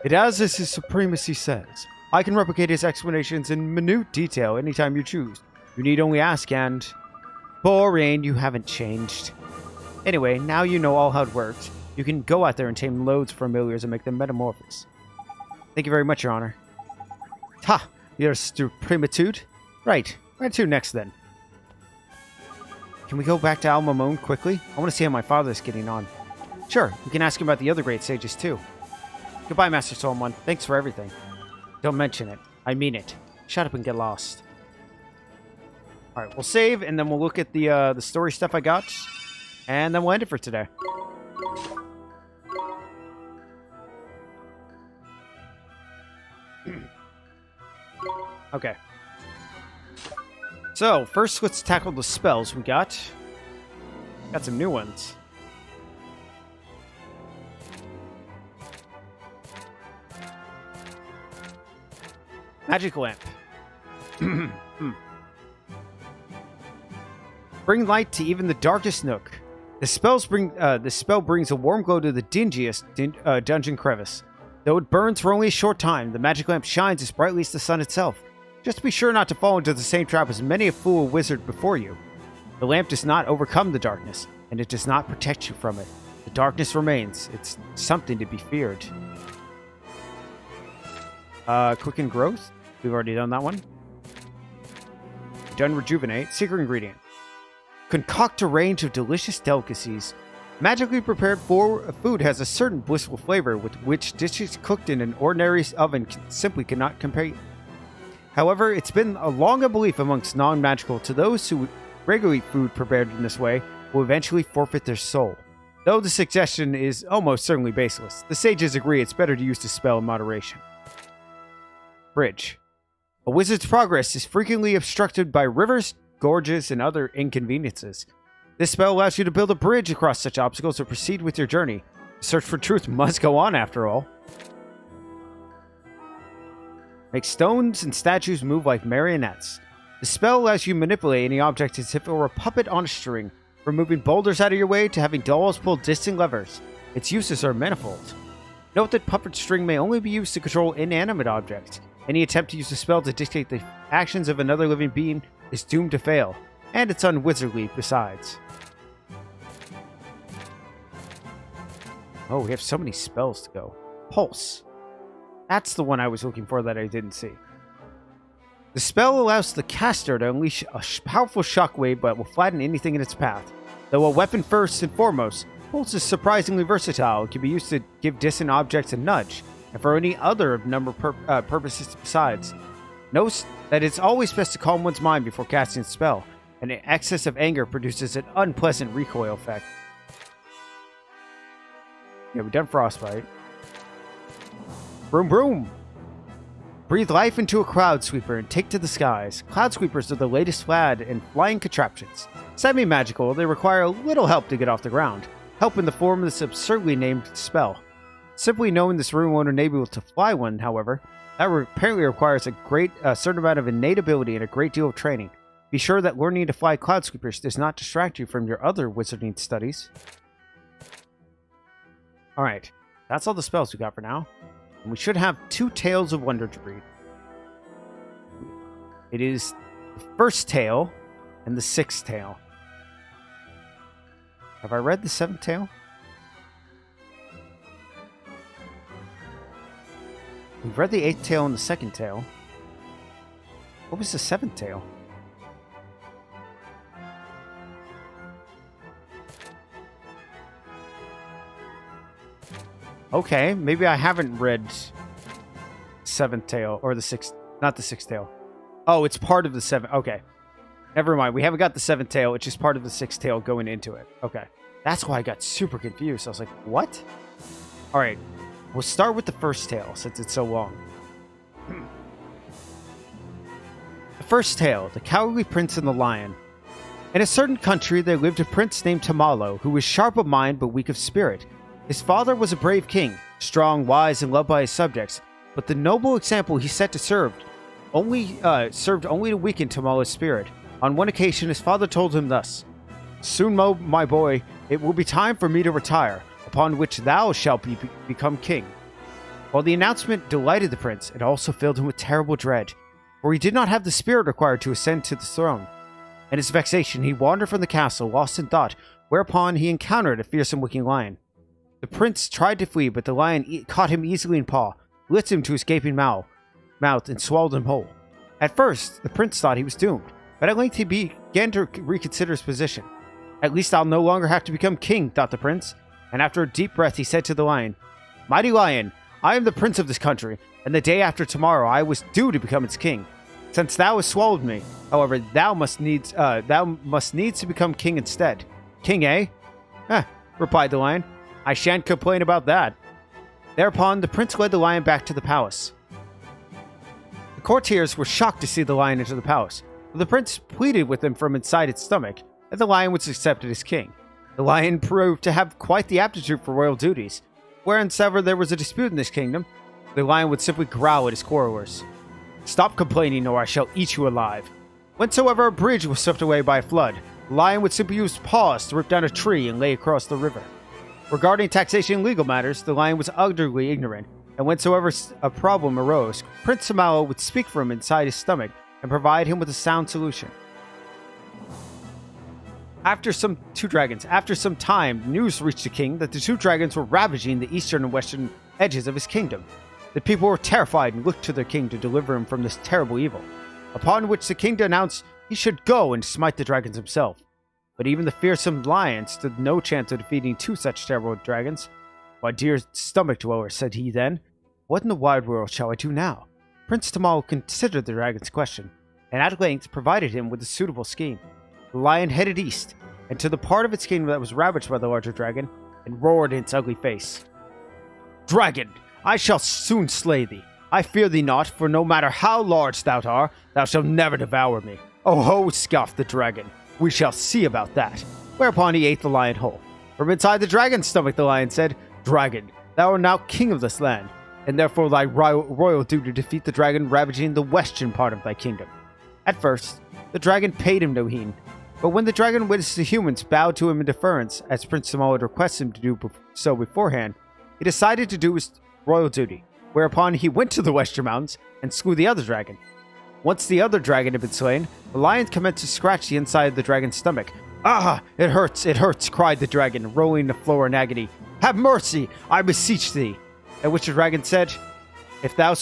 It as his supremacy says. I can replicate his explanations in minute detail anytime you choose. You need only ask and... Boring, you haven't changed. Anyway, now you know all how it works. You can go out there and tame loads of familiars and make them metamorphose. Thank you very much, Your Honor. Ha! Your supremitude? Right. Where to next, then? Can we go back to Al Mamon quickly? I want to see how my father's getting on. Sure, we can ask him about the other great sages, too. Goodbye, Master Solomon. Thanks for everything. Don't mention it. I mean it. Shut up and get lost. Alright, we'll save, and then we'll look at the story stuff I got. And then we'll end it for today. Okay. So, first let's tackle the spells we got. Got some new ones. Magic lamp. Bring light to even the darkest nook. The spell brings a warm glow to the dingiest dungeon crevice. Though it burns for only a short time, the magic lamp shines as brightly as the sun itself. Just be sure not to fall into the same trap as many a fool wizard before you. The lamp does not overcome the darkness, and it does not protect you from it. The darkness remains. It's something to be feared. Quicken growth. We've already done that one. Done rejuvenate. Secret ingredient. Concoct a range of delicious delicacies. Magically prepared food has a certain blissful flavor with which dishes cooked in an ordinary oven simply cannot compare. However, it's been a long belief amongst non-magical to those who regularly eat food prepared in this way will eventually forfeit their soul. Though the suggestion is almost certainly baseless, the sages agree it's better to use the spell in moderation. Bridge. A wizard's progress is frequently obstructed by rivers, gorges, and other inconveniences. This spell allows you to build a bridge across such obstacles or proceed with your journey. The search for truth must go on after all. Make stones and statues move like marionettes. The spell allows you to manipulate any object as if it were a puppet on a string, from moving boulders out of your way to having dolls pull distant levers. Its uses are manifold. Note that puppet string may only be used to control inanimate objects. Any attempt to use the spell to dictate the actions of another living being is doomed to fail, and it's unwizardly besides. Oh, we have so many spells to go. Pulse. That's the one I was looking for that I didn't see. The spell allows the caster to unleash a powerful shockwave that will flatten anything in its path. Though a weapon first and foremost, Pulse is surprisingly versatile. It can be used to give distant objects a nudge, and for any other number of purposes besides. Note that it's always best to calm one's mind before casting a spell, and an excess of anger produces an unpleasant recoil effect. Yeah, we've done Frostbite. Broom broom! Breathe life into a cloud sweeper and take to the skies. Cloud sweepers are the latest fad in flying contraptions. Semi-magical, they require a little help to get off the ground. Help in the form of this absurdly named spell. Simply knowing this room won't enable you to fly one, however, that apparently requires a certain amount of innate ability and a great deal of training. Be sure that learning to fly cloud sweepers does not distract you from your other wizarding studies. Alright, that's all the spells we got for now. And we should have 2 Tales of Wonder to read. It is the first tale and the 6th tale. Have I read the 7th tale? We've read the 8th tale and the 2nd tale. What was the 7th tale? Okay, maybe I haven't read 7th tale, or the 6th, not the 6th tale. Oh, it's part of the 7th, okay. Never mind, we haven't got the 7th tale, it's just part of the 6th tale going into it. Okay, that's why I got super confused. I was like, what? Alright, we'll start with the first tale, since it's so long. The first tale, The Cowardly Prince and the Lion. In a certain country, there lived a prince named Tamalo, who was sharp of mind but weak of spirit. His father was a brave king, strong, wise, and loved by his subjects, but the noble example he set to served only to weaken Tamalo's spirit. On one occasion, his father told him thus, "Soon, my boy, it will be time for me to retire, upon which thou shalt become king." While the announcement delighted the prince, it also filled him with terrible dread, for he did not have the spirit required to ascend to the throne. In his vexation, he wandered from the castle, lost in thought, whereupon he encountered a fearsome looking lion. The prince tried to flee, but the lion caught him easily in paw, lifted him to his gaping mouth, and swallowed him whole. At first, the prince thought he was doomed, but at length he began to reconsider his position. "At least I'll no longer have to become king," thought the prince, and after a deep breath he said to the lion, "Mighty lion, I am the prince of this country, and the day after tomorrow I was due to become its king. Since thou hast swallowed me, however, thou must needs to become king instead." "King, eh?" Replied the lion. "I shan't complain about that." Thereupon, the prince led the lion back to the palace. The courtiers were shocked to see the lion enter the palace, but the prince pleaded with them from inside its stomach that the lion was accepted as king. The lion proved to have quite the aptitude for royal duties. Wherever there was a dispute in this kingdom, the lion would simply growl at his quarrelers. Stop complaining, or I shall eat you alive. Whensoever a bridge was swept away by a flood, the lion would simply use paws to rip down a tree and lay across the river. Regarding taxation and legal matters, the lion was utterly ignorant, and whensoever a problem arose, Prince Tomalo would speak for him inside his stomach and provide him with a sound solution. After some time, news reached the king that the two dragons were ravaging the eastern and western edges of his kingdom. The people were terrified and looked to their king to deliver him from this terrible evil, upon which the king announced he should go and smite the dragons himself. But even the fearsome lion stood no chance of defeating two such terrible dragons. "My dear stomach dweller," said he then, "what in the wide world shall I do now?" Prince Tomalo considered the dragon's question, and at length provided him with a suitable scheme. The lion headed east, and to the part of its kingdom that was ravaged by the larger dragon, and roared in its ugly face. "Dragon, I shall soon slay thee. I fear thee not, for no matter how large thou art, thou shalt never devour me." "Oh ho," scoffed the dragon. "We shall see about that." Whereupon he ate the lion whole. From inside the dragon's stomach, the lion said, "Dragon, thou art now king of this land, and therefore thy royal duty to defeat the dragon ravaging the western part of thy kingdom." At first, the dragon paid him no heed, but when the dragon witnessed the humans bowed to him in deference, as Prince Tomalo had requested him to do so beforehand, he decided to do his royal duty, whereupon he went to the Western Mountains and slew the other dragon. Once the other dragon had been slain, the lion commenced to scratch the inside of the dragon's stomach. "Ah, it hurts," cried the dragon, rolling the floor in agony. "Have mercy, I beseech thee." At which the dragon said, If thou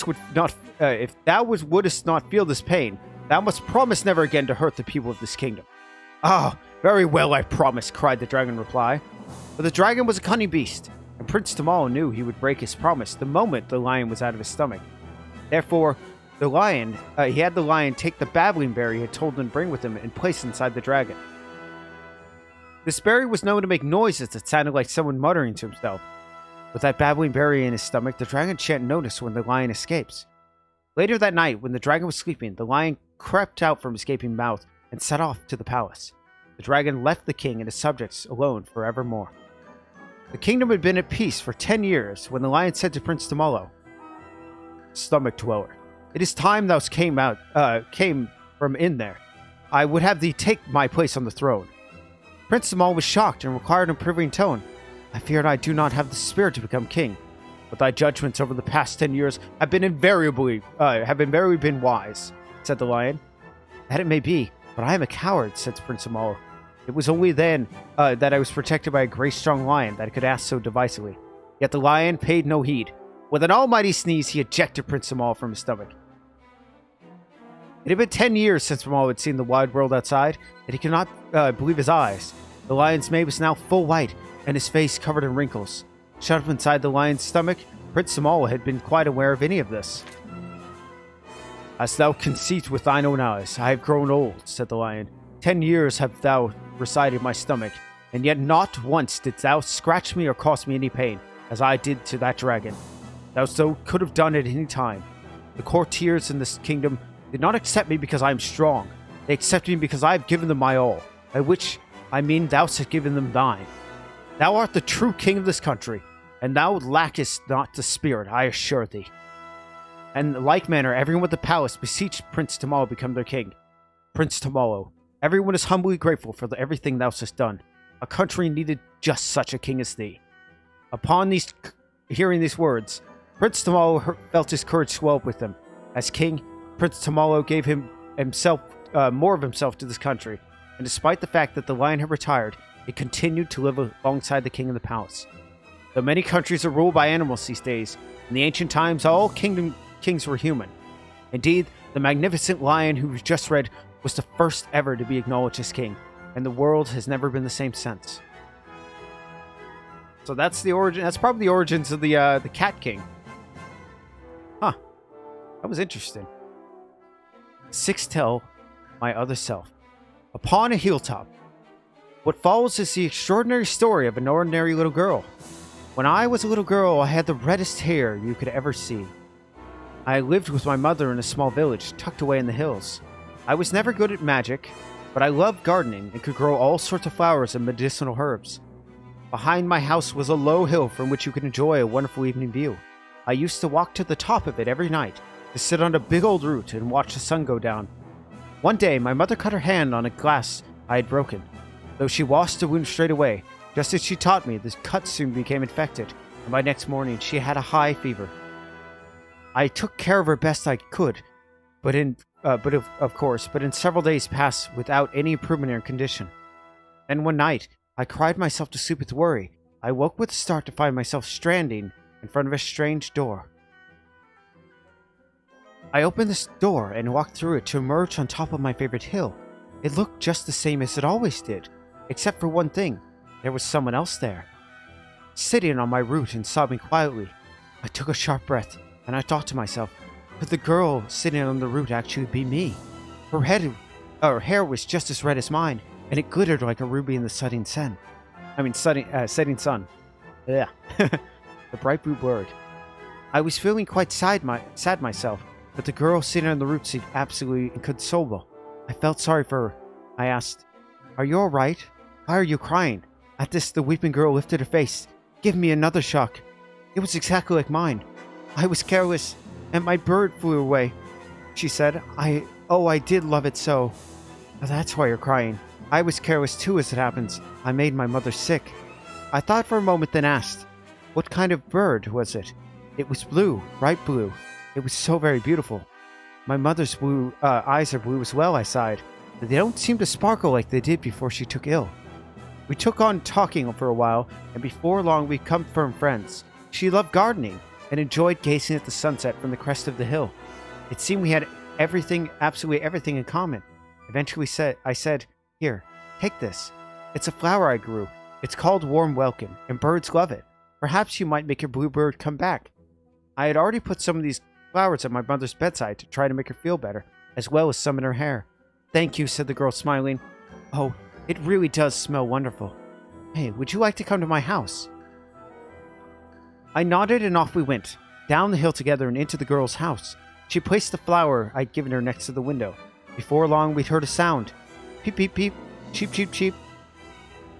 wouldst not feel this pain, thou must promise never again to hurt the people of this kingdom." "Ah, very well, I promise," cried the dragon in reply. But the dragon was a cunning beast, and Prince Tomalo knew he would break his promise the moment the lion was out of his stomach. Therefore, he had the lion take the babbling berry he had told him to bring with him and place inside the dragon. This berry was known to make noises that sounded like someone muttering to himself. With that babbling berry in his stomach, the dragon shan't notice when the lion escapes. Later that night, when the dragon was sleeping, the lion crept out from his gaping mouth and set off to the palace. The dragon left the king and his subjects alone forevermore. The kingdom had been at peace for 10 years when the lion said to Prince Tomalo, "Stomach dweller, it is time thou came from in there. I would have thee take my place on the throne." Prince Tomalo was shocked and required in a quivering tone, "I fear I do not have the spirit to become king, but thy judgments over the past 10 years have invariably been wise," said the lion. "That it may be, but I am a coward," said Prince Tomalo. "It was only then that I was protected by a great strong lion that I could ask so devisively." Yet the lion paid no heed. With an almighty sneeze, he ejected Prince Tomalo from his stomach. It had been 10 years since Tomalo had seen the wide world outside, and he could not believe his eyes. The lion's mane was now full white, and his face covered in wrinkles. Shut up inside the lion's stomach, Prince Tomalo had been quite aware of any of this. "Hast thou conceived with thine own eyes? I have grown old," said the lion. 10 years have thou resided in my stomach, and yet not once didst thou scratch me or cause me any pain, as I did to that dragon. Thou so could have done at any time. The courtiers in this kingdom did not accept me because I am strong. They accepted me because I have given them my all, by which I mean thou hast given them thine. Thou art the true king of this country, and thou lackest not the spirit, I assure thee." And in like manner, everyone with the palace beseeched Prince Tomalo to become their king. "Prince Tomalo, everyone is humbly grateful for everything thou hast done. A country needed just such a king as thee." Upon hearing these words, Prince Tomalo felt his courage swell up with him. As king, Prince Tomalo gave more of himself to this country, and despite the fact that the lion had retired, it continued to live alongside the king in the palace. Though many countries are ruled by animals these days, in the ancient times all kings were human. Indeed, the magnificent lion who was just read was the first ever to be acknowledged as king, and the world has never been the same since. So that's the origin. That's probably the origins of the Cat King. Huh. That was interesting. Sixtel, my other self. Upon a hilltop. What follows is the extraordinary story of an ordinary little girl. When I was a little girl, I had the reddest hair you could ever see. I lived with my mother in a small village tucked away in the hills. I was never good at magic, but I loved gardening and could grow all sorts of flowers and medicinal herbs. Behind my house was a low hill from which you could enjoy a wonderful evening view. I used to walk to the top of it every night, to sit on a big old root and watch the sun go down. One day, my mother cut her hand on a glass I had broken. Though she washed the wound straight away, just as she taught me, the cut soon became infected, and by next morning she had a high fever. I took care of her best I could, but in several days passed without any improvement in her condition. Then one night, I cried myself to sleep with worry. I woke with a start to find myself stranding in front of a strange door. I opened this door and walked through it to emerge on top of my favorite hill. It looked just the same as it always did, except for one thing. There was someone else there. Sitting on my root and sobbing quietly, I took a sharp breath, and I thought to myself, could the girl sitting on the root actually be me? Her hair was just as red as mine, and it glittered like a ruby in the setting sun. Setting sun. Yeah. The bright blue bird. I was feeling quite sad myself, but the girl sitting on the root seemed absolutely inconsolable. I felt sorry for her. I asked, "Are you all right? Why are you crying?" At this, the weeping girl lifted her face, giving me another shock. It was exactly like mine. I was careless, and my bird flew away. She said, I did love it so. That's why you're crying. I was careless too, as it happens. I made my mother sick. I thought for a moment, then asked, what kind of bird was it? It was blue, bright blue. It was so very beautiful. My mother's eyes are blue as well, I sighed. But they don't seem to sparkle like they did before she took ill. We took on talking for a while, and before long we became firm friends. She loved gardening, and enjoyed gazing at the sunset from the crest of the hill. It seemed we had absolutely everything in common. Eventually I said, "Here, take this. It's a flower I grew. It's called warm welcome, and birds love it. Perhaps you might make your bluebird come back." I had already put some of these flowers at my mother's bedside to try to make her feel better, as well as some in her hair. "Thank you," said the girl, smiling. "Oh, it really does smell wonderful. Hey, would you like to come to my house?" I nodded, and off we went, down the hill together and into the girl's house. She placed the flower I'd given her next to the window. Before long, we'd heard a sound. Peep, peep, peep. Cheep, cheep, cheep.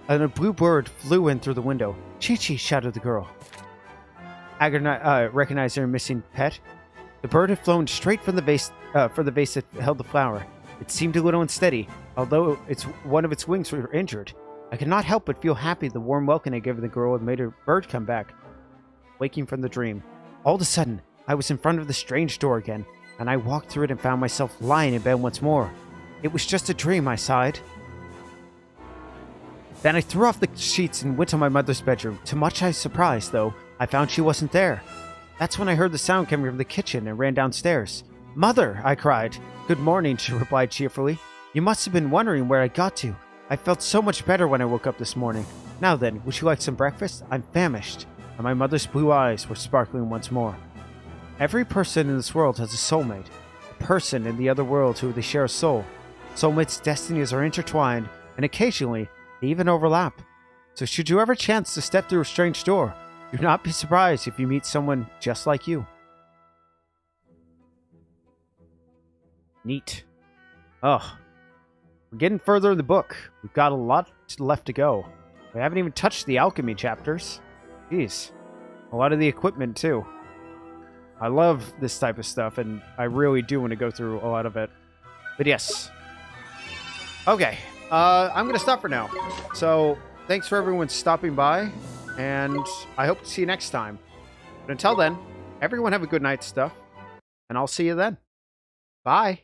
And a blue bird flew in through the window. "Chi-Chi," shouted the girl, recognizing her missing pet. The bird had flown straight from the vase that held the flower. It seemed a little unsteady, although one of its wings were injured. I could not help but feel happy the warm welcome I gave the girl had made her bird come back. Waking from the dream, all of a sudden, I was in front of the strange door again, and I walked through it and found myself lying in bed once more. It was just a dream, I sighed. Then I threw off the sheets and went to my mother's bedroom. To much my surprise, though, I found she wasn't there. That's when I heard the sound coming from the kitchen and ran downstairs. "Mother!" I cried. "Good morning," she replied cheerfully. "You must have been wondering where I got to. I felt so much better when I woke up this morning. Now then, would you like some breakfast? I'm famished." And my mother's blue eyes were sparkling once more. Every person in this world has a soulmate, a person in the other world who they share a soul. Soulmates' destinies are intertwined, and occasionally they even overlap. So should you ever chance to step through a strange door, do not be surprised if you meet someone just like you. Neat. Oh, we're getting further in the book. We've got a lot left to go. We haven't even touched the alchemy chapters. Jeez. A lot of the equipment, too. I love this type of stuff, and I really do want to go through a lot of it. But yes. Okay. I'm going to stop for now. So, thanks for everyone stopping by, and I hope to see you next time. But until then, everyone have a good night stuff, and I'll see you then. Bye.